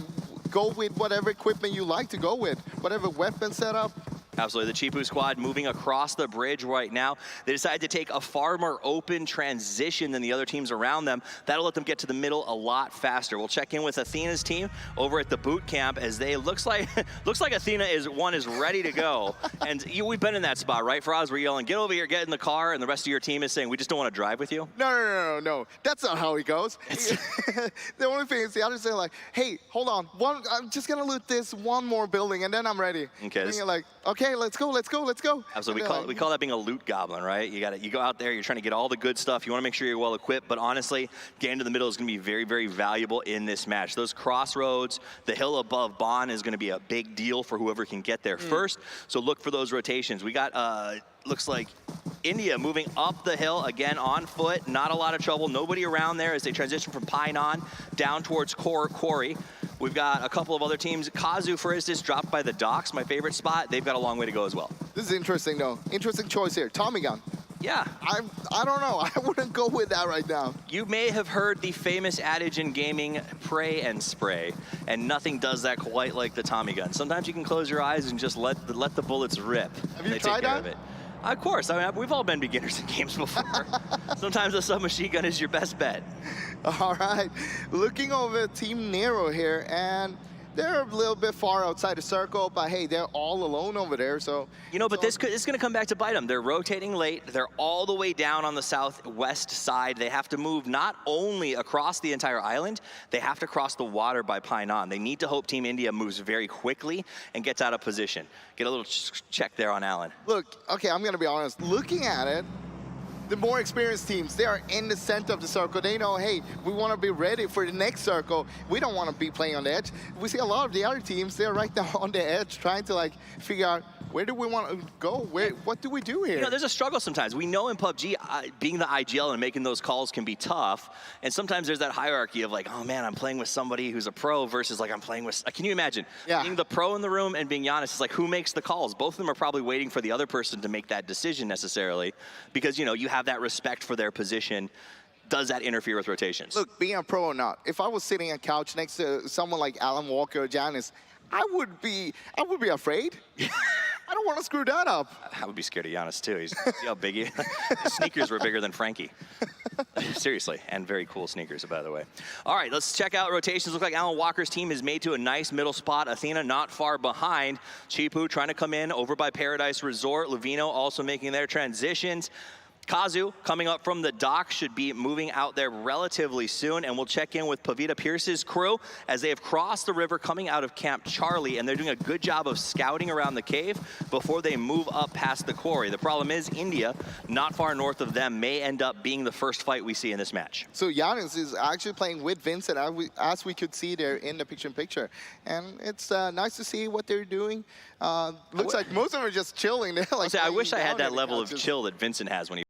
go with whatever equipment you like to go with, whatever weapon setup.
Absolutely, the Chipu squad moving across the bridge right now. They decided to take a far more open transition than the other teams around them. That'll let them get to the middle a lot faster. We'll check in with Athena's team over at the boot camp as they looks like Athena is ready to go. And we've been in that spot, right? Faraz, we're yelling, get over here, get in the car, and the rest of your team is saying, we just don't want to drive with you?
No. That's not how it goes. The only thing is the others say like, hey, hold on, I'm just gonna loot this one more building and then I'm ready.
Okay.
And you're like, okay, let's go.
Absolutely, we call that being a loot goblin, right? You go out there, you're trying to get all the good stuff. You want to make sure you're well equipped, but honestly, getting to the middle is going to be very, very valuable in this match. Those crossroads, the hill above Bon is going to be a big deal for whoever can get there first. So look for those rotations. We got looks like India moving up the hill again on foot. Not a lot of trouble. Nobody around there as they transition from Painan down towards Quarry. We've got a couple of other teams. Kazu, for instance, dropped by the docks, my favorite spot. They've got a long way to go as well.
This is interesting, though. Interesting choice here. Tommy gun.
Yeah.
I don't know. I wouldn't go with that right now.
You may have heard the famous adage in gaming, pray and spray, and nothing does that quite like the Tommy gun. Sometimes you can close your eyes and just let the bullets rip.
Have you tried that?
Of course. I mean, we've all been beginners in games before. Sometimes a submachine gun is your best bet.
All right. Looking over Team Nero here, and they're a little bit far outside the circle, but hey, they're all alone over there, so...
But this is going to come back to bite them. They're rotating late. They're all the way down on the southwest side. They have to move not only across the entire island, they have to cross the water by Painan. They need to hope Team India moves very quickly and gets out of position. Get a little check there on Alan.
Look, okay, I'm going to be honest. Looking at it, the more experienced teams, they are in the center of the circle. They know, hey, we want to be ready for the next circle. We don't want to be playing on the edge. We see a lot of the other teams, they're right now on the edge trying to like figure out where do we want to go? What do we do here?
There's a struggle sometimes. We know in PUBG, being the IGL and making those calls can be tough. And sometimes there's that hierarchy of like, oh man, I'm playing with somebody who's a pro versus like I'm playing with, can you imagine?
Yeah.
Being the pro in the room and being Giannis is like, who makes the calls? Both of them are probably waiting for the other person to make that decision necessarily because, you have that respect for their position. Does that interfere with rotations?
Look, being a pro or not, if I was sitting on a couch next to someone like Alan Walker or Giannis, I would be afraid. I don't want to screw that up.
I would be scared of Giannis too. See how big his sneakers were bigger than Frankie. Seriously, and very cool sneakers, by the way. All right, let's check out rotations. Look like Alan Walker's team is made to a nice middle spot. Athena not far behind. Chipu trying to come in over by Paradise Resort. Levino also making their transitions. Kazu, coming up from the dock, should be moving out there relatively soon, and we'll check in with Pavita Pierce's crew as they have crossed the river coming out of Camp Charlie, and they're doing a good job of scouting around the cave before they move up past the quarry. The problem is India, not far north of them, may end up being the first fight we see in this match.
So Giannis is actually playing with Vincent, as we could see there in the picture-in-picture. And it's nice to see what they're doing. Looks like most of them are just chilling. They're like,
I wish I had that level of chill that Vincent has when he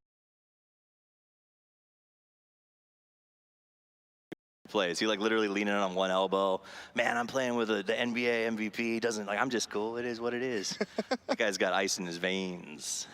plays. He like literally leaning on one elbow. Man, I'm playing with the NBA MVP. Doesn't like, I'm just cool. It is what it is. That guy's got ice in his veins.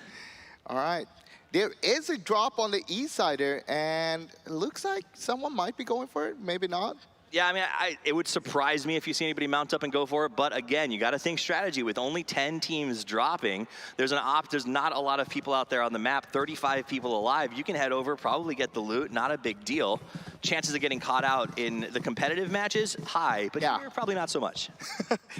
All right. There is a drop on the east side there, and it looks like someone might be going for it. Maybe not.
Yeah, I mean, it would surprise me if you see anybody mount up and go for it. But again, you got to think strategy. With only 10 teams dropping, there's not a lot of people out there on the map. 35 people alive. You can head over, probably get the loot. Not a big deal. Chances of getting caught out in the competitive matches, high, but here, probably not so much.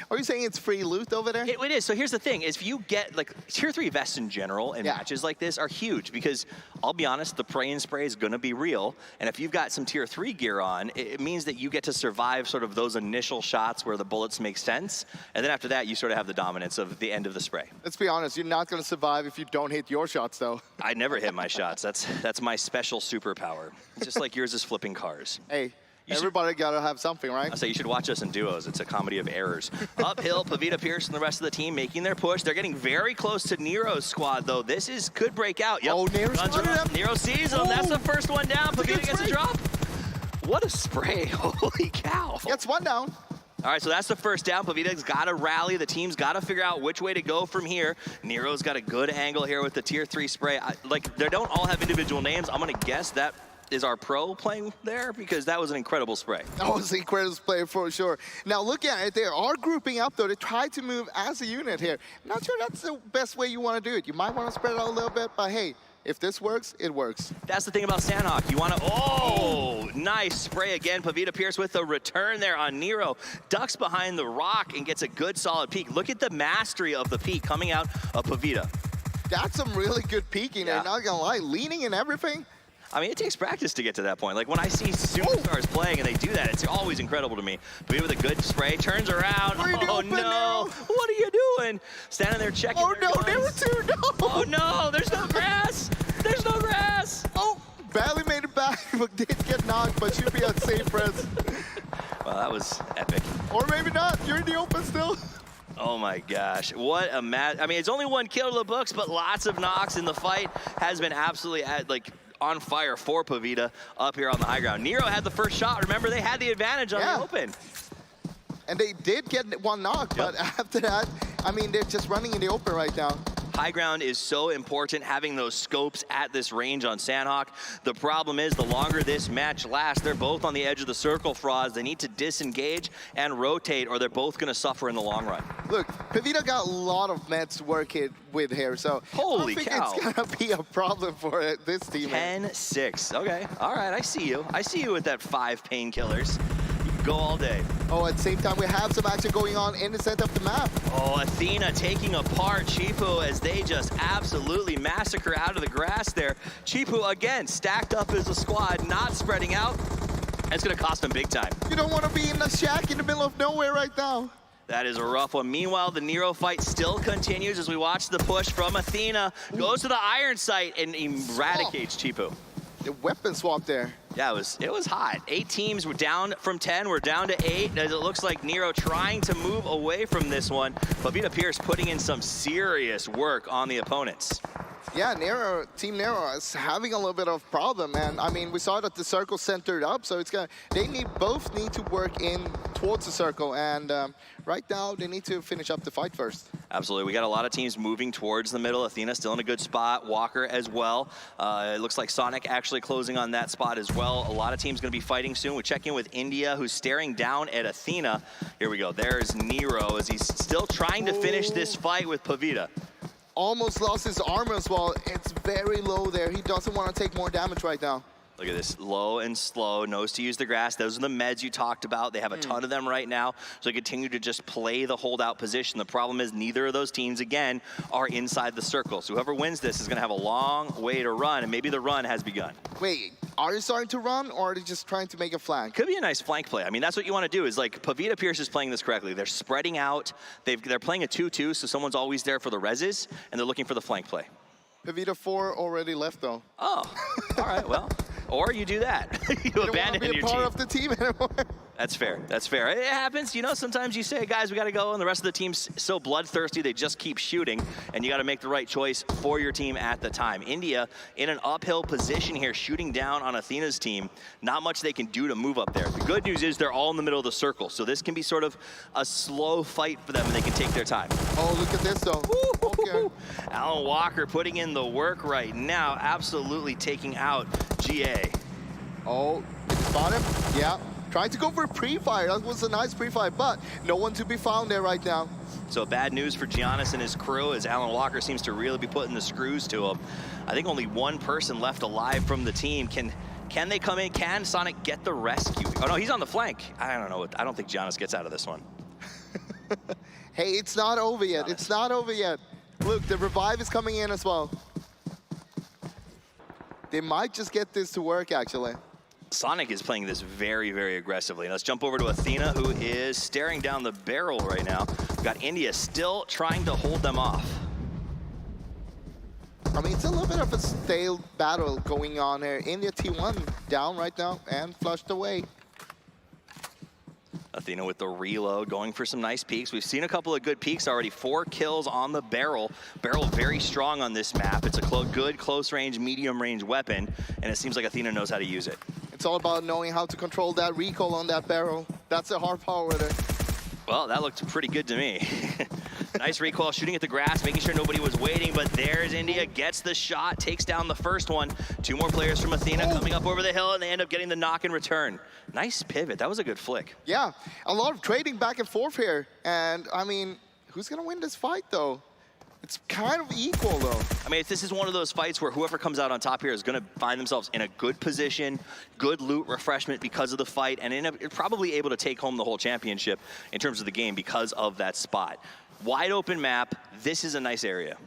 Are you saying it's free loot over there?
It is. So here's the thing: if you get like tier 3 vests in general in matches like this are huge, because I'll be honest, the pray and spray is going to be real, and if you've got some tier 3 gear on, it means that you get to survive sort of those initial shots where the bullets make sense, and then after that, you sort of have the dominance of the end of the spray.
Let's be honest, you're not going to survive if you don't hit your shots, though.
I never hit my shots. That's my special superpower. It's just like yours is flipping cars.
Hey, everybody got to have something, right?
I say you should watch us in duos. It's a comedy of errors. Uphill, Pavita Pierce and the rest of the team making their push. They're getting very close to Nero's squad, though. This could break out. Yep.
Oh,
Nero sees him. That's the first one down. Pavita gets a drop. What a spray. Holy cow.
Gets one down.
All right, so that's the first down. Pavita's got to rally. The team's got to figure out which way to go from here. Nero's got a good angle here with the tier 3 spray. They don't all have individual names. I'm going to guess that is our pro playing there, because that was an incredible spray.
That was an incredible spray for sure. Now look at it, they are grouping up though. They try to move as a unit here. Not sure that's the best way you want to do it. You might want to spread it out a little bit, but hey, if this works, it works.
That's the thing about Sanhok. You want to, nice spray again. Pavita Pierce with a return there on Nero. Ducks behind the rock and gets a good solid peek. Look at the mastery of the peek coming out of Pavita.
That's some really good peeking there, not gonna lie. Leaning and everything.
I mean, it takes practice to get to that point. Like when I see superstars playing and they do that, it's always incredible to me. Pavita with a good spray, turns around. Oh no, what are you doing? Standing there checking.
Oh no, there were two, no.
Oh no, there's no grass. There's no grass.
Oh, barely made it back, but did get knocked, but should be on safe res.
Well, that was epic.
Or maybe not, you're in the open still.
Oh my gosh, what a match. I mean, it's only one kill to the books, but lots of knocks in the fight. Has been absolutely on fire for Pavita up here on the high ground. Nero had the first shot. Remember, they had the advantage on the open.
And they did get one knock, but after that, I mean, they're just running in the open right now.
High ground is so important, having those scopes at this range on Sanhok. The problem is, the longer this match lasts, they're both on the edge of the circle, Frauds. They need to disengage and rotate, or they're both going to suffer in the long run.
Look, Pavita got a lot of meds to work with here, so
holy
I think
cow.
it's going to be a problem for this team.
10-6. Okay, all right, I see you. I see you with that 5 painkillers. Go all day.
Oh, at the same time, we have some action going on in the center of the map.
Oh, Athena taking apart Chipu as they just absolutely massacre out of the grass there. Chipu, again, stacked up as a squad, not spreading out. It's going to cost them big time.
You don't want to be in the shack in the middle of nowhere right now.
That is a rough one. Meanwhile, the Nero fight still continues as we watch the push from Athena. Goes to the iron sight and eradicates Chipu.
The weapon swap there.
Yeah, it was hot. 8 teams were down from 10. We're down to 8 as it looks like Nero trying to move away from this one. Pavita Pierce putting in some serious work on the opponents.
Yeah, Team Nero is having a little bit of problem, and I mean, we saw that the circle centered up, so both need to work in towards the circle, and right now they need to finish up the fight first.
Absolutely, we got a lot of teams moving towards the middle. Athena still in a good spot, Walker as well. It looks like Sonic actually closing on that spot as well. A lot of teams gonna be fighting soon. We check in with India, who's staring down at Athena. Here we go, there's Nero as he's still trying to finish this fight with Pavita.
Almost lost his armor as well. It's very low there. He doesn't want to take more damage right now.
Look at this, low and slow, knows to use the grass. Those are the meds you talked about. They have a ton of them right now, so they continue to just play the holdout position. The problem is neither of those teams, again, are inside the circle. So whoever wins this is gonna have a long way to run, and maybe the run has begun.
Wait, are they starting to run, or are they just trying to make a flank?
Could be a nice flank play. I mean, that's what you wanna do, is like, Pavita Pierce is playing this correctly. They're spreading out. They're playing a 2-2, so someone's always there for the reses, and they're looking for the flank play.
Pavita 4 already left, though.
Oh, all right, well. Or you do that. You abandon your team.
You don't want to be a part of the team anymore.
That's fair. That's fair. It happens. You know, sometimes you say, guys, we got to go, and the rest of the team's so bloodthirsty, they just keep shooting, and you got to make the right choice for your team at the time. India in an uphill position here, shooting down on Athena's team. Not much they can do to move up there. The good news is they're all in the middle of the circle, so this can be sort of a slow fight for them, and they can take their time.
Oh, look at this, though. Okay.
Alan Walker putting in the work right now, absolutely taking out GA.
Oh, did you spot him? Yeah. Trying to go for a pre-fire. That was a nice pre-fire, but no one to be found there right now.
So bad news for Giannis and his crew, as Alan Walker seems to really be putting the screws to him. I think only one person left alive from the team. Can they come in? Can Sonic get the rescue? Oh no, he's on the flank. I don't know. I don't think Giannis gets out of this one.
Hey, it's not over yet. It's not over yet. Look, the revive is coming in as well. They might just get this to work, actually.
Sonic is playing this very, very aggressively. Let's jump over to Athena, who is staring down the barrel right now. We've got India still trying to hold them off.
I mean, it's a little bit of a stale battle going on here. India T1 down right now and flushed away.
Athena with the reload, going for some nice peeks. We've seen a couple of good peeks already. 4 kills on the barrel. Barrel very strong on this map. It's a good close range, medium range weapon, and it seems like Athena knows how to use it.
It's all about knowing how to control that recoil on that barrel. That's the hard part with it.
Well, that looked pretty good to me. Nice recoil, shooting at the grass, making sure nobody was waiting, but there's India, gets the shot, takes down the first one. 2 more players from Athena coming up over the hill, and they end up getting the knock in return. Nice pivot, that was a good flick.
Yeah, a lot of trading back and forth here. And I mean, who's gonna win this fight though? It's kind of equal though.
I mean, this is one of those fights where whoever comes out on top here is gonna find themselves in a good position, good loot refreshment because of the fight, and probably able to take home the whole championship in terms of the game because of that spot. Wide open map, this is a nice area.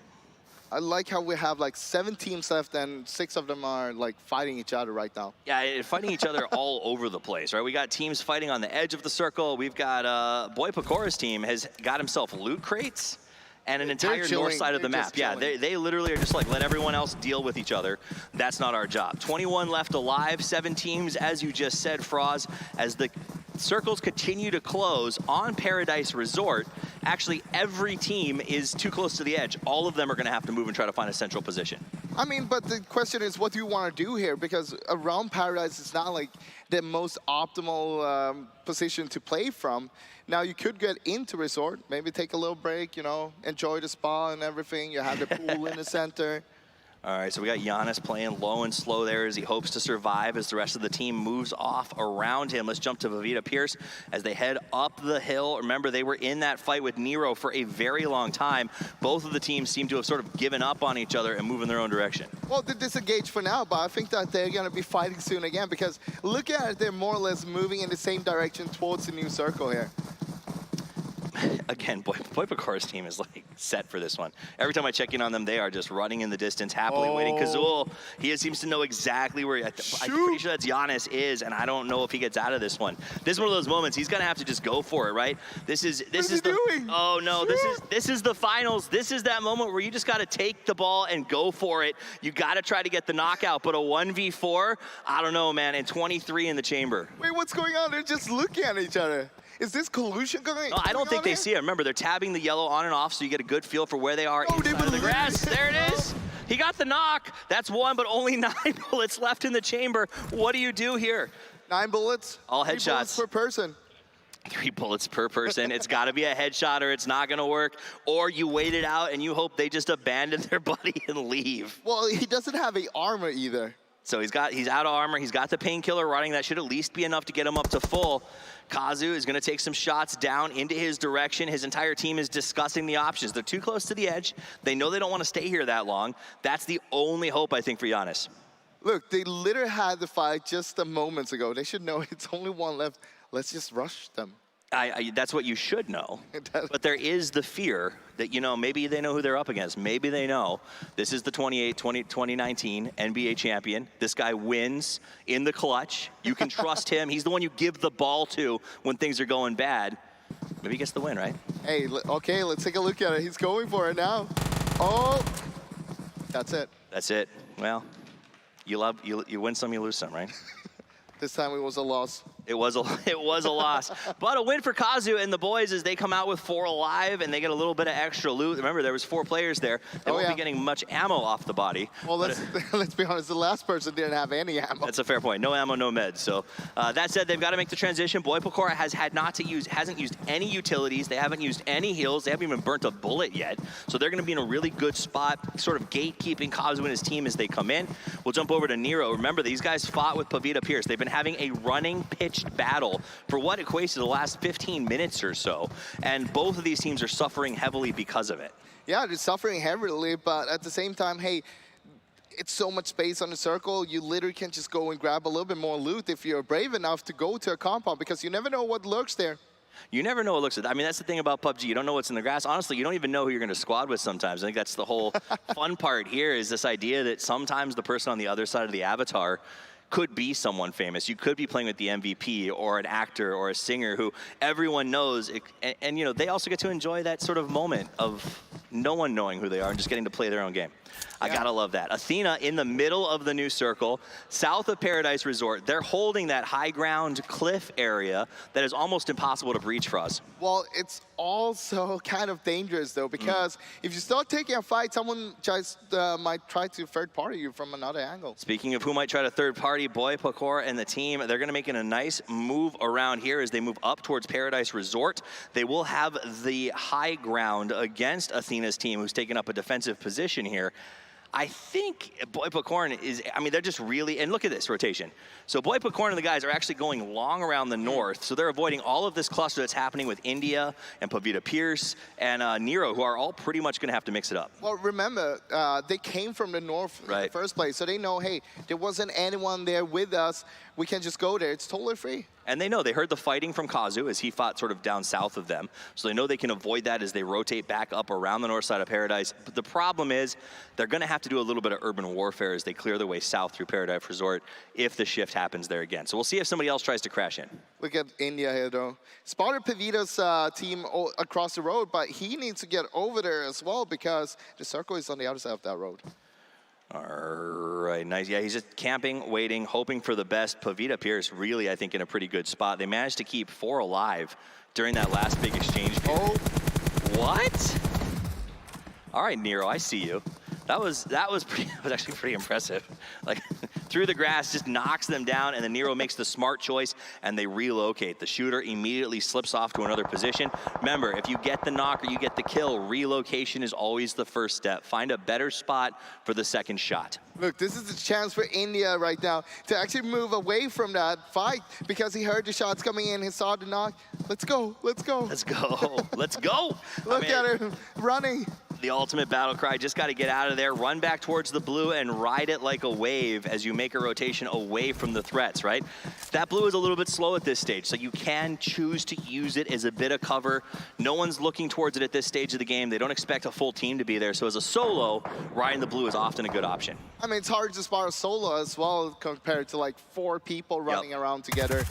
I like how we have like 7 teams left and 6 of them are like fighting each other right now.
Yeah, fighting each other all over the place, right? We got teams fighting on the edge of the circle. We've got BUYTICKET's team has got himself loot crates and an entire north side of the map. Yeah, they literally are just like, let everyone else deal with each other. That's not our job. 21 left alive, 7 teams, as you just said, Froz, as the circles continue to close on Paradise Resort. Actually, every team is too close to the edge. All of them are going to have to move and try to find a central position.
I mean, but the question is, what do you want to do here? Because around Paradise is not like the most optimal position to play from. Now, you could get into Resort, maybe take a little break, you know, enjoy the spa and everything. You have the pool in the center.
All right, so we got Giannis playing low and slow there as he hopes to survive as the rest of the team moves off around him. Let's jump to Pavita Pierce as they head up the hill. Remember, they were in that fight with Nero for a very long time. Both of the teams seem to have sort of given up on each other and move in their own direction.
Well, they disengage for now, but I think that they're going to be fighting soon again because look at it, they're more or less moving in the same direction towards the new circle here.
Again, BUYTICKET's team is like set for this one. Every time I check in on them, they are just running in the distance, happily waiting. Kazul, he seems to know exactly where, I'm pretty sure that's Giannis is, and I don't know if he gets out of this one. This is one of those moments, he's gonna have to just go for it, right? This is oh no, this is the finals. This is that moment where you just gotta take the ball and go for it. You gotta try to get the knockout, but a 1v4, I don't know, man, and 23 in the chamber.
Wait, what's going on? They're just looking at each other. Is this collusion going on?
No, I don't think they see it. Remember, they're tabbing the yellow on and off so you get a good feel for where they are inside of the grass. There it is. He got the knock. That's 1, but only 9 bullets left in the chamber. What do you do here?
9 bullets?
All
3
headshots.
bullets per person.
3 bullets per person. It's got to be a headshot or it's not going to work. Or you wait it out and you hope they just abandon their buddy and leave.
Well, he doesn't have any armor either.
So he's out of armor. He's got the painkiller running. That should at least be enough to get him up to full. Kazu is going to take some shots down into his direction. His entire team is discussing the options. They're too close to the edge. They know they don't want to stay here that long. That's the only hope, I think, for Giannis.
Look, they literally had the fight just a moment ago. They should know it's only one left. Let's just rush them.
That's what you should know. But there is the fear that, you know, maybe they know who they're up against. Maybe they know this is the 2019 NBA champion. This guy wins in the clutch. You can trust him. He's the one you give the ball to when things are going bad. Maybe he gets the win, right?
Hey, okay, let's take a look at it. He's going for it now. Oh, that's it.
That's it. Well, you win some, you lose some, right?
This time it was a loss.
It was a loss. But a win for Kazu and the boys as they come out with 4 alive and they get a little bit of extra loot. Remember, there was 4 players there. They won't be getting much ammo off the body.
Well, let's be honest, the last person didn't have any ammo.
That's a fair point. No ammo, no meds. So that said, they've got to make the transition. BUYTICKET hasn't used any utilities. They haven't used any heals. They haven't even burnt a bullet yet. So they're going to be in a really good spot, sort of gatekeeping Kazu and his team as they come in. We'll jump over to Nero. Remember, these guys fought with Pavita Pierce. They've been having a running pitched battle for what equates to the last 15 minutes or so. And both of these teams are suffering heavily because of it.
Yeah, they're suffering heavily, but at the same time, hey, it's so much space on the circle. You literally can just go and grab a little bit more loot if you're brave enough to go to a compound, because you never know what lurks there.
You never know what looks like. I mean, that's the thing about PUBG. You don't know what's in the grass. Honestly, you don't even know who you're going to squad with sometimes. I think that's the whole fun part here, is this idea that sometimes the person on the other side of the avatar could be someone famous. You could be playing with the MVP or an actor or a singer who everyone knows. And you know, they also get to enjoy that sort of moment of no one knowing who they are and just getting to play their own game. I gotta love that. Athena in the middle of the new circle, south of Paradise Resort. They're holding that high ground cliff area that is almost impossible to breach for us.
Well, it's also kind of dangerous though, because if you start taking a fight, someone just might try to third party you from another angle.
Speaking of who might try to third party, BUYTICKET and the team, they're gonna make a nice move around here as they mmove up towards Paradise Resort. They will have the high ground against Athena's team, who's taken up a defensive position here. I think BUYTICKET is, I mean, they're just really, and look at this rotation. So BUYTICKET and the guys are actually going long around the north, so they're avoiding all of this cluster that's happening with India and Pavita Pierce and Nero, who are all pretty much going to have to mix it up.
Well, remember, they came from the north in the first place, so they know, hey, there wasn't anyone there with us. We can just go there. It's totally free.
And they know, they heard the fighting from Kazu as he fought sort of down south of them. So they know they can avoid that as they rotate back up around the north side of Paradise. But the problem is they're going to have to do a little bit of urban warfare as they clear their way south through Paradise Resort if the shift happens there again. So we'll see if somebody else tries to crash in.
Look at India here, though. Spotted Pavita's team across the road, but he needs to get over there as well because the circle is on the other side of that road.
All right, nice. Yeah, he's just camping, waiting, hoping for the best. Pavita Pierce really, I think, in a pretty good spot. They managed to keep 4 alive during that last big exchange period.
Oh.
What? All right, Nero, I see you. That was actually pretty impressive. Like, through the grass, just knocks them down, and then Nero makes the smart choice, and they relocate. The shooter immediately slips off to another position. Remember, if you get the knock or you get the kill, relocation is always the first step. Find a better spot for the second shot.
Look, this is the chance for India right now to actually move away from that fight because he heard the shots coming in, he saw the knock. Let's go, let's go.
Let's go, let's go.
Look at him running.
The ultimate battle cry, just got to get out of there, run back towards the blue and ride it like a wave as you make a rotation away from the threats, right? That blue is a little bit slow at this stage, so you can choose to use it as a bit of cover. No one's looking towards it at this stage of the game. They don't expect a full team to be there, so as a solo, riding the blue is often a good option.
I mean, it's hard to spot a solo as well compared to like 4 people running around together.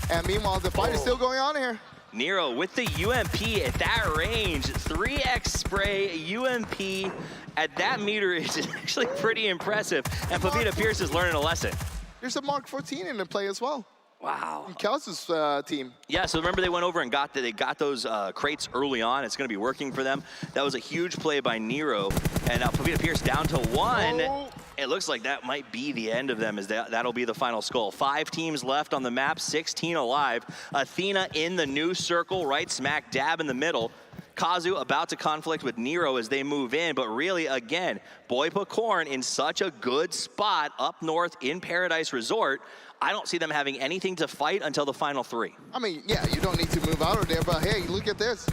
And meanwhile, the fight is still going on here.
Nero with the UMP at that range, 3x spray, UMP at that meter is actually pretty impressive. And Pavita Pierce is learning a lesson.
There's a Mark 14 in the play as well.
Wow.
Kazu's team.
Yeah, so remember they went over and got those crates early on. It's going to be working for them. That was a huge play by Nero. And now Pavita Pierce down to 1. Oh. It looks like that might be the end of them, as that'll be the final skull. 5 teams left on the map, 16 alive. Athena in the new circle, right smack dab in the middle. Kazu about to conflict with Nero as they move in, but really, again, BUYTICKET in such a good spot up north in Paradise Resort. I don't see them having anything to fight until the final 3.
I mean, yeah, you don't need to move out of there, but hey, look at this.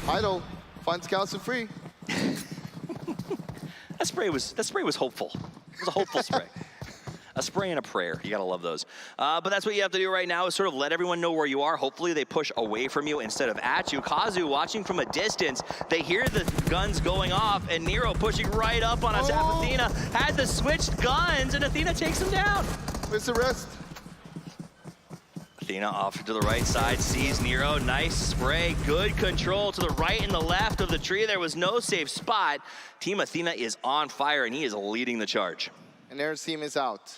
Idle finds Kazu free.
That spray was hopeful. It was a hopeful spray. a spray and a prayer. You gotta love those. But that's what you have to do right now is sort of let everyone know where you are. Hopefully they push away from you instead of at you. Kazu watching from a distance. They hear the guns going off, and Nero pushing right up on a Zap. Athena had the switched guns, and Athena takes him down.
Where's the rest?
Athena off to the right side, sees Nero, nice spray, good control to the right and the left of the tree. There was no safe spot. Team Athena is on fire, and he is leading the charge.
And their team is out.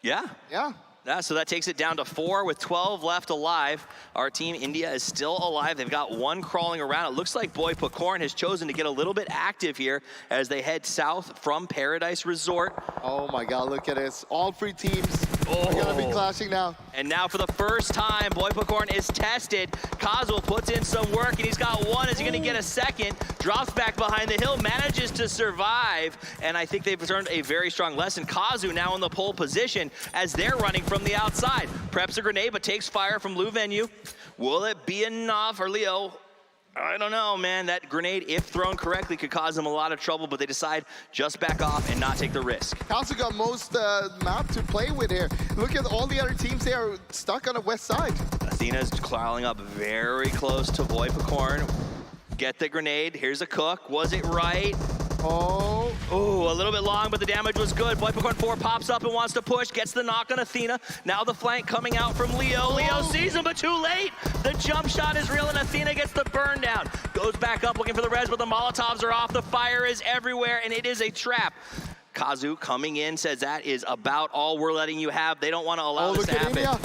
Yeah.
Yeah.
Yeah, so that takes it down to 4 with 12 left alive. Our team India is still alive. They've got 1 crawling around. It looks like BUYTICKET has chosen to get a little bit active here as they head south from Paradise Resort.
Oh my God, look at this. All 3 teams are gonna be clashing now.
And now for the first time, BUYTICKET is tested. Kazu puts in some work, and he's got 1. Is he gonna get a second? Drops back behind the hill, manages to survive. And I think they've learned a very strong lesson. Kazu now in the pole position as they're running from the outside. Preps a grenade, but takes fire from Lou Venue. Will it be enough for Leo? I don't know, man. That grenade, if thrown correctly, could cause them a lot of trouble, but they decide just back off and not take the risk.
Kazu got most map to play with here. Look at all the other teams there stuck on the west side.
Athena's crawling up very close to BUYTICKET. Get the grenade. Here's a cook. Was it right?
Oh,
a little bit long, but the damage was good. BUYTICKET 4 pops up and wants to push, gets the knock on Athena. Now the flank coming out from Leo. Leo sees him, but too late. The jump shot is real, and Athena gets the burn down. Goes back up looking for the res, but the Molotovs are off. The fire is everywhere, and it is a trap. Kazu coming in says that is about all we're letting you have. They don't want to allow this to happen.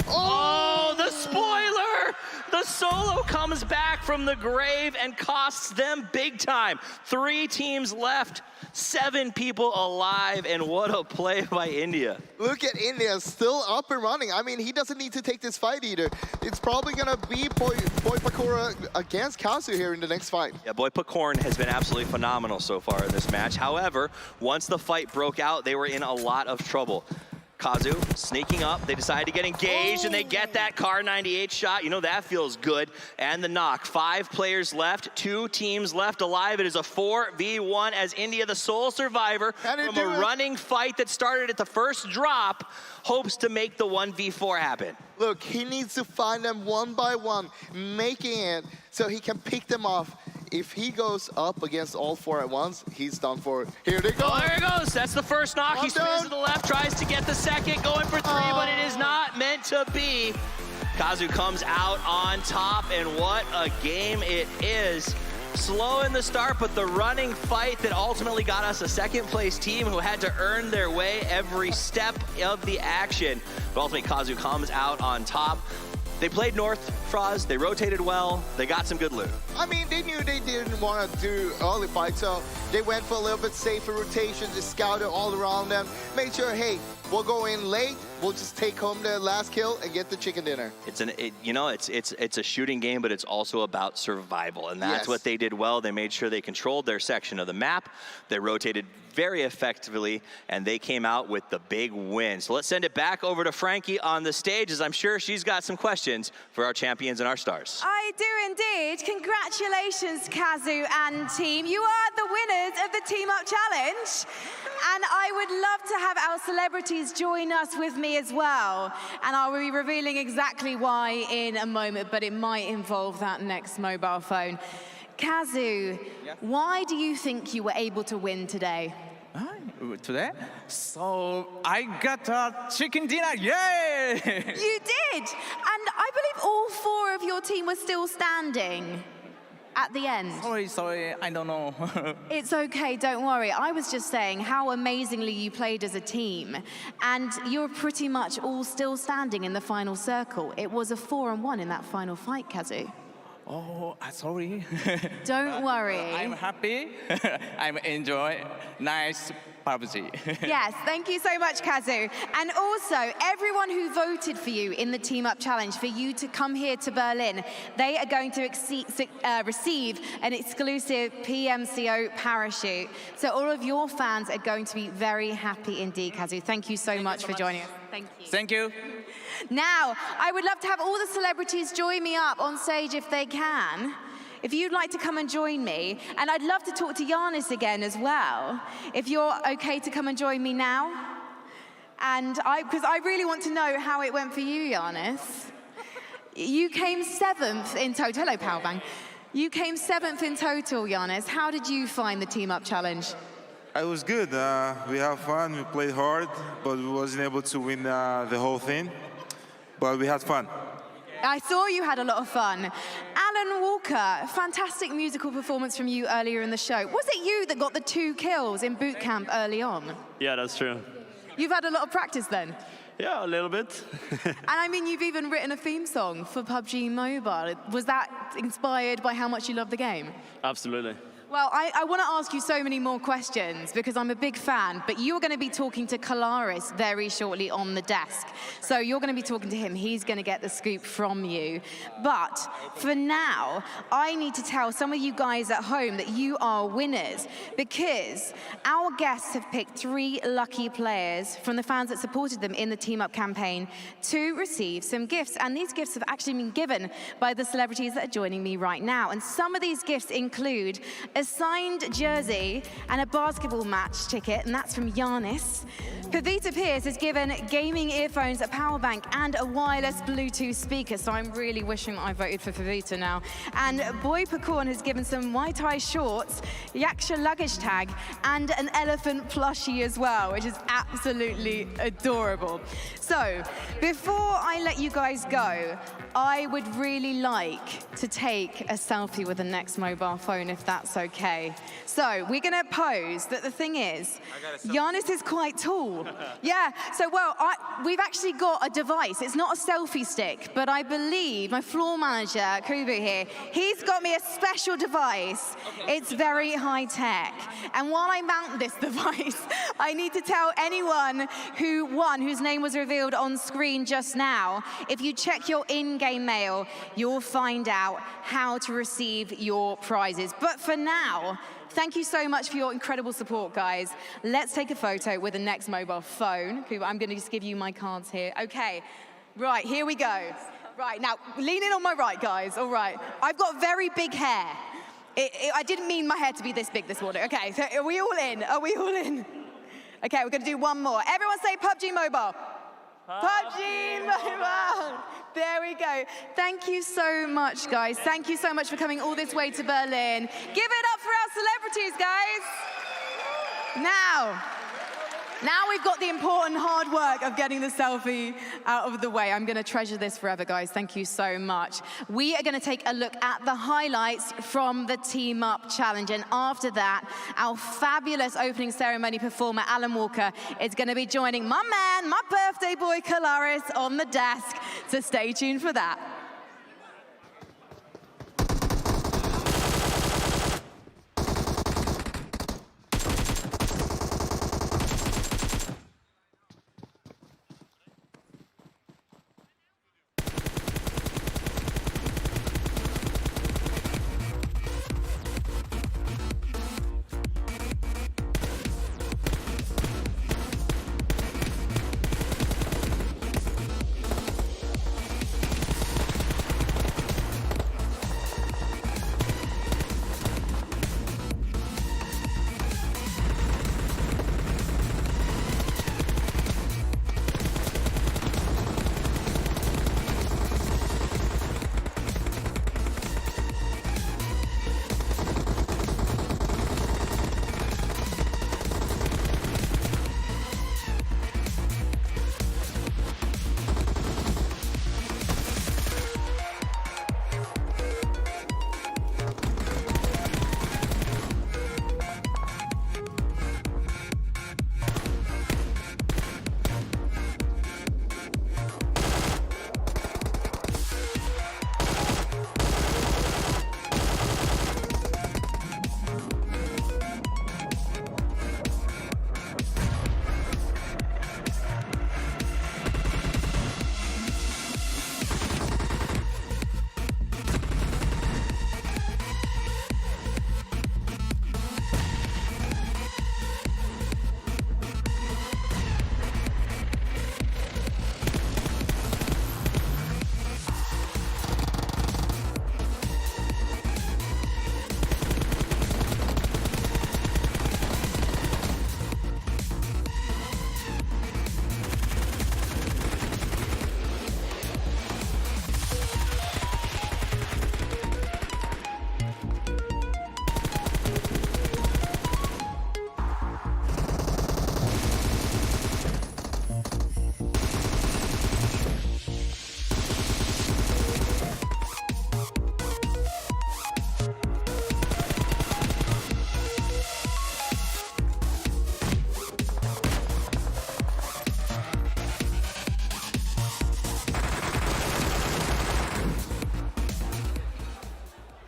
Oh, the spoiler! The solo comes back from the grave and costs them big time. 3 teams left, 7 people alive, and what a play by India.
Look at India, still up and running. I mean, he doesn't need to take this fight either. It's probably gonna be BUYTICKET against Kazu here in the next fight.
Yeah, BUYTICKET has been absolutely phenomenal so far in this match. However, once the fight broke out, they were in a lot of trouble. Kazu sneaking up, they decide to get engaged, and they get that Car 98 shot. You know, that feels good. And the knock. 5 players left, 2 teams left alive. It is a 4v1 as India, the sole survivor from a running fight that started at the first drop, hopes to make the 1v4 happen.
Look, he needs to find them one by one, making it so he can pick them off. If he goes up against all 4 at once, he's done for. Here they go.
Oh, there it goes. That's the first knock. He spins to the left, tries to get the second, going for 3, but it is not meant to be. Kazu comes out on top, and what a game it is. Slow in the start, but the running fight that ultimately got us a second-place team who had to earn their way every step of the action. But ultimately, Kazu comes out on top. They played North, Froz, they rotated well, they got some good loot.
I mean, they knew they didn't want to do early fight, so they went for a little bit safer rotation, just scouted all around them, made sure, hey, we'll go in late, we'll just take home the last kill and get the chicken dinner.
It's a shooting game, but it's also about survival, and that's what they did well. They made sure they controlled their section of the map, they rotated very effectively, and they came out with the big win. So let's send it back over to Frankie on the stage, as I'm sure she's got some questions for our champions and our stars.
I do indeed. Congratulations, Kazu and team. You are the winners of the Team Up Challenge. And I would love to have our celebrities join us with me as well. And I will be revealing exactly why in a moment, but it might involve that next mobile phone. Kazu, why do you think you were able to win today?
Today? So I got a chicken dinner, yay!
You did! And I believe all 4 of your team were still standing at the end.
Sorry, I don't know.
It's okay, don't worry. I was just saying how amazingly you played as a team. And you're pretty much all still standing in the final circle. It was a 4-on-1 in that final fight, Kazu.
Oh, sorry.
Don't worry.
I'm happy. I'm enjoy. Nice PUBG.
Yes, thank you so much, Kazu. And also, everyone who voted for you in the Team Up Challenge, for you to come here to Berlin, they are going to receive an exclusive PMCO parachute. So all of your fans are going to be very happy indeed, Kazu. Thank you so much for joining us. Thank you.
Thank you.
Now, I would love to have all the celebrities join me up on stage if they can. If you'd like to come and join me, and I'd love to talk to Giannis again as well. If you're okay to come and join me now. And because I really want to know how it went for you, Giannis. You came 7th in total. Hello, Powerbang. You came 7th in total, Giannis. How did you find the Team Up Challenge?
It was good. We had fun. We played hard, but we wasn't able to win the whole thing. But we had fun.
I saw you had a lot of fun. Alan Walker, fantastic musical performance from you earlier in the show. Was it you that got the 2 kills in boot camp early on?
Yeah, that's true.
You've had a lot of practice then?
Yeah, a little bit.
And I mean, you've even written a theme song for PUBG Mobile. Was that inspired by how much you love the game?
Absolutely.
Well, I want to ask you so many more questions because I'm a big fan, but you're going to be talking to Kalaris very shortly on the desk. So you're going to be talking to him. He's going to get the scoop from you. But for now, I need to tell some of you guys at home that you are winners because our guests have picked 3 lucky players from the fans that supported them in the Team Up campaign to receive some gifts. And these gifts have actually been given by the celebrities that are joining me right now. And some of these gifts include a signed jersey and a basketball match ticket, and that's from Giannis. Pavita Pierce has given gaming earphones, a power bank, and a wireless Bluetooth speaker, so I'm really wishing that I voted for Pavita now. And Boy Pacorn has given some Muay Thai shorts, Yaksha luggage tag, and an elephant plushie as well, which is absolutely adorable. So, before I let you guys go, I would really like to take a selfie with the next mobile phone, if that's okay. So we're gonna pose, that the thing is, Giannis is quite tall. Yeah, so well, we've actually got a device. It's not a selfie stick, but I believe my floor manager, Kubu here, he's got me a special device. It's very high tech. And while I mount this device, I need to tell anyone who won, whose name was revealed on screen just now, if you check your in-game mail, you'll find out how to receive your prizes. But for now, thank you so much for your incredible support, guys. Let's take a photo with the next mobile phone. I'm going to just give you my cards here. Okay, right, here we go. Right, now, lean in on my right, guys. All right, I've got very big hair. I didn't mean my hair to be this big this morning. Okay, so are we all in? Are we all in? Okay, we're going to do one more. Everyone say PUBG Mobile. PUBG Mobile. There we go. Thank you so much, guys. Thank you so much for coming all this way to Berlin. Give it up for our celebrities, guys. Now we've got the important hard work of getting the selfie out of the way. I'm going to treasure this forever, guys. Thank you so much. We are going to take a look at the highlights from the Team Up Challenge. And after that, our fabulous opening ceremony performer, Alan Walker, is going to be joining my man, my birthday boy, Kalaris, on the desk. So stay tuned for that.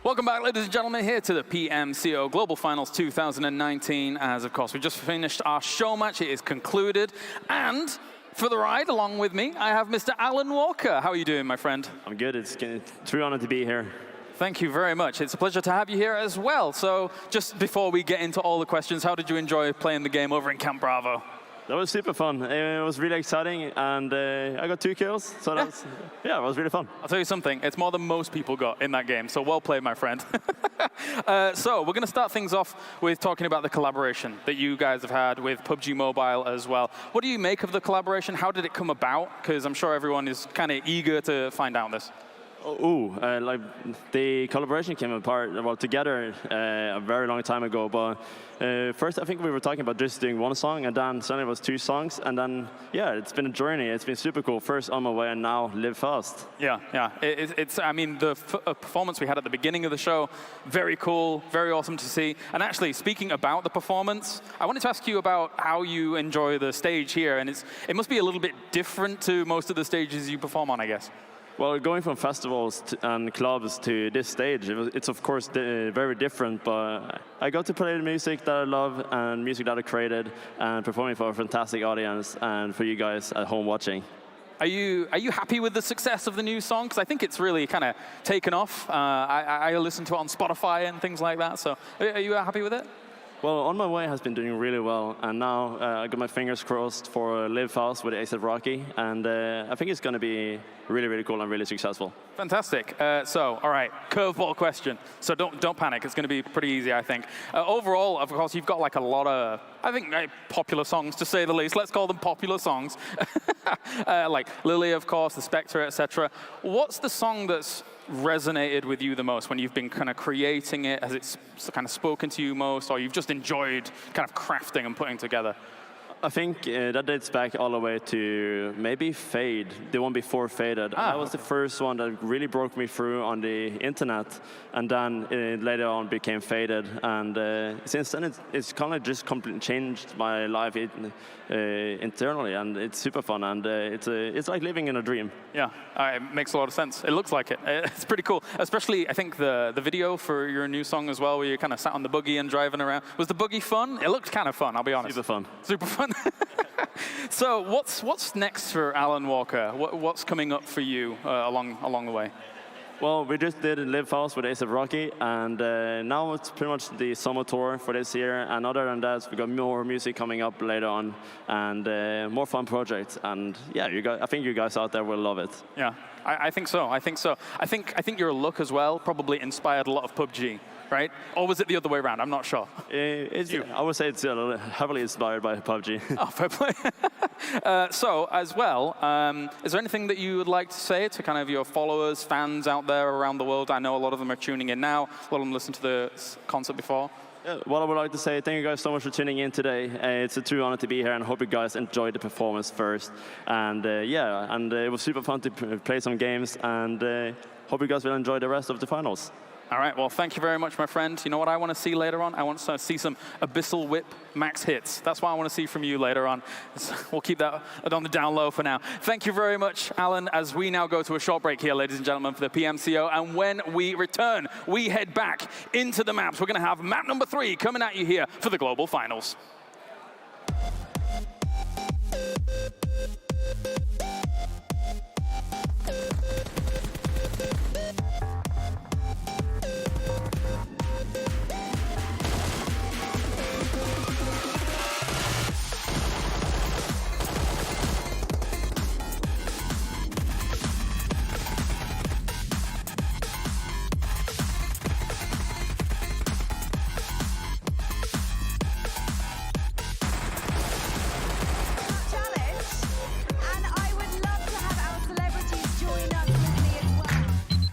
Welcome back, ladies and gentlemen, here to the PMCO Global Finals 2019. As, of course, we just finished our show match. It is concluded. And for the ride, along with me, I have Mr. Alan Walker. How are you doing, my friend?
I'm good. It's a true honor to be here.
Thank you very much. It's a pleasure to have you here as well. So just before we get into all the questions, how did you enjoy playing the game over in Camp Bravo?
That was super fun. It was really exciting, and I got 2 kills, so that was, it was really fun.
I'll tell you something, it's more than most people got in that game, so well played, my friend. So we're going to start things off with talking about the collaboration that you guys have had with PUBG Mobile as well. What do you make of the collaboration? How did it come about? Because I'm sure everyone is kind of eager to find out this.
Like the collaboration came apart, together a very long time ago, but first I think we were talking about just doing 1 song, and then suddenly it was 2 songs, and then, it's been a journey. It's been super cool. First On My Way, and now Live Fast.
Yeah. I mean, the performance we had at the beginning of the show, very cool, very awesome to see. And actually, speaking about the performance, I wanted to ask you about how you enjoy the stage here, and it must be a little bit different to most of the stages you perform on, I guess.
Well, going from festivals and clubs to this stage, it's of course very different, but I got to play the music that I love and music that I created and performing for a fantastic audience and for you guys at home watching.
Are you happy with the success of the new song? Because I think it's really kind of taken off. I listen to it on Spotify and things like that, so are you happy with it?
Well, On My Way has been doing really well, and now I got my fingers crossed for Live Fast with A$AP Rocky, and I think it's going to be really, really cool and really successful.
Fantastic. So, all right, curveball question. So don't panic. It's going to be pretty easy, I think. Overall, of course, you've got like a lot of, I think, popular songs, to say the least. Let's call them popular songs. Like Lily, of course, The Spectre, etc. What's the song that's resonated with you the most when you've been kind of creating it? Has it kind of spoken to you most, or you've just enjoyed kind of crafting and putting together?
I think that dates back all the way to maybe Fade, the one before Faded. That was the first one that really broke me through on the internet, and then it later on became Faded. And since then, it's kind of just completely changed my life internally, and it's super fun, and it's like living in a dream.
Yeah, it makes a lot of sense. It looks like it. It's pretty cool, especially I think the video for your new song as well, where you kind of sat on the buggy and driving around. Was the buggy fun? It looked kind of fun, I'll be honest.
Super fun.
Super fun. So what's next for Alan Walker? What's coming up for you along the way?
Well, we just did Live Fast with A$AP Rocky, and now it's pretty much the summer tour for this year. And other than that, we got more music coming up later on, and more fun projects. And yeah, I think you guys out there will love it.
Yeah, I think so. I think your look as well probably inspired a lot of PUBG. Right? Or was it the other way around? I'm not sure.
I would say it's heavily inspired by PUBG.
Oh, fair play. So, as well, is there anything that you would like to say to kind of your followers, fans out there around the world? I know a lot of them are tuning in now. A lot of them listened to the concert before.
What I would like to say, thank you guys so much for tuning in today. It's a true honor to be here, and I hope you guys enjoyed the performance first. And it was super fun to play some games, and hope you guys will enjoy the rest of the finals.
All right, well, thank you very much, my friend. You know what I want to see later on? I want to see some Abyssal Whip max hits. That's what I want to see from you later on. We'll keep that on the down low for now. Thank you very much, Alan, as we now go to a short break here, ladies and gentlemen, for the PMCO. And when we return, we head back into the maps. We're going to have map number 3 coming at you here for the Global Finals.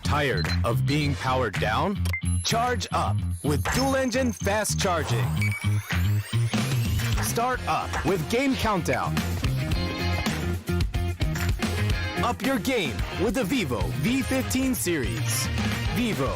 Tired of being powered down? Charge up with dual-engine fast charging. Start up with Game Countdown. Up your game with the Vivo V15 series. Vivo.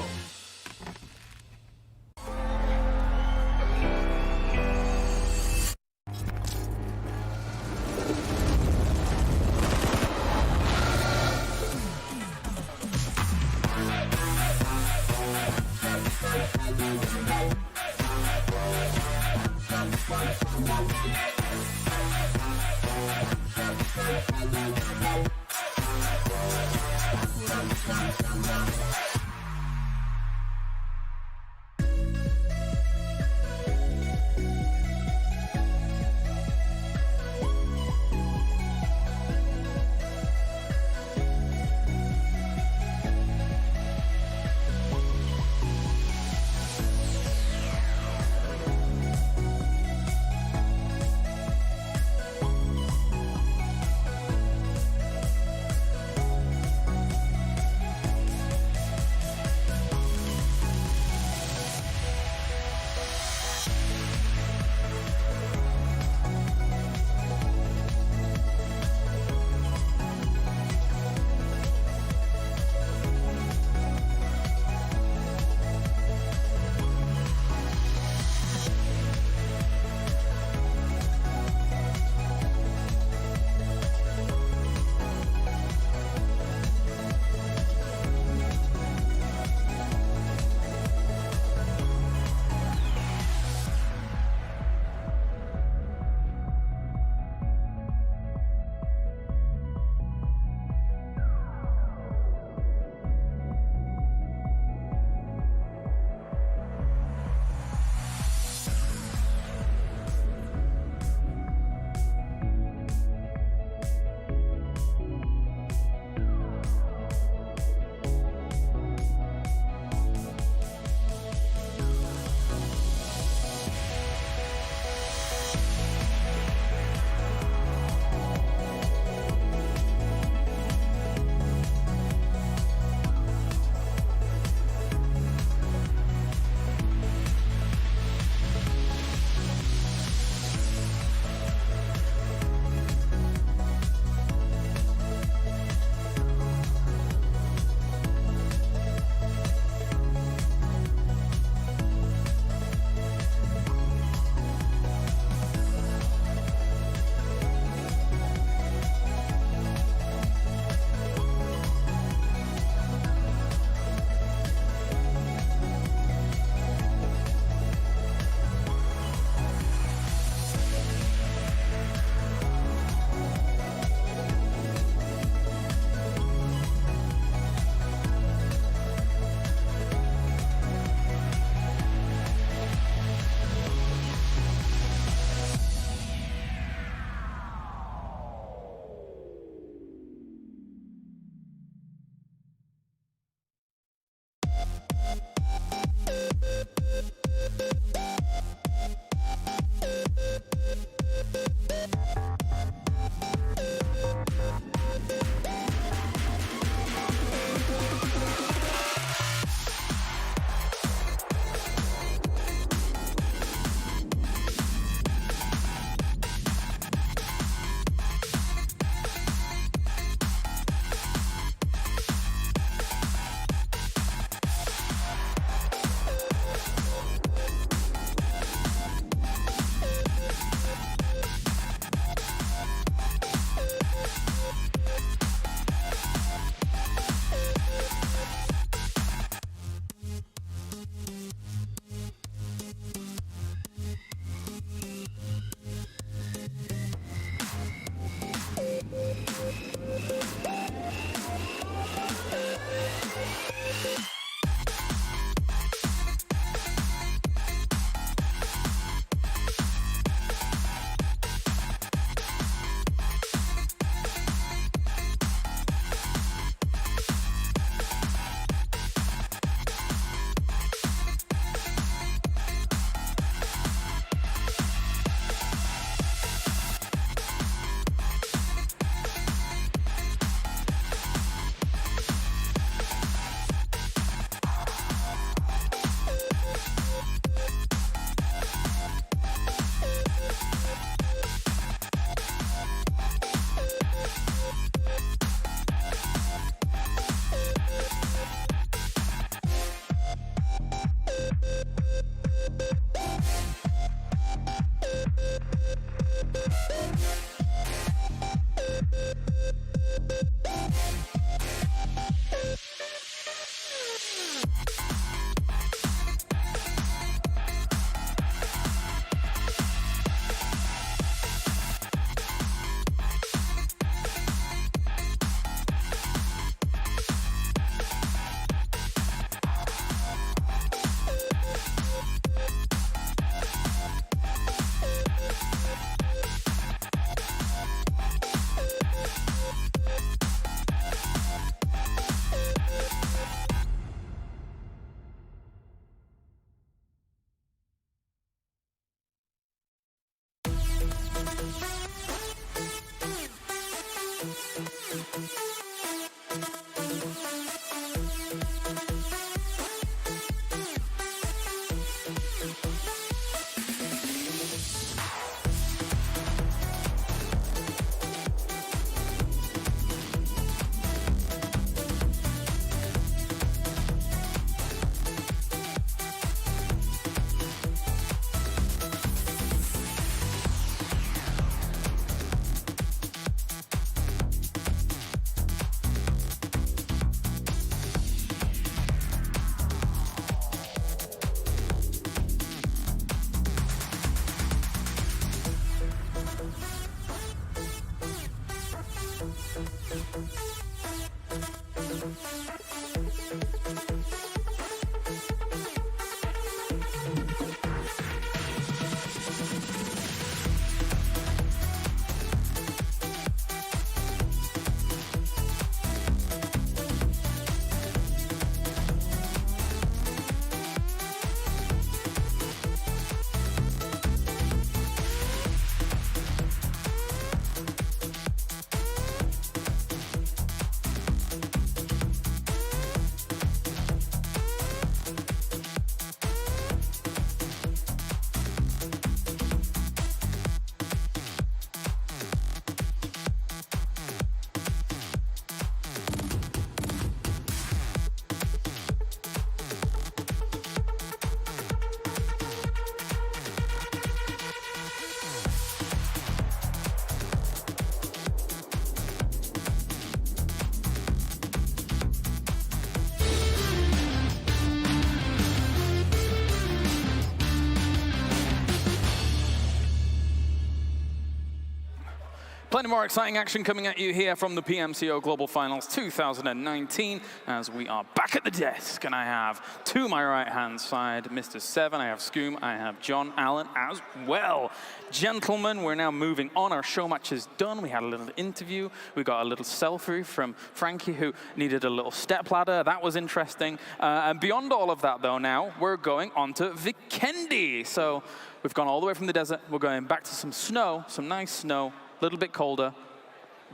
Plenty more exciting action coming at you here from the PMCO Global Finals 2019 as we are back at the desk. And I have to my right-hand side, Mr. Seven, I have Scoom, I have John Allen as well. Gentlemen, we're now moving on. Our show match is done. We had a little interview. We got a little selfie from Frankie who needed a little step ladder. That was interesting. And beyond all of that though now, we're going on to Vikendi. So we've gone all the way from the desert. We're going back to some snow, some nice snow. A little bit colder,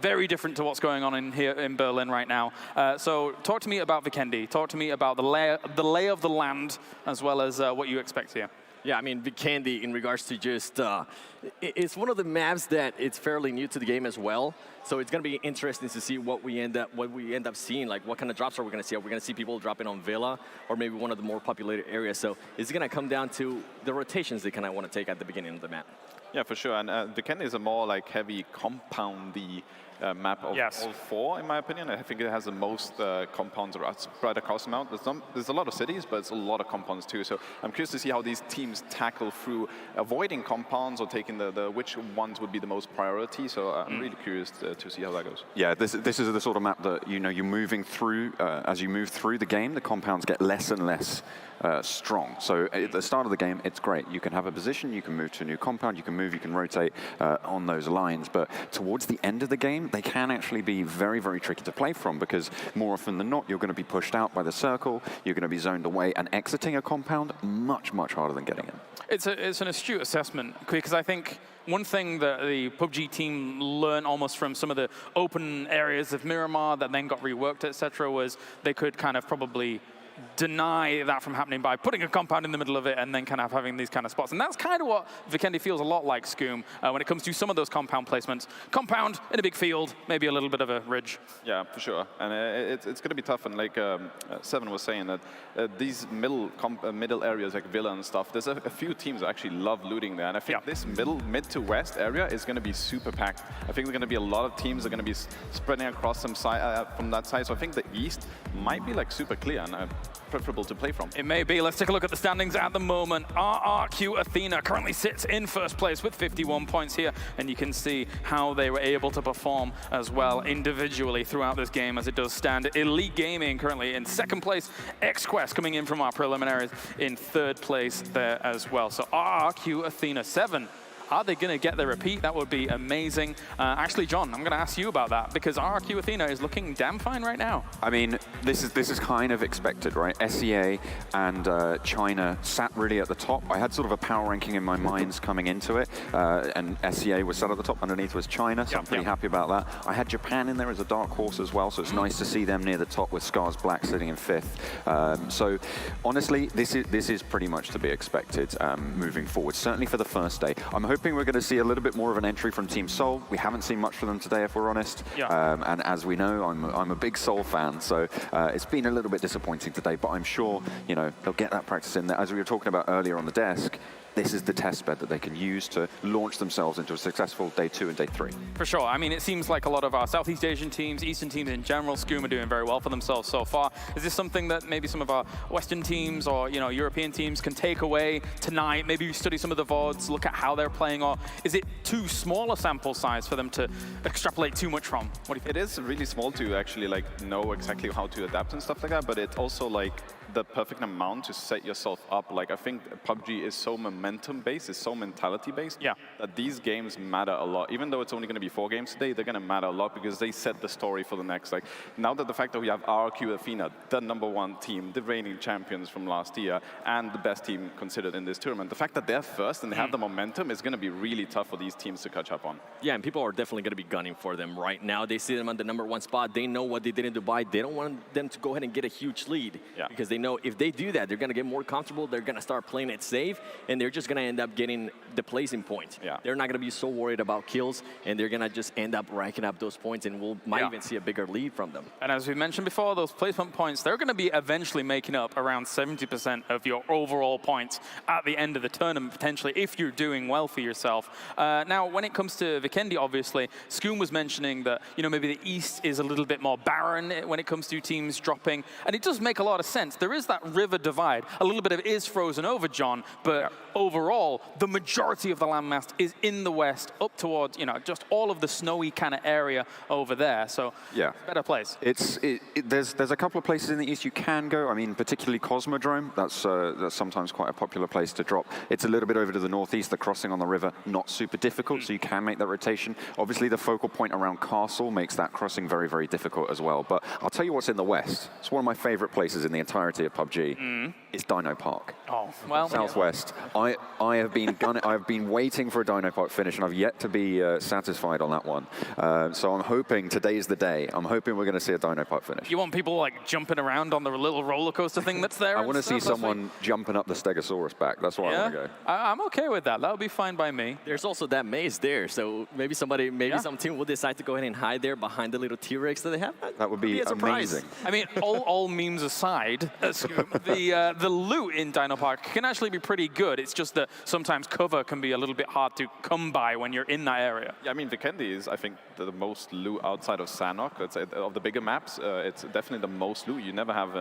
very different to what's going on in here in Berlin right now. So talk to me about Vikendi. Talk to me about the lay of the land, as well as what you expect here.
Yeah, I mean, Vikendi, in regards to just, it's one of the maps that it's fairly new to the game as well. So it's going to be interesting to see what we end up seeing. Like, what kind of drops are we going to see? Are we going to see people dropping on Villa, or maybe one of the more populated areas? So it's going to come down to the rotations they kind of want to take at the beginning of the map.
Yeah, for sure. And Vikendi is a more like heavy compoundy map of all 4, in my opinion. I think it has the most compounds spread across the map. There's a lot of cities, but it's a lot of compounds too. So I'm curious to see how these teams tackle through avoiding compounds or taking which ones would be the most priority. So I'm really curious to see how that goes.
Yeah, this is the sort of map that you're moving through. As you move through the game, the compounds get less and less strong. So at the start of the game, it's great. You can have a position, you can move to a new compound, you can move, you can rotate on those lines. But towards the end of the game, they can actually be very, very tricky to play from, because more often than not, you're going to be pushed out by the circle, you're going to be zoned away, and exiting a compound, much, much harder than getting in.
It's an astute assessment, because I think one thing that the PUBG team learned almost from some of the open areas of Miramar that then got reworked, etc., was they could kind of probably deny that from happening by putting a compound in the middle of it and then kind of having these kind of spots. And that's kind of what Vikendi feels a lot like Scoom when it comes to some of those compound placements. Compound in a big field, maybe a little bit of a ridge.
Yeah, for sure. And it's going to be tough. And like Seven was saying, that these middle areas like Villa and stuff, there's a few teams that actually love looting there. And I think this mid to west area is going to be super packed. I think there's going to be a lot of teams that are going to be spreading across some side from that side. So I think the east might be like super clear and preferable to play from.
It may be. Let's take a look at the standings at the moment. RRQ Athena currently sits in first place with 51 points here, and you can see how they were able to perform as well individually throughout this game as it does stand. Elite Gaming currently in second place. XQuest coming in from our preliminaries in third place there as well. So RRQ Athena 7. Are they going to get the repeat? That would be amazing. Actually, John, I'm going to ask you about that, because RRQ Athena is looking damn fine right now. I mean,
this is kind of expected, right? SEA and China sat really at the top. I had sort of a power ranking in my mind coming into it, and SEA was sat at the top. Underneath was China, so I'm pretty happy about that. I had Japan in there as a dark horse as well, so it's nice to see them near the top with Scars Black sitting in 5th. So honestly, this is pretty much to be expected moving forward, certainly for the first day. I'm hoping we're going to see a little bit more of an entry from Team Seoul. We haven't seen much from them today, if we're honest. And as we know, I'm a big Seoul fan, so it's been a little bit disappointing today, but I'm sure, you know, they'll get that practice in there. As we were talking about earlier on the desk, this is the test bed that they can use to launch themselves into a successful day 2 and day 3.
For sure. I mean, it seems like a lot of our Southeast Asian teams, Eastern teams in general, Scoom are doing very well for themselves so far. Is this something that maybe some of our Western teams or, you know, European teams can take away tonight? Maybe study some of the VODs, look at how they're playing, or is it too small a sample size for them to extrapolate too much from? What do you think?
It is really small to actually like know exactly how to adapt and stuff like that, but it's also like the perfect amount to set yourself up. Like, I think PUBG is so momentum-based, it's so mentality-based, that these games matter a lot. Even though it's only going to be 4 games today, they're going to matter a lot because they set the story for the next. Like, now that the fact that we have RRQ Athena, the #1 team, the reigning champions from last year, and the best team considered in this tournament, the fact that they're first and they have the momentum is going to be really tough for these teams to catch up on.
Yeah, and people are definitely going to be gunning for them right now. They see them on the #1 spot. They know what they did in Dubai. They don't want them to go ahead and get a huge lead because they know if they do that, they're going to get more comfortable. They're going to start playing it safe, and they're just going to end up getting the placing points. They're not going to be so worried about kills, and they're going to just end up racking up those points, and might even see a bigger lead from them.
And as we mentioned before, those placement points, they're going to be eventually making up around 70% of your overall points at the end of the tournament, potentially, if you're doing well for yourself. Now, when it comes to Vikendi, obviously, Scoom was mentioning that, you know, maybe the East is a little bit more barren when it comes to teams dropping, and it does make a lot of sense. There is that river divide. A little bit of it is frozen over, John, but overall, the majority of the landmass is in the west, up towards, you know, just all of the snowy kind of area over there. So, better place.
There's a couple of places in the east you can go. I mean, particularly Cosmodrome. That's sometimes quite a popular place to drop. It's a little bit over to the northeast. The crossing on the river, not super difficult, so you can make that rotation. Obviously, the focal point around Castle makes that crossing very, very difficult as well. But I'll tell you what's in the west. It's one of my favorite places in the entirety of PUBG. It's Dino Park.
Oh, well,
Southwest. I have been waiting for a Dino Park finish, and I've yet to be satisfied on that one. So I'm hoping today's the day. I'm hoping we're going to see a Dino Park finish.
You want people like jumping around on the little roller coaster thing that's there?
I want to see someone jumping up the Stegosaurus back. That's where I want to go.
I'm okay with that. That would be fine by me.
There's also that maze there, so maybe some team will decide to go ahead and hide there behind the little T-Rex that they have.
That would be amazing.
I mean, all memes aside, the loot in Dino Park can actually be pretty good. It's just just that sometimes cover can be a little bit hard to come by when you're in that area.
Yeah, I mean, Vikendi is, I think, the most loot outside of Sanhok. It's, of the bigger maps, it's definitely the most loot. You never have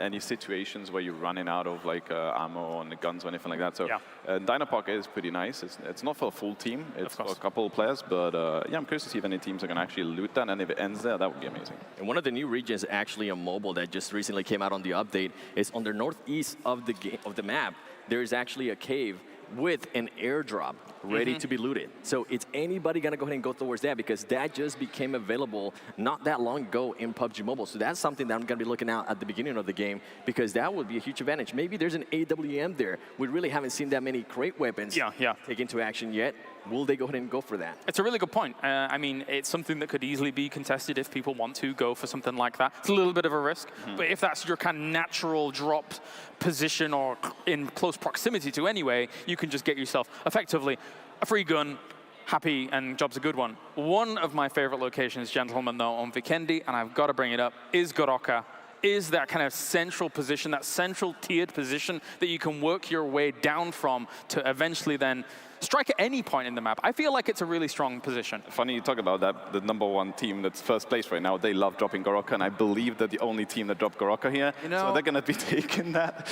any situations where you're running out of like ammo on the guns or anything like that. So Dynapok is pretty nice. It's not for a full team. It's for a couple of players. But yeah, I'm curious to see if any teams are going to actually loot that. And if it ends there, that would be amazing.
And one of the new regions actually on mobile that just recently came out on the update is on the northeast of the map. There is actually a cave with an airdrop ready to be looted. So it's anybody gonna go ahead and go towards that because that just became available not that long ago in PUBG Mobile. So that's something that I'm gonna be looking at the beginning of the game because that would be a huge advantage. Maybe there's an AWM there. We really haven't seen that many crate weapons take into action yet. Will they go ahead and go for that?
It's a really good point. I mean, it's something that could easily be contested if people want to go for something like that. It's a little bit of a risk, but if that's your kind of natural drop position or in close proximity to anyway, you can just get yourself effectively a free gun, happy, and job's a good one. One of my favorite locations, gentlemen, though, on Vikendi, and I've got to bring it up, is Goroka. Is that kind of central position, that central tiered position that you can work your way down from to eventually then strike at any point in the map. I feel like it's a really strong position.
Funny you talk about that. The #1 team that's first place right now, they love dropping Goroka, and I believe they're the only team that dropped Goroka here. You know, so they're going to be taking that.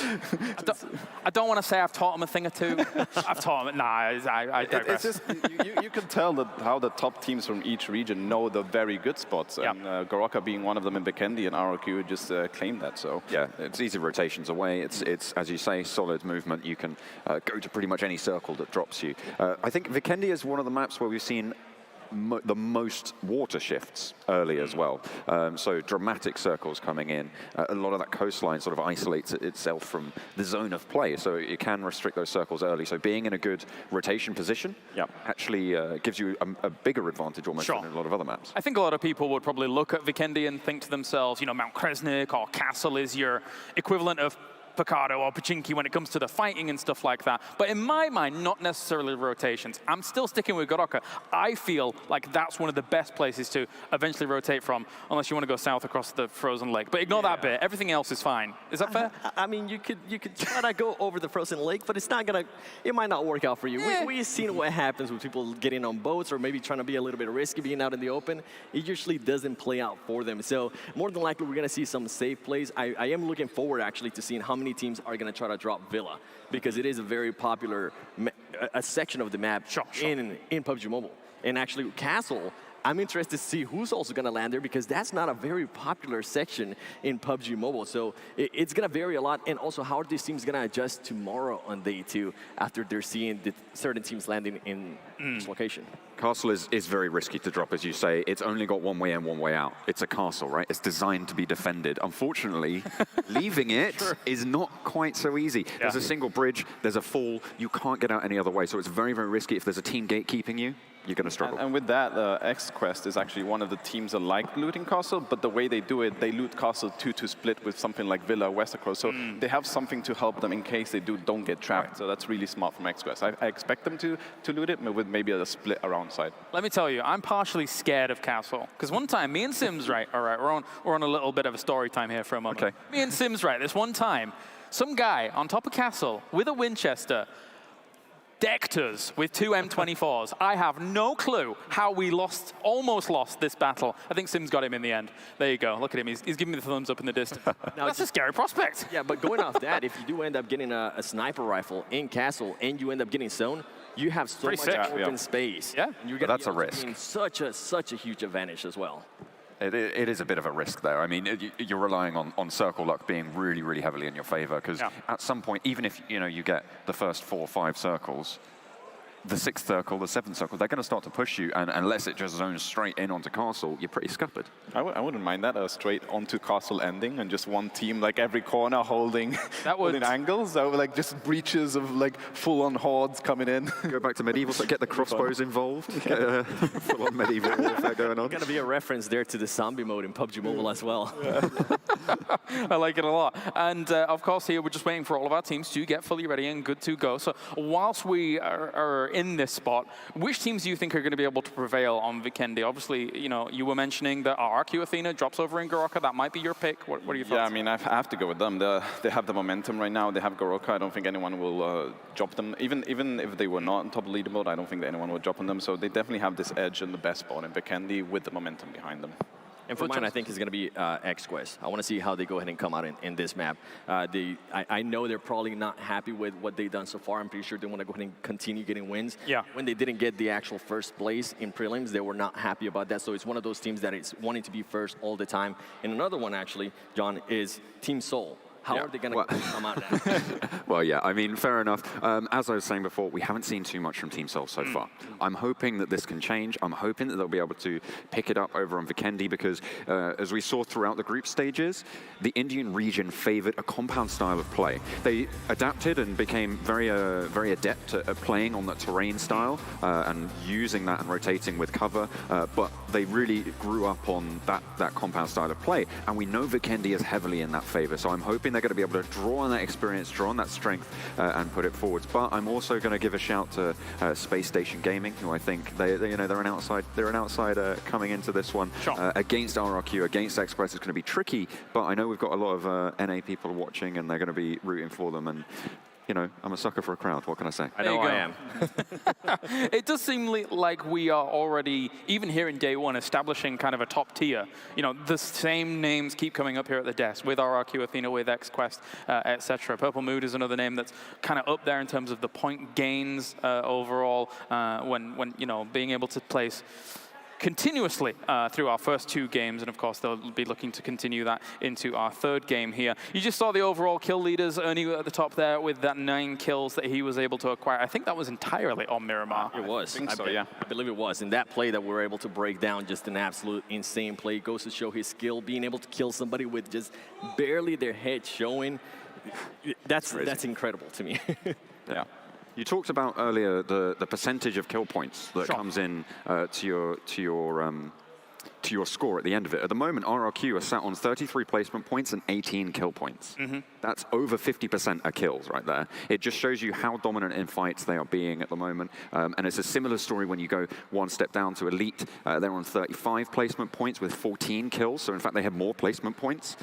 I don't want to say I've taught them a thing or two. I've taught them. Nah, I digress.
It's just, you can tell that how the top teams from each region know the very good spots. And Goroka being one of them in Vikendi, and ROQ just claimed that. So
yeah, it's easy rotations away. It's as you say, solid movement. You can go to pretty much any circle that drops you. I think Vikendi is one of the maps where we've seen the most water shifts early as well. So dramatic circles coming in. A lot of that coastline sort of isolates itself from the zone of play, so you can restrict those circles early. So being in a good rotation position actually gives you a bigger advantage almost than in a lot of other maps.
I think a lot of people would probably look at Vikendi and think to themselves, you know, Mount Kresnik or Castle is your equivalent of Picado or Pachinki when it comes to the fighting and stuff like that. But in my mind, not necessarily rotations. I'm still sticking with Goroka. I feel like that's one of the best places to eventually rotate from, unless you want to go south across the frozen lake. But ignore that bit. Everything else is fine. Is that fair?
I mean, you could try to go over the frozen lake, but it's not gonna. It might not work out for you. We've seen what happens with people getting on boats or maybe trying to be a little bit risky being out in the open. It usually doesn't play out for them. So more than likely, we're gonna see some safe plays. I am looking forward actually to seeing how many teams are going to try to drop Villa because it is a very popular a section of the map in PUBG Mobile. And actually, Castle, I'm interested to see who's also going to land there because that's not a very popular section in PUBG Mobile. So it's going to vary a lot. And also, how are these teams going to adjust tomorrow on day 2 after they're seeing certain teams landing in this location?
Castle is very risky to drop, as you say. It's only got one way in, one way out. It's a castle, right? It's designed to be defended. Unfortunately, leaving it is not quite so easy. There's a single bridge, there's a fall, you can't get out any other way. So it's very, very risky. If there's a team gatekeeping you, you're going to struggle.
And with that, X-Quest is actually one of the teams that like looting Castle, but the way they do it, they loot Castle to split with something like Villa or Westercross. So they have something to help them in case they don't get trapped. So that's really smart from X-Quest. I expect them to loot it with maybe a split around side.
Let me tell you, I'm partially scared of Castle. Because one time, me and Sims, we're on a little bit of a story time here for a moment. Okay. Me and Sims, this one time, some guy on top of Castle with a Winchester decked us with 2 M24s. I have no clue how we almost lost this battle. I think Sims got him in the end. There you go. Look at him. He's giving me the thumbs up in the distance. That's a scary prospect.
Yeah, but going off that, if you do end up getting a sniper rifle in Castle and you end up getting zone, you have so much open space.
Yeah,
and you're
that's a risk.
Such a huge advantage as well.
It is a bit of a risk there. I mean, you're relying on circle luck being really, really heavily in your favor because at some point, even if you get the first 4 or 5 circles, the 6th circle, the 7th circle, they're going to start to push you, and unless it just zones straight in onto Castle, you're pretty scuppered.
I wouldn't mind that, a straight onto Castle ending, and just one team, like every corner holding, holding angles, so like just breaches of like full-on hordes coming in.
Go back to medieval, so get the crossbows involved, get full-on medieval warfare going on.
There's going to be a reference there to the zombie mode in PUBG Mobile as well.
I like it a lot. And of course, here we're just waiting for all of our teams to get fully ready and good to go. So whilst we are in this spot. Which teams do you think are going to be able to prevail on Vikendi? Obviously, you know, you were mentioning that RRQ Athena drops over in Goroka. That might be your pick. What are your thoughts?
Yeah, I mean, I have to go with them. They have the momentum right now. They have Goroka. I don't think anyone will drop them. Even if they were not on top of the leaderboard, I don't think that anyone will drop on them. So they definitely have this edge in the best spot in Vikendi with the momentum behind them.
And for mine, I think it's going to be XQuest. I want to see how they go ahead and come out in this map. I know they're probably not happy with what they've done so far. I'm pretty sure they want to go ahead and continue getting wins.
Yeah.
When they didn't get the actual first place in prelims, they were not happy about that. So it's one of those teams that is wanting to be first all the time. And another one, actually, John, is Team Seoul. How are they going to come out now?
Well, yeah, I mean, fair enough. As I was saying before, we haven't seen too much from Team Seoul so far. I'm hoping that this can change. I'm hoping that they'll be able to pick it up over on Vikendi because, as we saw throughout the group stages, the Indian region favored a compound style of play. They adapted and became very adept at playing on that terrain style and using that and rotating with cover, but they really grew up on that compound style of play. And we know Vikendi is heavily in that favor, so I'm hoping they're going to be able to draw on that experience, draw on that strength, and put it forwards. But I'm also going to give a shout to Space Station Gaming, who I think they're an outsider coming into this one.
Sure.
Against RRQ, against XQuest. It's going to be tricky, but I know we've got a lot of NA people watching, and they're going to be rooting for them. And you know, I'm a sucker for a crowd. What can I say?
I know I am.
It does seem like we are already, even here in day one, establishing kind of a top tier. You know, the same names keep coming up here at the desk with RRQ Athena, with XQuest, etc. Purple Mood is another name that's kind of up there in terms of the point gains overall when you know, being able to place continuously through our first 2 games, and of course they'll be looking to continue that into our 3rd game here. You just saw the overall kill leaders, Ernie at the top there with that 9 kills that he was able to acquire. I think that was entirely on Miramar.
It was.
Yeah.
I believe it was. And that play that we were able to break down, just an absolute insane play. Goes to show his skill, being able to kill somebody with just barely their head showing. That's incredible to me.
Yeah. You talked about earlier the percentage of kill points that comes in to your score at the end of it. At the moment, RRQ are sat on 33 placement points and 18 kill points. That's over 50% of kills right there. It just shows you how dominant in fights they are being at the moment. And it's a similar story when you go one step down to Elite. They're on 35 placement points with 14 kills. So in fact, they have more placement points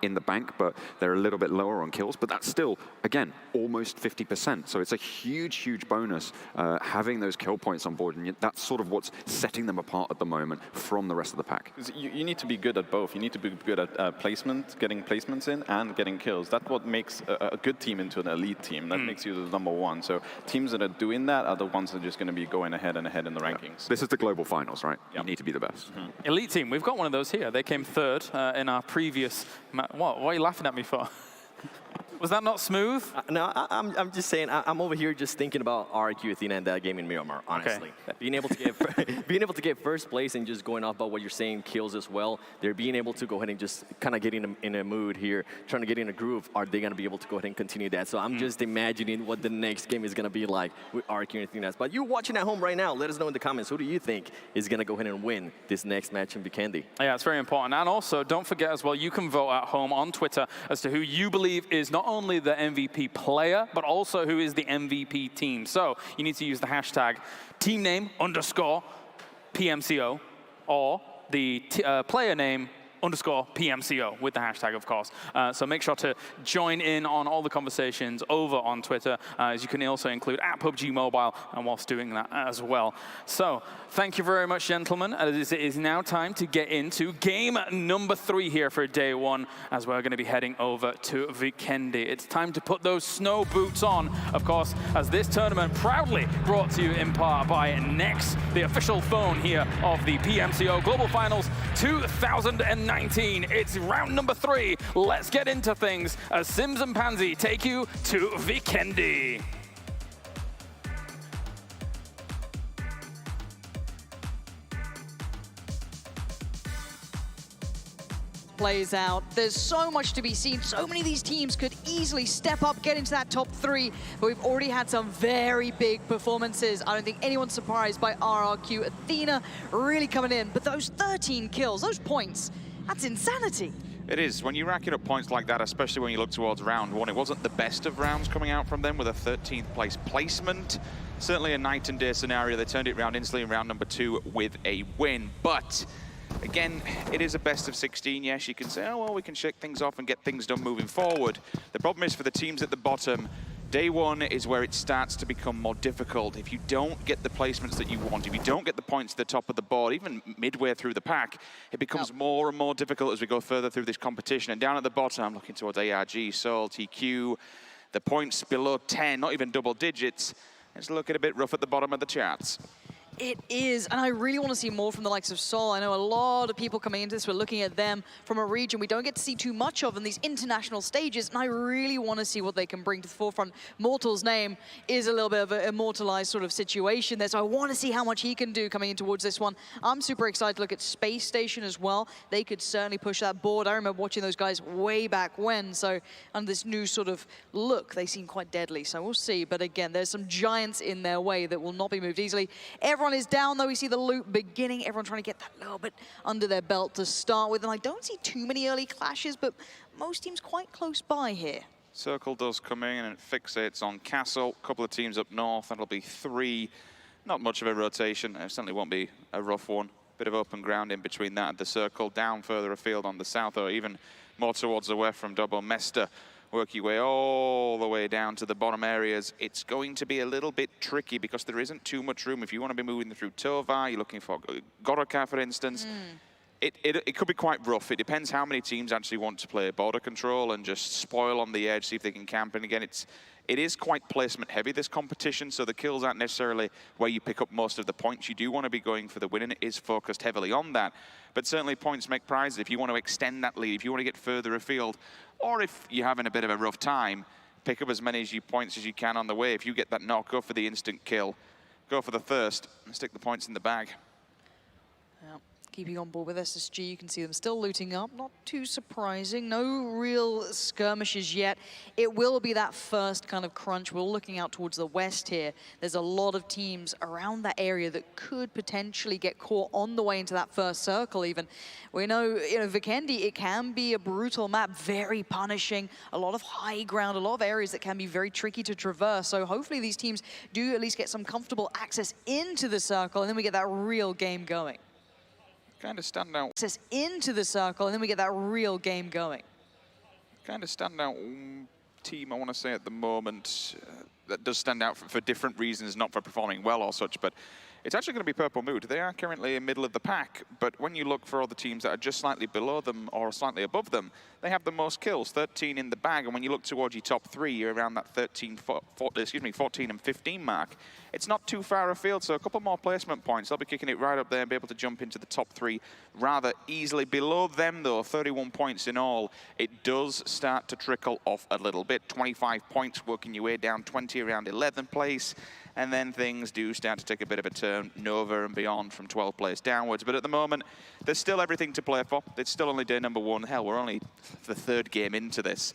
in the bank, but they're a little bit lower on kills. But that's still, again, almost 50%. So it's a huge, huge bonus having those kill points on board. And that's sort of what's setting them apart at the moment from the rest of the pack.
You need to be good at both. You need to be good at placement, getting placements in, and getting kills. That's what makes a good team into an elite team. That makes you the #1. So teams that are doing that are the ones that are just going to be going ahead and ahead in the rankings.
This is the global finals, right? You need to be the best.
Elite team, we've got one of those here. They came 3rd in our previous... What are you laughing at me for? Was that not smooth?
No, I'm just saying. I'm over here just thinking about RRQ Athena and that game in Miramar. Honestly, being able to get first place and just going off about what you're saying, kills as well. They're being able to go ahead and just kind of get in a mood here, trying to get in a groove. Are they going to be able to go ahead and continue that? So I'm just imagining what the next game is going to be like with RRQ Athena. But you're watching at home right now. Let us know in the comments. Who do you think is going to go ahead and win this next match in Vikendi?
Yeah, it's very important. And also, don't forget as well, you can vote at home on Twitter as to who you believe is not only the MVP player, but also who is the MVP team. So you need to use the hashtag teamname_PMCO or the player name _PMCO with the hashtag, of course. So make sure to join in on all the conversations over on Twitter, as you can also include at PUBG Mobile, and whilst doing that as well. So thank you very much, gentlemen. It is now time to get into game number 3 here for day 1, as we're going to be heading over to Vikendi. It's time to put those snow boots on, of course, as this tournament proudly brought to you in part by Nex, the official phone here of the PMCO Global Finals 2019. It's round number 3. Let's get into things as Sims and Pansy take you to Vikendi.
Plays out. There's so much to be seen. So many of these teams could easily step up, get into that top 3, but we've already had some very big performances. I don't think anyone's surprised by RRQ Athena really coming in, but those 13 kills, those points, that's insanity.
It is. When you're racking up points like that, especially when you look towards round one, it wasn't the best of rounds coming out from them with a 13th place placement. Certainly a night and day scenario. They turned it around instantly in round number 2 with a win. But again, it is a best of 16. Yes, you can say, oh, well, we can shake things off and get things done moving forward. The problem is for the teams at the bottom, day one is where it starts to become more difficult. If you don't get the placements that you want, if you don't get the points at the top of the board, even midway through the pack, it becomes more and more difficult as we go further through this competition. And down at the bottom, I'm looking towards ARG, Seoul, TQ, the points below 10, not even double digits. It's looking a bit rough at the bottom of the charts.
It is, and I really want to see more from the likes of Seoul. I know a lot of people coming into this, we're looking at them from a region we don't get to see too much of in these international stages, and I really want to see what they can bring to the forefront. Mortal's name is a little bit of an immortalized sort of situation there, so I want to see how much he can do coming in towards this one. I'm super excited to look at Space Station as well. They could certainly push that board. I remember watching those guys way back when, so under this new sort of look, they seem quite deadly, so we'll see. But again, there's some giants in their way that will not be moved easily. Everyone is down, though. We see the loop beginning. Everyone trying to get that little bit under their belt to start with. And I don't see too many early clashes, but most teams quite close by here.
Circle does come in and it fixates on Castle. A couple of teams up north. That'll be 3. Not much of a rotation. It certainly won't be a rough one. Bit of open ground in between that and the circle. Down further afield on the south, or even more towards the west from Double Mester. Work your way all the way down to the bottom areas. It's going to be a little bit tricky because there isn't too much room. If you want to be moving through Tovar, you're looking for Goroka, for instance. It could be quite rough. It depends how many teams actually want to play border control and just spoil on the edge, see if they can camp. And again, it is quite placement heavy, this competition, so the kills aren't necessarily where you pick up most of the points. You do want to be going for the win, and it is focused heavily on that. But certainly points make prizes. If you want to extend that lead, if you want to get further afield, or if you're having a bit of a rough time, pick up as many points as you can on the way. If you get that knock, go for the instant kill. Go for the thirst and stick the points in the bag.
Yeah. Keeping on board with SSG, you can see them still looting up. Not too surprising. No real skirmishes yet. It will be that first kind of crunch. We're looking out towards the west here. There's a lot of teams around that area that could potentially get caught on the way into that first circle even. We know, Vikendi, it can be a brutal map, very punishing, a lot of high ground, a lot of areas that can be very tricky to traverse. So hopefully these teams do at least get some comfortable access into the circle, and then we get that real game going.
Kind of stand out.
Access into the circle, and then we get that real game going.
Kind of stand out team, I want to say at the moment, that does stand out for different reasons, not for performing well or such, but it's actually going to be Purple Mood. They are currently in middle of the pack, but when you look for other teams that are just slightly below them or slightly above them, they have the most kills, 13 in the bag. And when you look towards your top 3, you're around that 14 and 15 mark. It's not too far afield, so a couple more placement points. They'll be kicking it right up there and be able to jump into the top 3 rather easily. Below them, though, 31 points in all. It does start to trickle off a little bit. 25 points, working your way down 20 around 11th place. And then things do start to take a bit of a turn, Nova and beyond from 12th place downwards. But at the moment, there's still everything to play for. It's still only day number 1. Hell, we're only the 3rd game into this.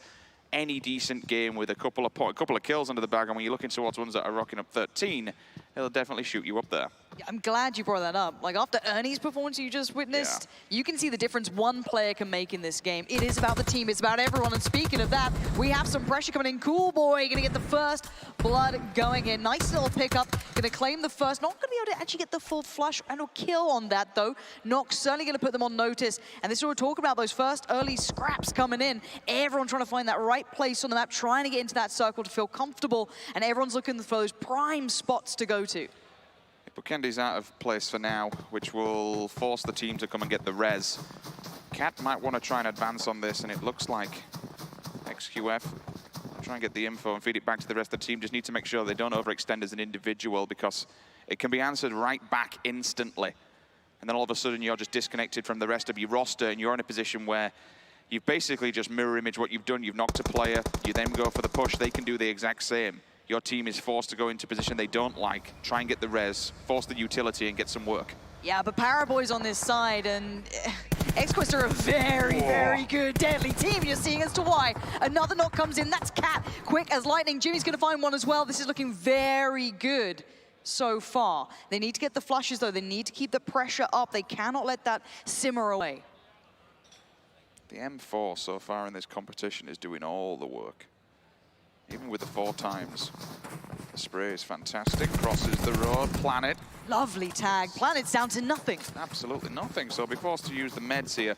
Any decent game with a couple of kills under the bag, and when you're looking towards ones that are rocking up 13, it'll definitely shoot you up there.
I'm glad you brought that up. Like, after Ernie's performance you just witnessed, you can see the difference one player can make in this game. It is about the team, it's about everyone. And speaking of that, we have some pressure coming in. Cool Boy gonna get the first blood going in. Nice little pickup, gonna claim the first. Not gonna be able to actually get the full flush and a kill on that though. Nox certainly gonna put them on notice. And this is what we're talking about, those first early scraps coming in. Everyone trying to find that right place on the map, trying to get into that circle to feel comfortable. And everyone's looking for those prime spots to go to.
Vikendi's out of place for now, which will force the team to come and get the res. Cat might want to try and advance on this, and it looks like XQF try and get the info and feed it back to the rest of the team. Just need to make sure they don't overextend as an individual, because it can be answered right back instantly. And then all of a sudden you're just disconnected from the rest of your roster, and you're in a position where you've basically just mirror image what you've done. You've knocked a player, you then go for the push, they can do the exact same. Your team is forced to go into a position they don't like, try and get the res, force the utility and get some work.
Yeah, but Paraboy's on this side, and X-Quest are a very, very good deadly team. You're seeing as to why. Another knock comes in, that's Cat. Quick as lightning, Jimmy's gonna find one as well. This is looking very good so far. They need to get the flushes though, they need to keep the pressure up. They cannot let that simmer away.
The M4 so far in this competition is doing all the work. Even with the 4 times. The spray is fantastic, crosses the road, Planet.
Lovely tag, Planet's down to nothing.
Absolutely nothing, so be forced to use the meds here.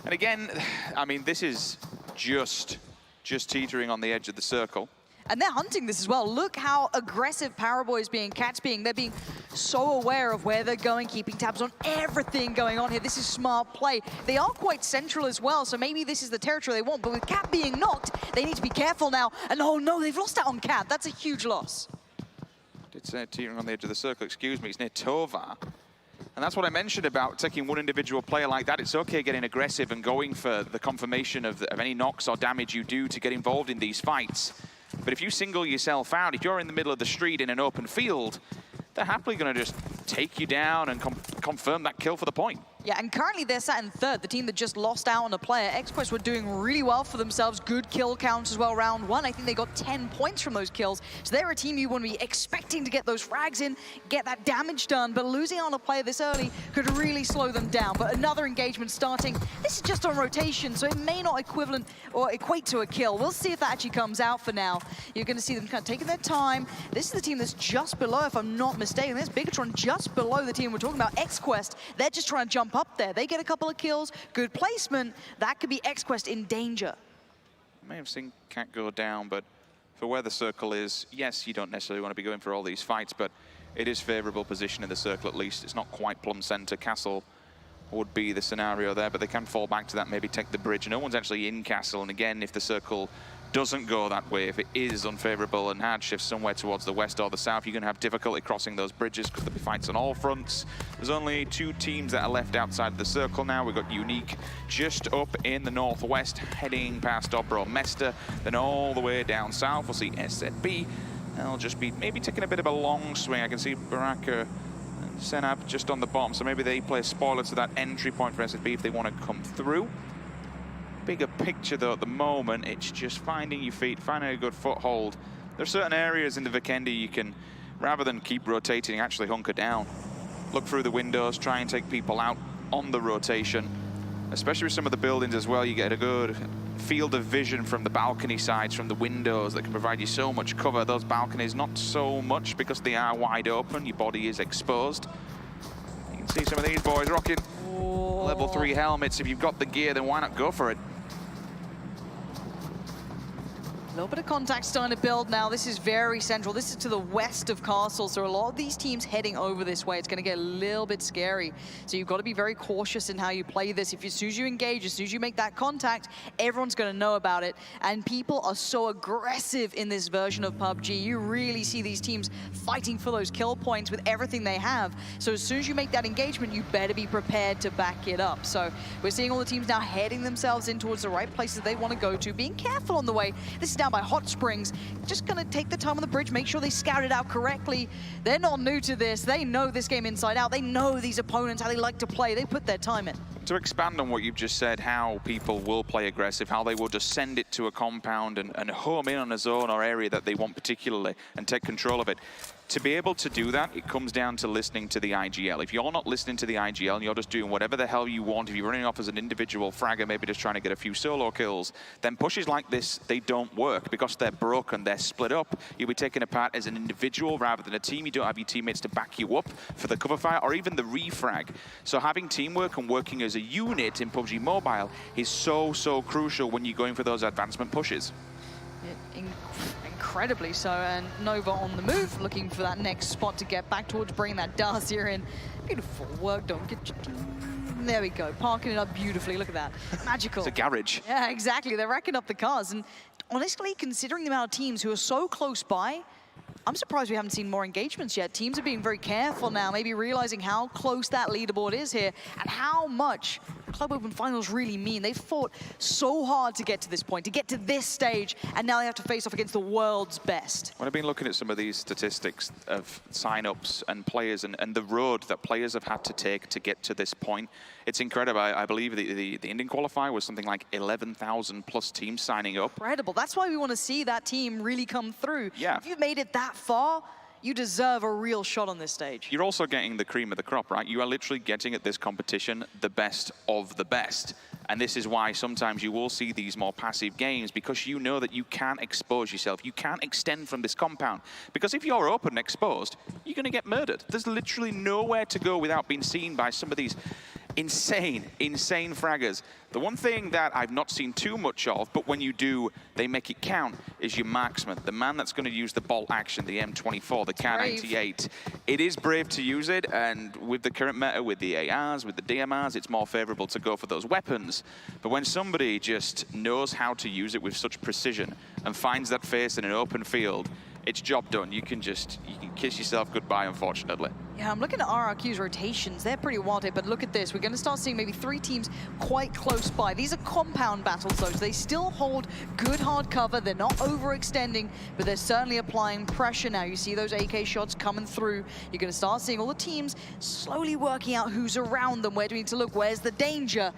And again, I mean, this is just teetering on the edge of the circle.
And they're hunting this as well. Look how aggressive Paraboy is being, Cat's being. They're being so aware of where they're going, keeping tabs on everything going on here. This is smart play. They are quite central as well, so maybe this is the territory they want. But with Cat being knocked, they need to be careful now. And oh no, they've lost out on Cat. That's a huge loss.
I did say teetering on the edge of the circle, excuse me, it's near Tovar. And that's what I mentioned about taking one individual player like that. It's okay getting aggressive and going for the confirmation of any knocks or damage you do to get involved in these fights. But if you single yourself out, if you're in the middle of the street in an open field, they're happily going to just take you down and confirm that kill for the point.
Yeah, and currently they're sat in third, the team that just lost out on a player. XQuest were doing really well for themselves, good kill counts as well. Round 1, I think they got 10 points from those kills. So they're a team you want to be expecting to get those frags in, get that damage done, but losing on a player this early could really slow them down. But another engagement starting. This is just on rotation, so it may not equate to a kill. We'll see if that actually comes out for now. You're going to see them kind of taking their time. This is the team that's just below, if I'm not mistaken. There's Bigatron just below the team we're talking about. XQuest, they're just trying to jump up there. They get a couple of kills, good placement. That could be XQuest in danger.
I may have seen Cat go down, but for where the circle is, yes, you don't necessarily want to be going for all these fights, but it is favorable position in the circle at least. It's not quite plumb center. Castle would be the scenario there, but they can fall back to that, maybe take the bridge. No one's actually in Castle, and again, if the circle doesn't go that way, if it is unfavorable and hard shifts somewhere towards the west or the south, you're going to have difficulty crossing those bridges because there'll be fights on all fronts. There's only 2 teams that are left outside the circle now. We've got Unique just up in the northwest, heading past Dobro Mester, then all the way down south. We'll see SZB. They'll just be maybe taking a bit of a long swing. I can see Baraka and Senab just on the bottom, so maybe they play a spoiler to that entry point for SZB if they want to come through. Bigger picture though at the moment, it's just finding your feet, finding a good foothold. There are certain areas in the Vikendi you can, rather than keep rotating, actually hunker down. Look through the windows, try and take people out on the rotation. Especially with some of the buildings as well, you get a good field of vision from the balcony sides, from the windows that can provide you so much cover. Those balconies, not so much because they are wide open, your body is exposed. You can see some of these boys rocking level 3 helmets. If you've got the gear, then why not go for it?
A little bit of contact starting to build now. This is very central. This is to the west of Castle, so a lot of these teams heading over this way. It's going to get a little bit scary. So you've got to be very cautious in how you play this. As soon as you engage, as soon as you make that contact, everyone's going to know about it. And people are so aggressive in this version of PUBG. You really see these teams fighting for those kill points with everything they have. So as soon as you make that engagement, you better be prepared to back it up. So we're seeing all the teams now heading themselves in towards the right places they want to go to, being careful on the way. This is down by Hot Springs. Just gonna take the time on the bridge, make sure they scout it out correctly. They're not new to this. They know this game inside out. They know these opponents, how they like to play. They put their time in.
To expand on what you've just said, how people will play aggressive, how they will just send it to a compound and home in on a zone or area that they want particularly and take control of it. To be able to do that, it comes down to listening to the IGL. If you're not listening to the IGL and you're just doing whatever the hell you want, if you're running off as an individual fragger, maybe just trying to get a few solo kills, then pushes like this, they don't work because they're broken, they're split up. You'll be taken apart as an individual rather than a team. You don't have your teammates to back you up for the cover fire or even the refrag. So having teamwork and working as a unit in PUBG Mobile is so, so crucial when you're going for those advancement pushes.
Incredibly so, and Nova on the move, looking for that next spot to get back towards, bringing that Darcia in. Beautiful work, don't get you. There we go, parking it up beautifully, look at that. Magical.
It's a garage.
Yeah, exactly, they're racking up the cars, and honestly, considering the amount of teams who are so close by, I'm surprised we haven't seen more engagements yet. Teams are being very careful now, maybe realizing how close that leaderboard is here and how much Club Open Finals really mean. They've fought so hard to get to this point, to get to this stage, and now they have to face off against the world's best.
When I've been looking at some of these statistics of sign-ups and players and the road that players have had to take to get to this point, it's incredible. I believe the Indian qualifier was something like 11,000 plus teams signing up.
Incredible. That's why we want to see that team really come through.
Yeah.
If you've made it that far, you deserve a real shot on this stage.
You're also getting the cream of the crop, right? You are literally getting at this competition the best of the best. And this is why sometimes you will see these more passive games, because you know that you can't expose yourself. You can't extend from this compound. Because if you're open and exposed, you're going to get murdered. There's literally nowhere to go without being seen by some of these insane fraggers. The one thing that I've not seen too much of, but when you do, they make it count, is your marksman. The man that's going to use the bolt action, the M24, the Kar98. It is brave to use it, and with the current meta, with the ARs, with the DMRs, it's more favorable to go for those weapons. But when somebody just knows how to use it with such precision and finds that face in an open field, it's job done. You can kiss yourself goodbye, unfortunately.
Yeah, I'm looking at RRQ's rotations. They're pretty wild here, but look at this. We're going to start seeing maybe 3 teams quite close by. These are compound battles, though, so they still hold good hard cover. They're not overextending, but they're certainly applying pressure now. You see those AK shots coming through. You're going to start seeing all the teams slowly working out who's around them. Where do we need to look? Where's the danger?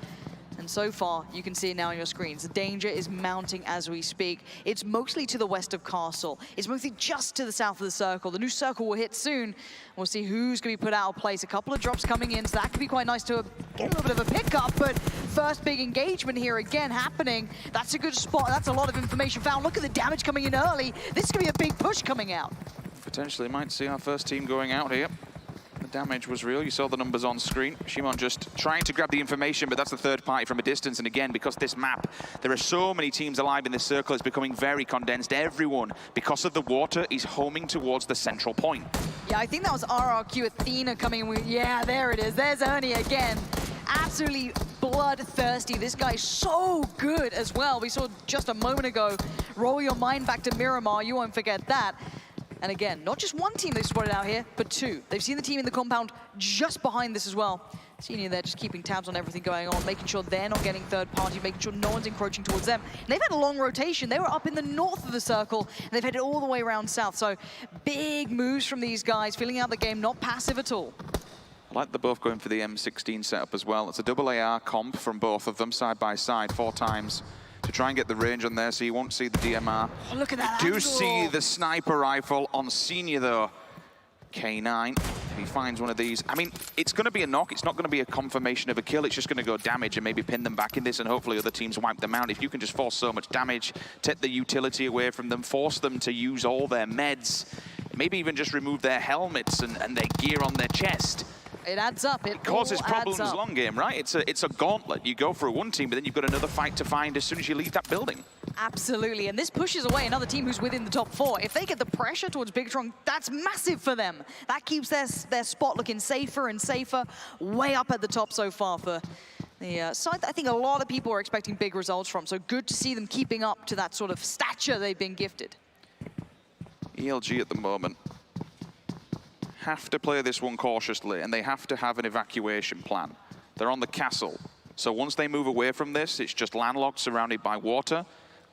And so far, you can see it now on your screens. The danger is mounting as we speak. It's mostly to the west of Castle. It's mostly just to the south of the circle. The new circle will hit soon. We'll see who's going to be put out of place. A couple of drops coming in, so that could be quite nice to get a little bit of a pickup. But first big engagement here again happening. That's a good spot. That's a lot of information found. Look at the damage coming in early. This is going to be a big push coming out.
Potentially might see our first team going out here. The damage was real. You saw the numbers on screen. Shimon just trying to grab the information, but that's the third party from a distance. And again, because this map, there are so many teams alive in this circle, it's becoming very condensed. Everyone, because of the water, is homing towards the central point.
Yeah, I think that was RRQ Athena coming with, yeah, there it is. There's Ernie again. Absolutely bloodthirsty. This guy's so good as well. We saw just a moment ago. Roll your mind back to Miramar. You won't forget that. And again, not just one team they've spotted out here, but 2. They've seen the team in the compound just behind this as well. Senior there just keeping tabs on everything going on, making sure they're not getting third party, making sure no one's encroaching towards them. And they've had a long rotation. They were up in the north of the circle, and they've headed all the way around south. So big moves from these guys, filling out the game, not passive at all.
I like they're both going for the M16 setup as well. It's a double AR comp from both of them, side by side, 4 times. To try and get the range on there, so you won't see the DMR.
Oh, look at that
You do
angle.
see the sniper rifle on Senior, though. K9, if he finds one of these. I mean, it's going to be a knock. It's not going to be a confirmation of a kill. It's just going to go damage and maybe pin them back in this, and hopefully other teams wipe them out. If you can just force so much damage, take the utility away from them, force them to use all their meds, maybe even just remove their helmets and their gear on their chest.
It adds up. It
causes problems
adds up.
long game, right? It's a gauntlet. You go for one team, but then you've got another fight to find as soon as you leave that building.
Absolutely, and this pushes away another team who's within the top 4. If they get the pressure towards Bigtron, that's massive for them. That keeps their spot looking safer and safer, way up at the top so far for the side that I think a lot of people are expecting big results from. So good to see them keeping up to that sort of stature they've been gifted.
ELG at the moment have to play this one cautiously, and they have to have an evacuation plan. They're on the castle, so once they move away from this, it's just landlocked, surrounded by water.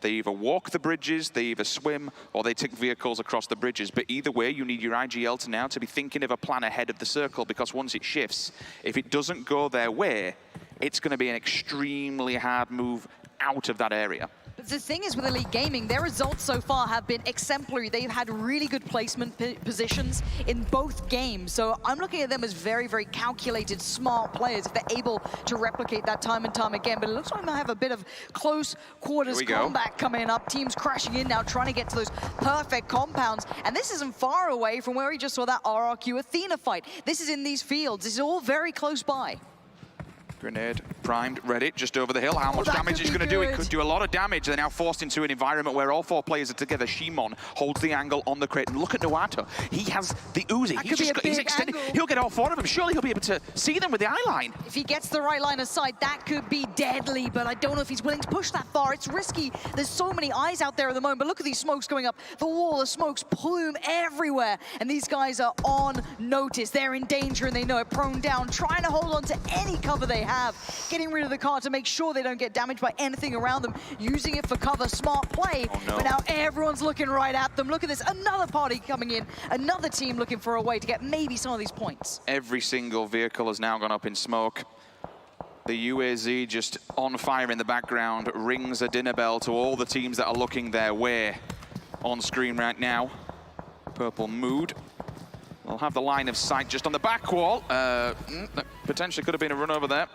They either walk the bridges, they either swim, or they take vehicles across the bridges. But either way, you need your IGL to now to be thinking of a plan ahead of the circle, because once it shifts, if it doesn't go their way, it's going to be an extremely hard move out of that area.
But the thing is with Elite Gaming, their results so far have been exemplary. They've had really good placement positions in both games. So I'm looking at them as very, very calculated, smart players if they're able to replicate that time and time again. But it looks like we might have a bit of close quarters combat coming up. Teams crashing in now, trying to get to those perfect compounds. And this isn't far away from where we just saw that RRQ Athena fight. This is in these fields. This is all very close by.
Grenade primed, ready, just over the hill. How much damage is going to do? It could do a lot of damage. They're now forced into an environment where all 4 players are together. Shimon holds the angle on the crate. And look at Noato. He has the Uzi. He's extended. He'll get all 4 of them. Surely he'll be able to see them with the eye line.
If he gets the right line of sight, that could be deadly, but I don't know if he's willing to push that far. It's risky. There's so many eyes out there at the moment, but look at these smokes going up. The wall of smokes plume everywhere, and these guys are on notice. They're in danger, and they know it. Prone down, trying to hold on to any cover they have. Getting rid of the car to make sure they don't get damaged by anything around them. Using it for cover, smart play.
Oh, no.
But now everyone's looking right at them. Look at this, another party coming in. Another team looking for a way to get maybe some of these points.
Every single vehicle has now gone up in smoke. The UAZ just on fire in the background rings a dinner bell to all the teams that are looking their way on screen right now. Purple mood. They'll have the line of sight just on the back wall. That potentially could have been a run over there.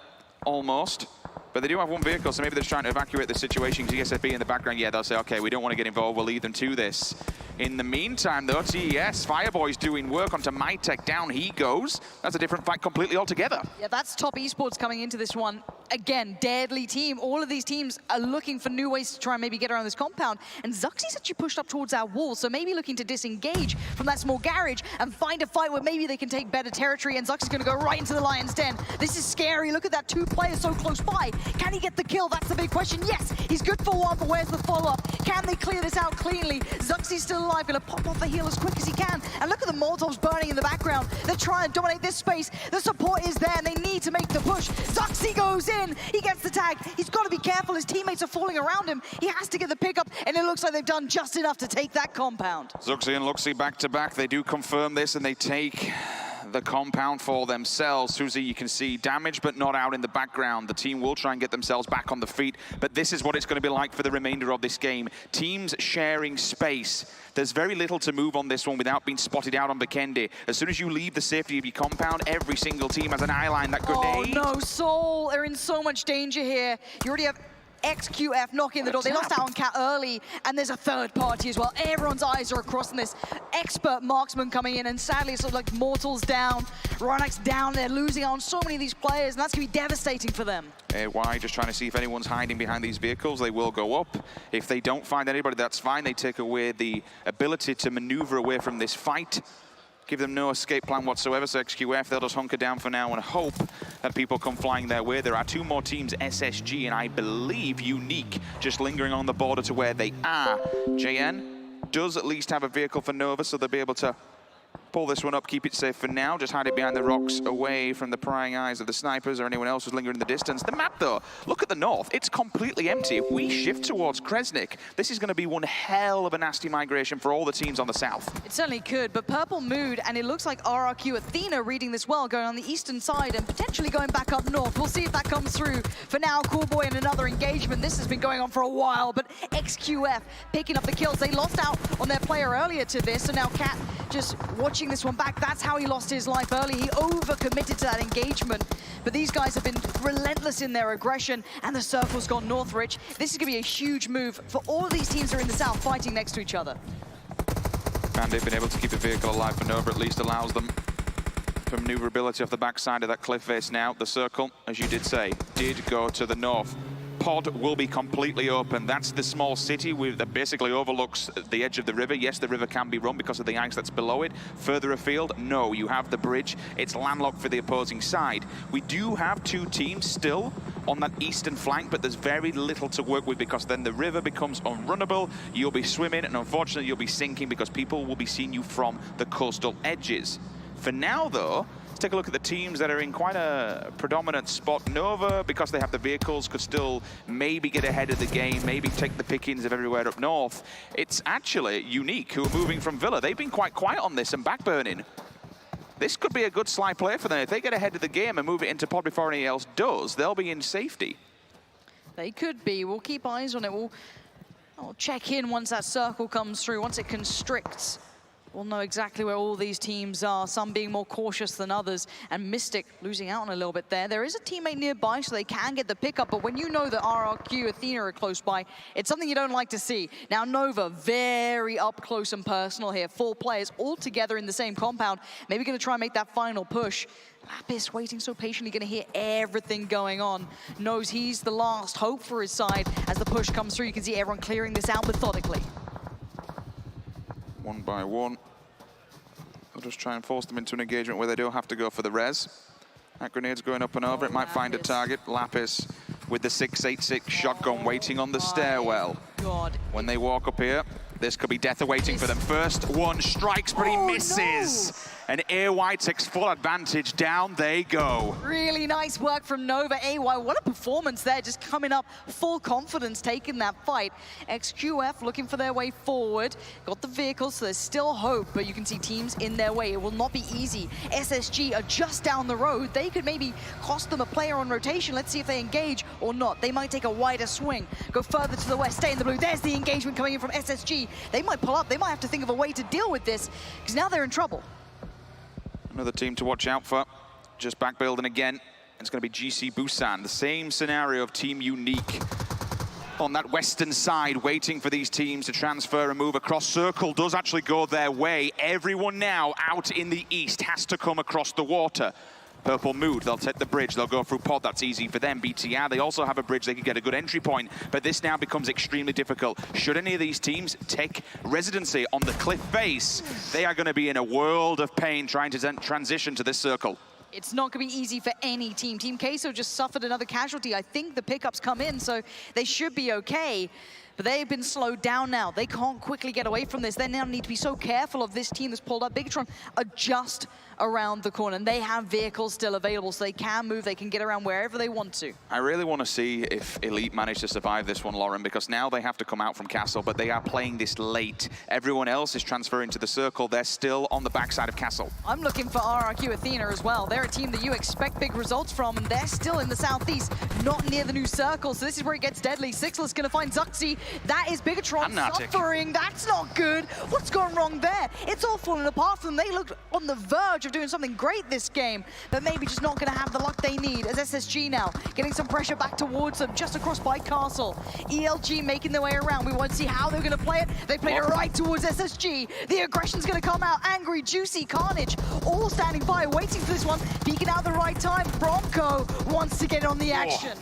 Almost. But they do have one vehicle, so maybe they're just trying to evacuate the situation. Because ESFB in the background, yeah, they'll say, okay, we don't want to get involved, we'll lead them to this. In the meantime, though, TES, Fireboy's doing work onto MyTech. Down he goes. That's a different fight completely altogether.
Yeah, that's top esports coming into this one. Again, deadly team. All of these teams are looking for new ways to try and maybe get around this compound. And Zuxi's actually pushed up towards our wall, so maybe looking to disengage from that small garage and find a fight where maybe they can take better territory. And Zuxi's going to go right into the Lion's Den. This is scary. Look at that, 2 players so close by. Can he get the kill? That's the big question. Yes, he's good for 1, but where's the follow-up? Can they clear this out cleanly? Zuxi's still alive, going to pop off the heel as quick as he can. And look at the Molotovs burning in the background. They're trying to dominate this space. The support is there, and they need to make the push. Zuxi goes in. He gets the tag. He's got to be careful. His teammates are falling around him. He has to get the pickup, and it looks like they've done just enough to take that compound.
Zuxi and Luxi back-to-back. They do confirm this, and they take the compound for themselves. Susie, you can see damage, but not out in the background. The team will try and get themselves back on the feet, but this is what it's going to be like for the remainder of this game. Teams sharing space. There's very little to move on this one without being spotted out on Vikendi. As soon as you leave the safety of your compound, every single team has an eye line. That grenade.
Oh no, Soul are in so much danger here. You already have XQF knocking the door. They lost out on Cat early, and there's a third party as well. Everyone's eyes are across on this. Expert marksman coming in, and sadly, it's sort of like Mortal's down, Ronak's down. They're losing out on so many of these players, and that's going to be devastating for them.
AY just trying to see if anyone's hiding behind these vehicles. They will go up. If they don't find anybody, that's fine. They take away the ability to maneuver away from this fight. Give them no escape plan whatsoever, so XQF, they'll just hunker down for now and hope that people come flying their way. There are 2 more teams, SSG and I believe Unique, just lingering on the border to where they are. JN does at least have a vehicle for Nova, so they'll be able to pull this one up, keep it safe for now, just hide it behind the rocks away from the prying eyes of the snipers or anyone else who's lingering in the distance. The map though, look at the north, it's completely empty. If we shift towards Kresnik, this is going to be one hell of a nasty migration for all the teams on the south.
It certainly could, but Purple Mood, and it looks like RRQ Athena reading this well, going on the eastern side and potentially going back up north. We'll see if that comes through. For now, Coolboy in another engagement. This has been going on for a while, but XQF picking up the kills. They lost out on their player earlier to this, so now Cat just watching this one back. That's how he lost his life early. He overcommitted to that engagement. But these guys have been relentless in their aggression, and the circle's gone north, Rich. This is going to be a huge move for all of these teams that are in the south fighting next to each other.
And they've been able to keep the vehicle alive for Nova, at least allows them for maneuverability off the backside of that cliff face now. The circle, as you did say, did go to the north. Pod will be completely open. That's the small city that basically overlooks the edge of the river. Yes, the river can be run because of the ice that's below it. Further afield, no, you have the bridge. It's landlocked for the opposing side. We do have 2 teams still on that eastern flank, but there's very little to work with because then the river becomes unrunnable. You'll be swimming, and unfortunately, you'll be sinking because people will be seeing you from the coastal edges. For now, though, let's take a look at the teams that are in quite a predominant spot. Nova, because they have the vehicles, could still maybe get ahead of the game, maybe take the pickings of everywhere up north. It's actually Unique, who are moving from Villa. They've been quite quiet on this and backburning. This could be a good sly play for them. If they get ahead of the game and move it into pod before anyone else does, they'll be in safety.
They could be. We'll keep eyes on it. We'll check in once that circle comes through, once it constricts. We'll know exactly where all these teams are, some being more cautious than others, and Mystic losing out on a little bit there. There is a teammate nearby, so they can get the pickup, but when you know that RRQ, Athena are close by, it's something you don't like to see. Now Nova, very up close and personal here. 4 players all together in the same compound, maybe going to try and make that final push. Lapis waiting so patiently, going to hear everything going on. Knows he's the last hope for his side. As the push comes through, you can see everyone clearing this out methodically.
One by one. They'll just try and force them into an engagement where they don't have to go for the res. That grenade's going up and over. It might find a target. Lapis with the 6.86 shotgun waiting on the stairwell.
God.
When they walk up here, this could be death awaiting for them. First one strikes, but he misses. No. And AY takes full advantage. Down they go.
Really nice work from Nova. AY, what a performance there. Just coming up, full confidence, taking that fight. XQF looking for their way forward. Got the vehicles, so there's still hope, but you can see teams in their way. It will not be easy. SSG are just down the road. They could maybe cost them a player on rotation. Let's see if they engage or not. They might take a wider swing, go further to the west, stay in the blue. There's the engagement coming in from SSG. They might pull up. They might have to think of a way to deal with this, because now they're in trouble.
Another team to watch out for. Just back building again. It's going to be GC Busan, the same scenario of Team Unique on that western side, waiting for these teams to transfer and move across. Circle does actually go their way. Everyone now out in the east has to come across the water. Purple Mood, they'll take the bridge, they'll go through pod, that's easy for them. BTR, they also have a bridge, they can get a good entry point, but this now becomes extremely difficult. Should any of these teams take residency on the cliff face, they are going to be in a world of pain trying to transition to this circle.
It's not going to be easy for any team. Team Queso just suffered another casualty. I think the pickups come in, so they should be okay. But they've been slowed down now. They can't quickly get away from this. They now need to be so careful of this team that's pulled up. Bigatron are just around the corner, and they have vehicles still available, so they can move, they can get around wherever they want to.
I really want to see if Elite manage to survive this one, Lauren, because now they have to come out from Castle, but they are playing this late. Everyone else is transferring to the circle. They're still on the backside of Castle.
I'm looking for RRQ Athena as well. They're a team that you expect big results from, and they're still in the southeast, not near the new circle, so this is where it gets deadly. Sixler's going to find Zuxi. That is Bigatron suffering. That's not good. What's gone wrong there? It's all falling apart for them. They looked on the verge of doing something great this game, but maybe just not going to have the luck they need as SSG now getting some pressure back towards them just across by Castle. ELG making their way around. We want to see how they're going to play it. They played it right towards SSG. The aggression's going to come out. Angry, Juicy, Carnage, all standing by, waiting for this one. Peeking out the right time. Bronco wants to get on the action.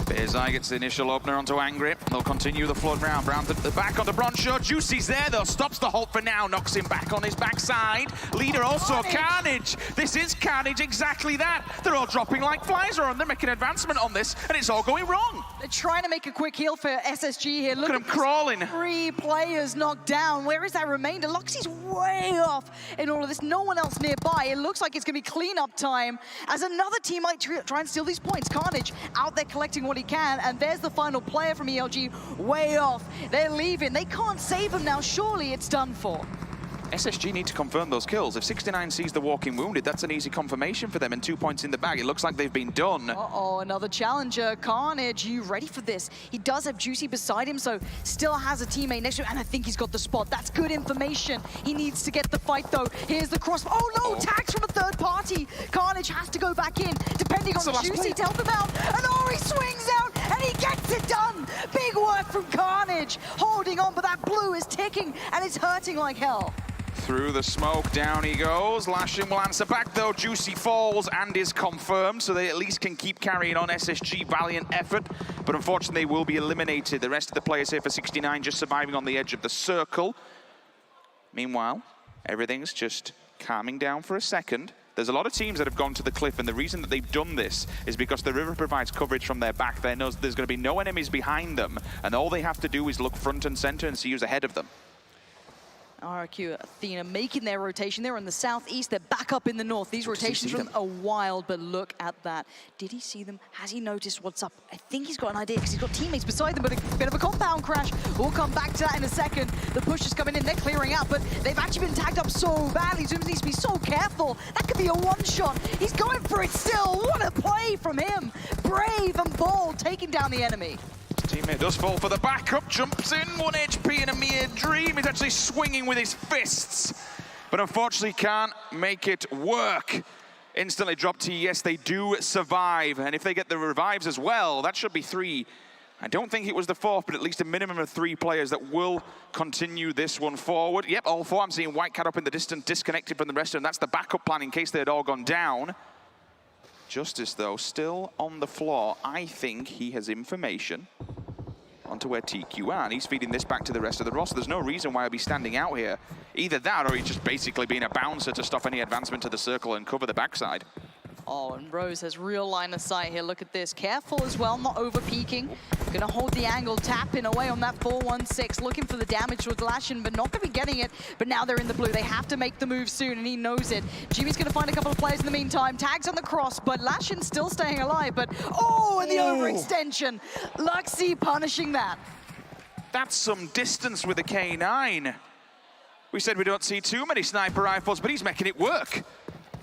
Bearzai gets the initial opener onto Angry. They'll continue the flood round. Brown to the back onto Broncho. Juicy's there though, stops the halt for now, knocks him back on his backside. Leader also Carnage. This is Carnage, exactly that. They're all dropping like flies around. They're making advancement on this, and it's all going wrong.
They're trying to make a quick heal for SSG here. Look
at them crawling.
3 players knocked down. Where is that remainder? Loxy's way off in all of this. No one else nearby. It looks like it's going to be cleanup time as another team might try and steal these points. Carnage out there collecting what he can, and there's the final player from ELG way off. They're leaving. They can't save him now. Surely it's done for.
SSG need to confirm those kills. If 69 sees the walking wounded, that's an easy confirmation for them, and 2 points in the bag. It looks like they've been done.
Uh-oh, another challenger. Carnage, you ready for this? He does have Juicy beside him, so still has a teammate next to him, and I think he's got the spot. That's good information. He needs to get the fight, though. Here's the cross. Oh, no, tags from a third party. Carnage has to go back in, depending on Juicy to help him out. And Ori swings out, and he gets it done. Big work from Carnage. Holding on, but that blue is ticking, and it's hurting like hell.
Through the smoke, down he goes. Lashin will answer back though. Juicy falls and is confirmed, so they at least can keep carrying on. SSG, valiant effort, but unfortunately they will be eliminated. The rest of the players here for 69 just surviving on the edge of the circle. Meanwhile, everything's just calming down for a second. There's a lot of teams that have gone to the cliff, and the reason that they've done this is because the river provides coverage from their back. There's going to be no enemies behind them, and all they have to do is look front and center and see who's ahead of them.
RRQ Athena making their rotation. They're in the southeast. They're back up in the north. These rotations from a wild, but look at that. Did he see them? Has he noticed what's up? I think he's got an idea because he's got teammates beside them, but a bit of a compound crash. We'll come back to that in a second. The push is coming in. They're clearing out, but they've actually been tagged up so badly. Zooms needs to be so careful. That could be a one-shot. He's going for it still. What a play from him. Brave and bold, taking down the enemy.
Teammate does fall for the backup, jumps in, 1 HP in a mere dream. He's actually swinging with his fists, but unfortunately can't make it work. Instantly dropped to yes, they do survive, and if they get the revives as well, that should be 3. I don't think it was the 4th, but at least a minimum of 3 players that will continue this one forward. Yep, all 4. I'm seeing White Cat up in the distance, disconnected from the rest of them. That's the backup plan in case they had all gone down. Justice, though, still on the floor. I think he has information onto where TQ are, and he's feeding this back to the rest of the roster. There's no reason why he'll be standing out here. Either that, or he's just basically being a bouncer to stop any advancement to the circle and cover the backside.
Oh, and Rose has real line of sight here. Look at this. Careful as well, not over-peaking. Gonna hold the angle, tapping away on that 4-1-6, looking for the damage with Lashin, but not gonna be getting it. But now they're in the blue. They have to make the move soon, and he knows it. Jimmy's gonna find a couple of players in the meantime. Tags on the cross, but Lashin's still staying alive. But, oh, and the overextension. Luxy punishing that.
That's some distance with a K9. We said we don't see too many sniper rifles, but he's making it work.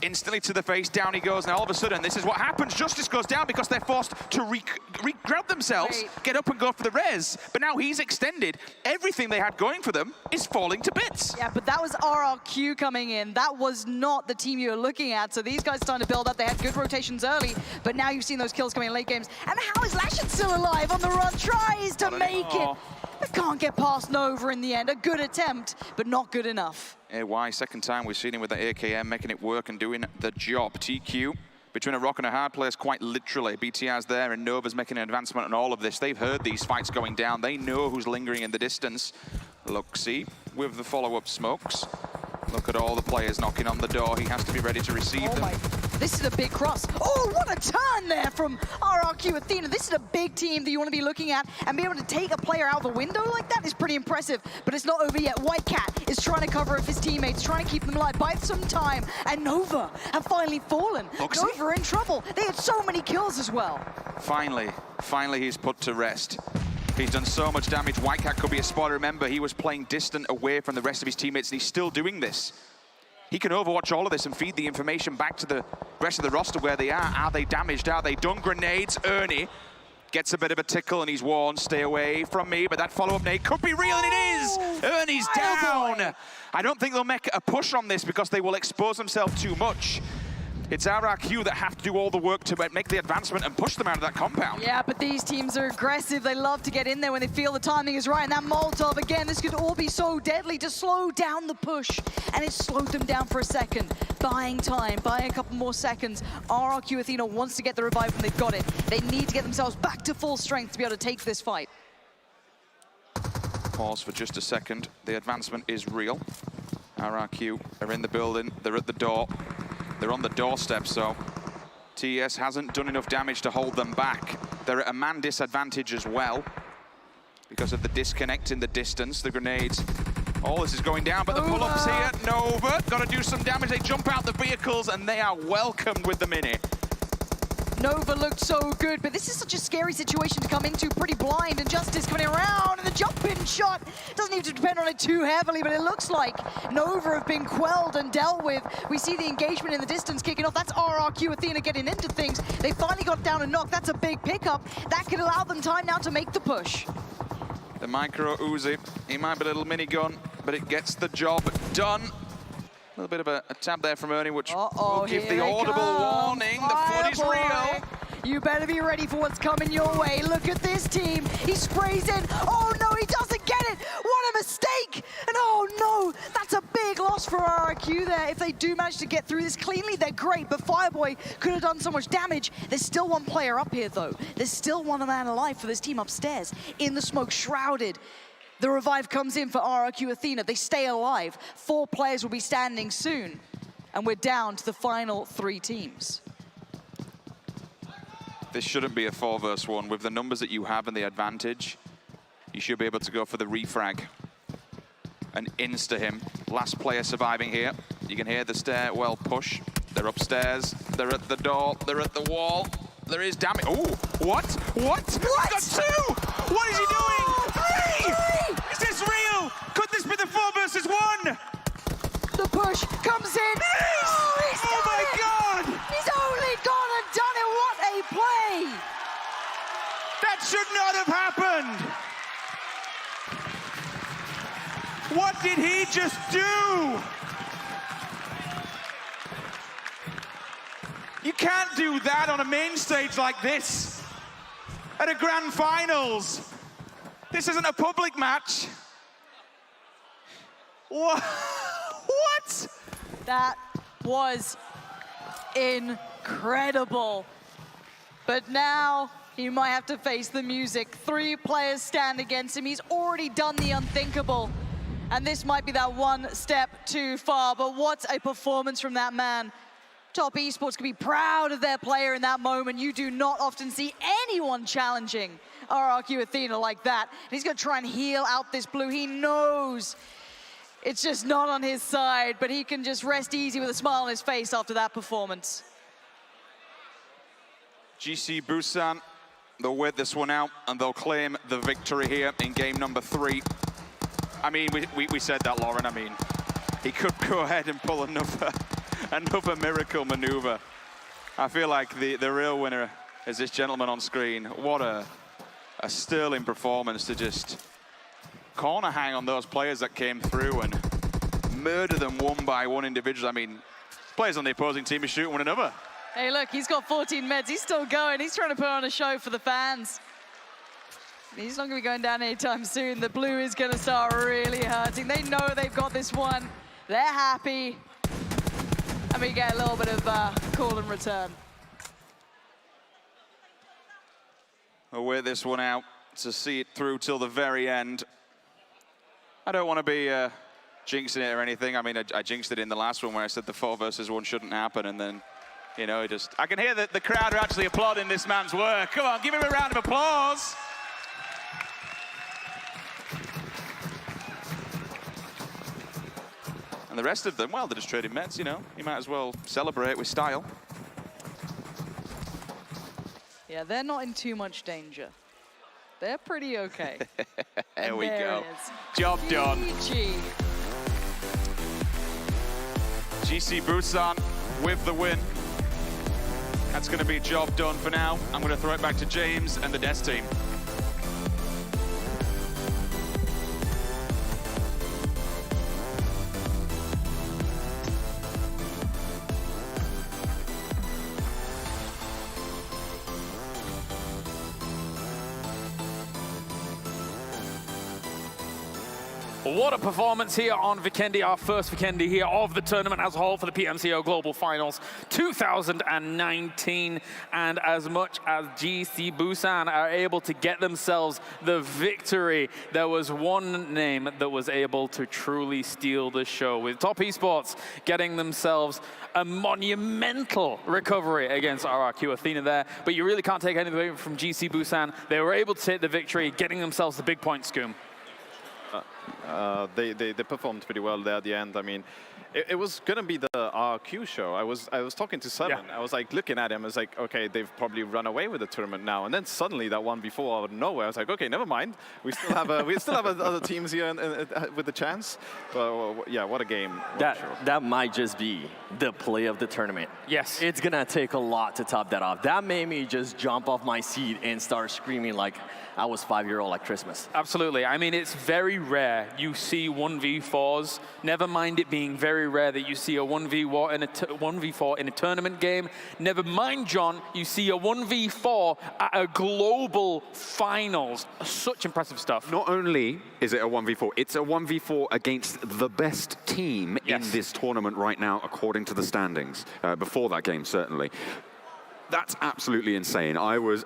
Instantly to the face, down he goes, and all of a sudden, this is what happens. Justice goes down because they're forced to re-grab themselves, get up and go for the res. But now he's extended. Everything they had going for them is falling to bits.
Yeah, but that was RRQ coming in. That was not the team you were looking at. So these guys starting to build up. They had good rotations early, but now you've seen those kills coming in late games. And how is Lashin still alive on the run? Tries to make it. But can't get past Nova in the end. A good attempt, but not good enough.
AY, second time we've seen him with the AKM, making it work and doing the job. TQ, between a rock and a hard place, quite literally. BTR's there, and Nova's making an advancement on all of this. They've heard these fights going down. They know who's lingering in the distance. Luxy with the follow-up smokes. Look at all the players knocking on the door. He has to be ready to receive them.
This is a big cross. Oh, what a turn there from RRQ Athena. This is a big team that you want to be looking at, and be able to take a player out of the window like that is pretty impressive, but it's not over yet. WhiteCat is trying to cover up his teammates, trying to keep them alive, buy some time, and Nova have finally fallen. Nova are in trouble. They had so many kills as well.
Finally he's put to rest. He's done so much damage. WhiteCat could be a spoiler. Remember, he was playing distant away from the rest of his teammates, and he's still doing this. He can overwatch all of this and feed the information back to the rest of the roster where they are. Are they damaged? Are they done? Grenades. Ernie gets a bit of a tickle and he's warned, stay away from me, but that follow-up nade could be real, and it is! Ernie's down! I don't think they'll make a push on this because they will expose themselves too much. It's RRQ that have to do all the work to make the advancement and push them out of that compound.
Yeah, but these teams are aggressive. They love to get in there when they feel the timing is right. And that Molotov, again, this could all be so deadly to slow down the push. And it slowed them down for a second. Buying time, buying a couple more seconds. RRQ Athena wants to get the revive when they've got it. They need to get themselves back to full strength to be able to take this fight.
Pause for just a second. The advancement is real. RRQ are in the building. They're at the door. They're on the doorstep, so TS hasn't done enough damage to hold them back. They're at a man disadvantage as well because of the disconnect in the distance, the grenades. All this is going down, but the pull-up's here. Nova, got to do some damage. They jump out the vehicles, and they are welcomed with the mini.
Nova looked so good, but this is such a scary situation to come into, pretty blind, and Justice coming around, and the jump-in shot doesn't need to depend on it too heavily, but it looks like Nova have been quelled and dealt with. We see the engagement in the distance kicking off. That's RRQ Athena getting into things. They finally got down a knock. That's a big pickup. That could allow them time now to make the push.
The micro Uzi, he might be a little minigun, but it gets the job done. A little bit of a tab there from Ernie, which will give the audible warning. The flood is real.
You better be ready for what's coming your way. Look at this team. He sprays in. Oh, no, he doesn't get it. What a mistake. And oh, no, that's a big loss for RRQ there. If they do manage to get through this cleanly, they're great. But Fireboy could have done so much damage. There's still one player up here, though. There's still one man alive for this team upstairs. In the smoke, shrouded. The revive comes in for RRQ Athena. They stay alive. 4 players will be standing soon. And we're down to the final 3 teams.
This shouldn't be a 4 versus 1. With the numbers that you have and the advantage, you should be able to go for the refrag and insta him. Last player surviving here. You can hear the stairwell push. They're upstairs. They're at the door. They're at the wall. There is damage. Oh, what? What? What? Got 2! What is he doing? 3! Is this real? Could this be the 4 versus 1?
The push comes in.
Oh my God!
He's only gone and done it. What a play!
That should not have happened. What did he just do? You can't do that on a main stage like this. At a grand finals. This isn't a public match. What?
That was incredible. But now he might have to face the music. 3 players stand against him. He's already done the unthinkable. And this might be that one step too far. But what a performance from that man. Top Esports can be proud of their player in that moment. You do not often see anyone challenging RRQ Athena like that. And he's going to try and heal out this blue. He knows it's just not on his side, but he can just rest easy with a smile on his face after that performance.
GC Busan, they'll wait this one out and they'll claim the victory here in game number 3. I mean, we said that, Lauren. I mean, he could go ahead and pull Another miracle maneuver. I feel like the real winner is this gentleman on screen. What a sterling performance to just corner hang on those players that came through and murder them one by one individually. I mean, players on the opposing team are shooting one another.
Hey, look, he's got 14 meds. He's still going. He's trying to put on a show for the fans. He's not going to be going down anytime soon. The blue is going to start really hurting. They know they've got this one. They're happy. And we get a little bit of call in return.
We'll wait this one out to see it through till the very end. I don't want to be jinxing it or anything. I mean, I jinxed it in the last one where I said the 4 versus 1 shouldn't happen, and then, you know, I can hear that the crowd are actually applauding this man's work. Come on, give him a round of applause. And the rest of them, well, they're just trading meds, you know. You might as well celebrate with style.
Yeah, they're not in too much danger. They're pretty okay.
There we
there
go. Job done.
GG.
GC Busan with the win. That's going to be job done for now. I'm going to throw it back to James and the Death team.
What a performance here on Vikendi, our first Vikendi here of the tournament as a whole for the PMCO Global Finals 2019. And as much as GC Busan are able to get themselves the victory, there was one name that was able to truly steal the show, with Top Esports getting themselves a monumental recovery against RRQ Athena there. But you really can't take anything away from GC Busan. They were able to take the victory, getting themselves the big point, Scoom.
They performed pretty well there at the end. I mean, it was gonna be the RQ show. I was talking to Simon. Yeah. I was like looking at him. I was like, okay, they've probably run away with the tournament now. And then suddenly that one before out of nowhere, I was like, okay, never mind. We still have other teams here with the chance. But yeah, what a game.
That might just be the play of the tournament.
Yes,
it's gonna take a lot to top that off. That made me just jump off my seat and start screaming like I was 5-year-old at Christmas.
Absolutely. I mean, it's very rare you see 1v4s. Never mind it being very rare that you see a 1v4 in a tournament game. Never mind, John, you see a 1v4 at a global finals. Such impressive stuff.
Not only is it a 1v4, it's a 1v4 against the best team in this tournament right now, according to the standings. Before that game, certainly. That's absolutely insane. I was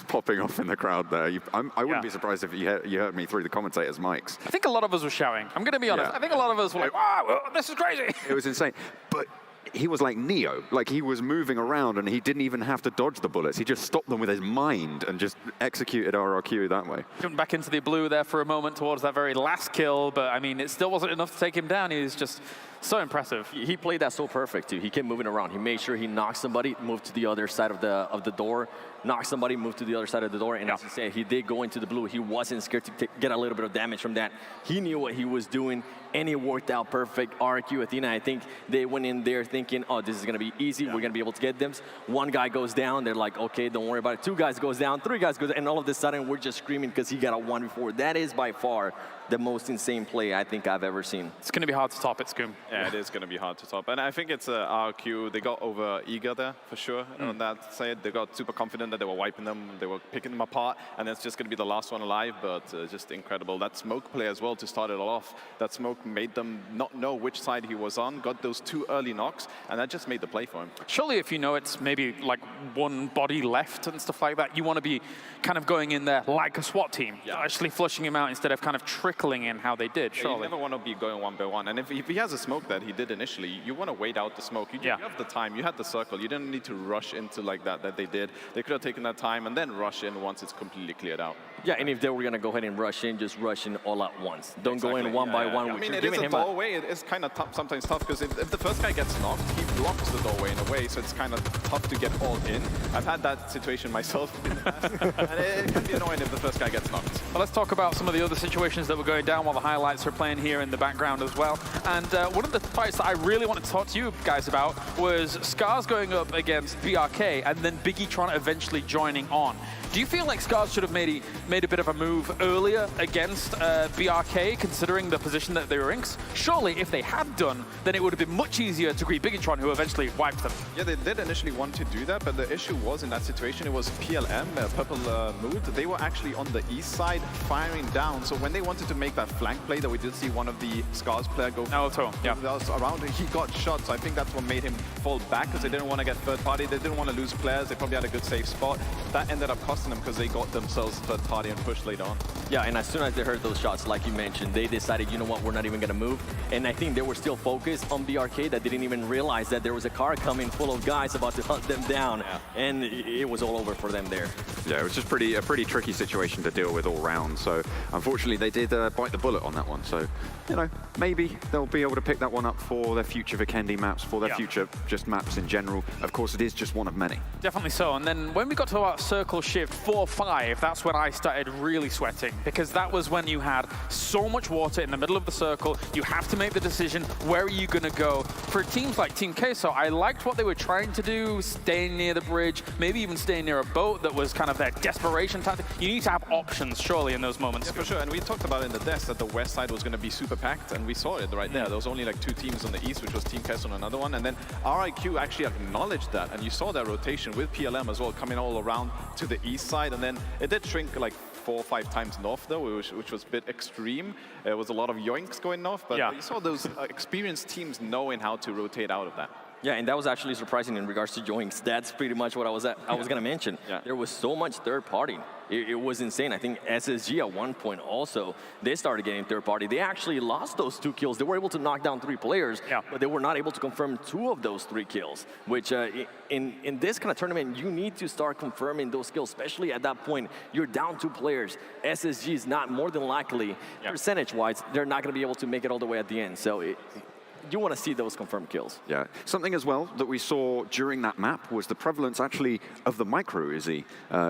popping off in the crowd there. I wouldn't be surprised if you heard me through the commentators' mics.
I think a lot of us were shouting. I'm going to be honest. Yeah. I think a lot of us were like, wow, this is crazy.
It was insane. But he was like Neo. Like, he was moving around and he didn't even have to dodge the bullets. He just stopped them with his mind and just executed RRQ that way.
Jumped back into the blue there for a moment towards that very last kill, but I mean, it still wasn't enough to take him down. He was just so impressive.
He played that so perfect too. He kept moving around. He made sure he knocked somebody, moved to the other side of the door, knocked somebody, moved to the other side of the door, and as you said, he did go into the blue. He wasn't scared to get a little bit of damage from that. He knew what he was doing, and it worked out perfect. RQ Athena, I think they went in there thinking, oh, this is going to be easy. We're going to be able to get them. One guy goes down. They're like, okay, don't worry about it. 2 guys goes down, 3 guys goes down, and all of a sudden, we're just screaming because he got a 1v4. That is by far the most insane play I think I've ever seen.
It's going to be hard to top it, Scoom.
Yeah, it is going to be hard to top. And I think it's RQ. They got over eager there, for sure. On that side, they got super confident that they were wiping them. They were picking them apart. And it's just going to be the last one alive, but just incredible. That smoke play as well to start it all off. That smoke made them not know which side he was on, got those 2 early knocks, and that just made the play for him.
Surely if you know it's maybe like one body left and stuff like that, you want to be kind of going in there like a SWAT team, actually flushing him out instead of kind of trickling in how they did, surely.
You never want to be going 1v1, and if he has a smoke that he did initially, you want to wait out the smoke. You have the time, you had the circle, you didn't need to rush into like that they did. They could have taken that time and then rush in once it's completely cleared out.
Yeah, and if they were going to go ahead and rush in, just rush in all at once. Don't go in one by one.
I mean, it is a doorway. It's kind of sometimes tough, because if the first guy gets knocked, he blocks the doorway in a way, so it's kind of tough to get all in. I've had that situation myself in the past, and it can be annoying if the first guy gets knocked.
Well, let's talk about some of the other situations that were going down while the highlights are playing here in the background as well. And one of of the fights that I really wanted to talk to you guys about was Scars going up against BRK and then BiggyTron eventually joining on. Do you feel like Scars should have made a bit of a move earlier against BRK, considering the position that they were in? Surely, if they had done, then it would have been much easier to greet BiggyTron, who eventually wiped them.
Yeah, they did initially want to do that, but the issue was in that situation, it was PLM, Purple Mood. They were actually on the east side firing down. So when they wanted to make that flank play that we did see one of the Scars player go around, he got shot. So I think that's what made him fall back, because they didn't want to get third party. They didn't want to lose players. They probably had a good safe spot. That ended up costing them because they got themselves third party and pushed later on.
Yeah, and as soon as they heard those shots, like you mentioned, they decided, you know what, we're not even going to move. And I think they were still focused on BRK, that didn't even realize that there was a car coming full of guys about to hunt them down. Yeah. And it was all over for them there.
Yeah, it was just a pretty tricky situation to deal with all round. So unfortunately, they did bite the bullet on that one. So, you know, maybe they'll be able to pick that one up for their future Vikendi maps, for their future just maps in general. Of course, it is just one of many.
Definitely so. And then when we got to our circle shift 4-5, that's when I started really sweating, because that was when you had so much water in the middle of the circle. You have to make the decision, where are you going to go? For teams like Team Queso, I liked what they were trying to do, staying near the bridge, maybe even staying near a boat. That was kind of their desperation tactic. You need to have options, surely, in those moments.
Yeah, for sure. And we talked about in the desk that the west side was going to be super packed, and we saw it right there. There was only like 2 teams on the east, which was Team Queso and another one. And then RIQ actually acknowledged that, and you saw that rotation with PLM as well, coming all around to the east side. And then it did shrink like 4 or 5 times north, though, which was a bit extreme. There was a lot of yoinks going north, but you saw those experienced teams knowing how to rotate out of that.
Yeah, and that was actually surprising in regards to joinks. That's pretty much what I was going to mention. Yeah. There was so much third party. It was insane. I think SSG at one point also, they started getting third party. They actually lost those 2 kills. They were able to knock down 3 players, but they were not able to confirm 2 of those 3 kills, which in this kind of tournament, you need to start confirming those kills, especially at that point. You're down 2 players. SSG is not more than likely, percentage-wise, they're not going to be able to make it all the way at the end. So you want to see those confirmed kills.
Yeah. Something as well that we saw during that map was the prevalence actually of the micro Uzi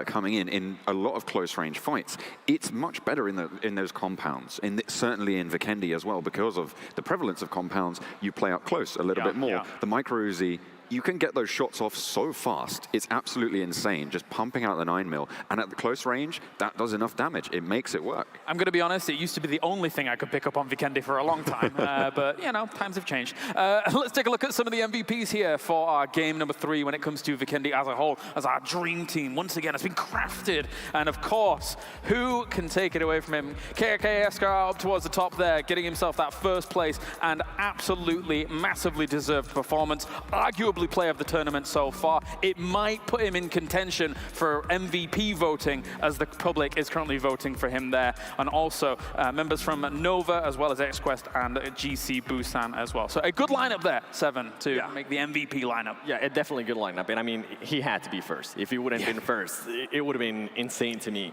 coming in a lot of close range fights. It's much better in those compounds, certainly in Vikendi as well, because of the prevalence of compounds. You play up close a little bit more. The micro Uzi, you can get those shots off so fast. It's absolutely insane, just pumping out the 9mm. And at the close range, that does enough damage. It makes it work.
I'm going to be honest, it used to be the only thing I could pick up on Vikendi for a long time. But, you know, times have changed. Let's take a look at some of the MVPs here for our game number 3 when it comes to Vikendi as a whole, as our dream team. Once again, it's been crafted. And, of course, who can take it away from him? KK Estrel up towards the top there, getting himself that first place and absolutely massively deserved performance. Arguably player of the tournament so far. It might put him in contention for MVP voting, as the public is currently voting for him there. And also members from Nova, as well as XQuest and GC Busan as well. So a good lineup there, 7, to make the MVP lineup.
Yeah, a definitely good lineup. And I mean, he had to be first. If he wouldn't have been first, it would have been insane to me.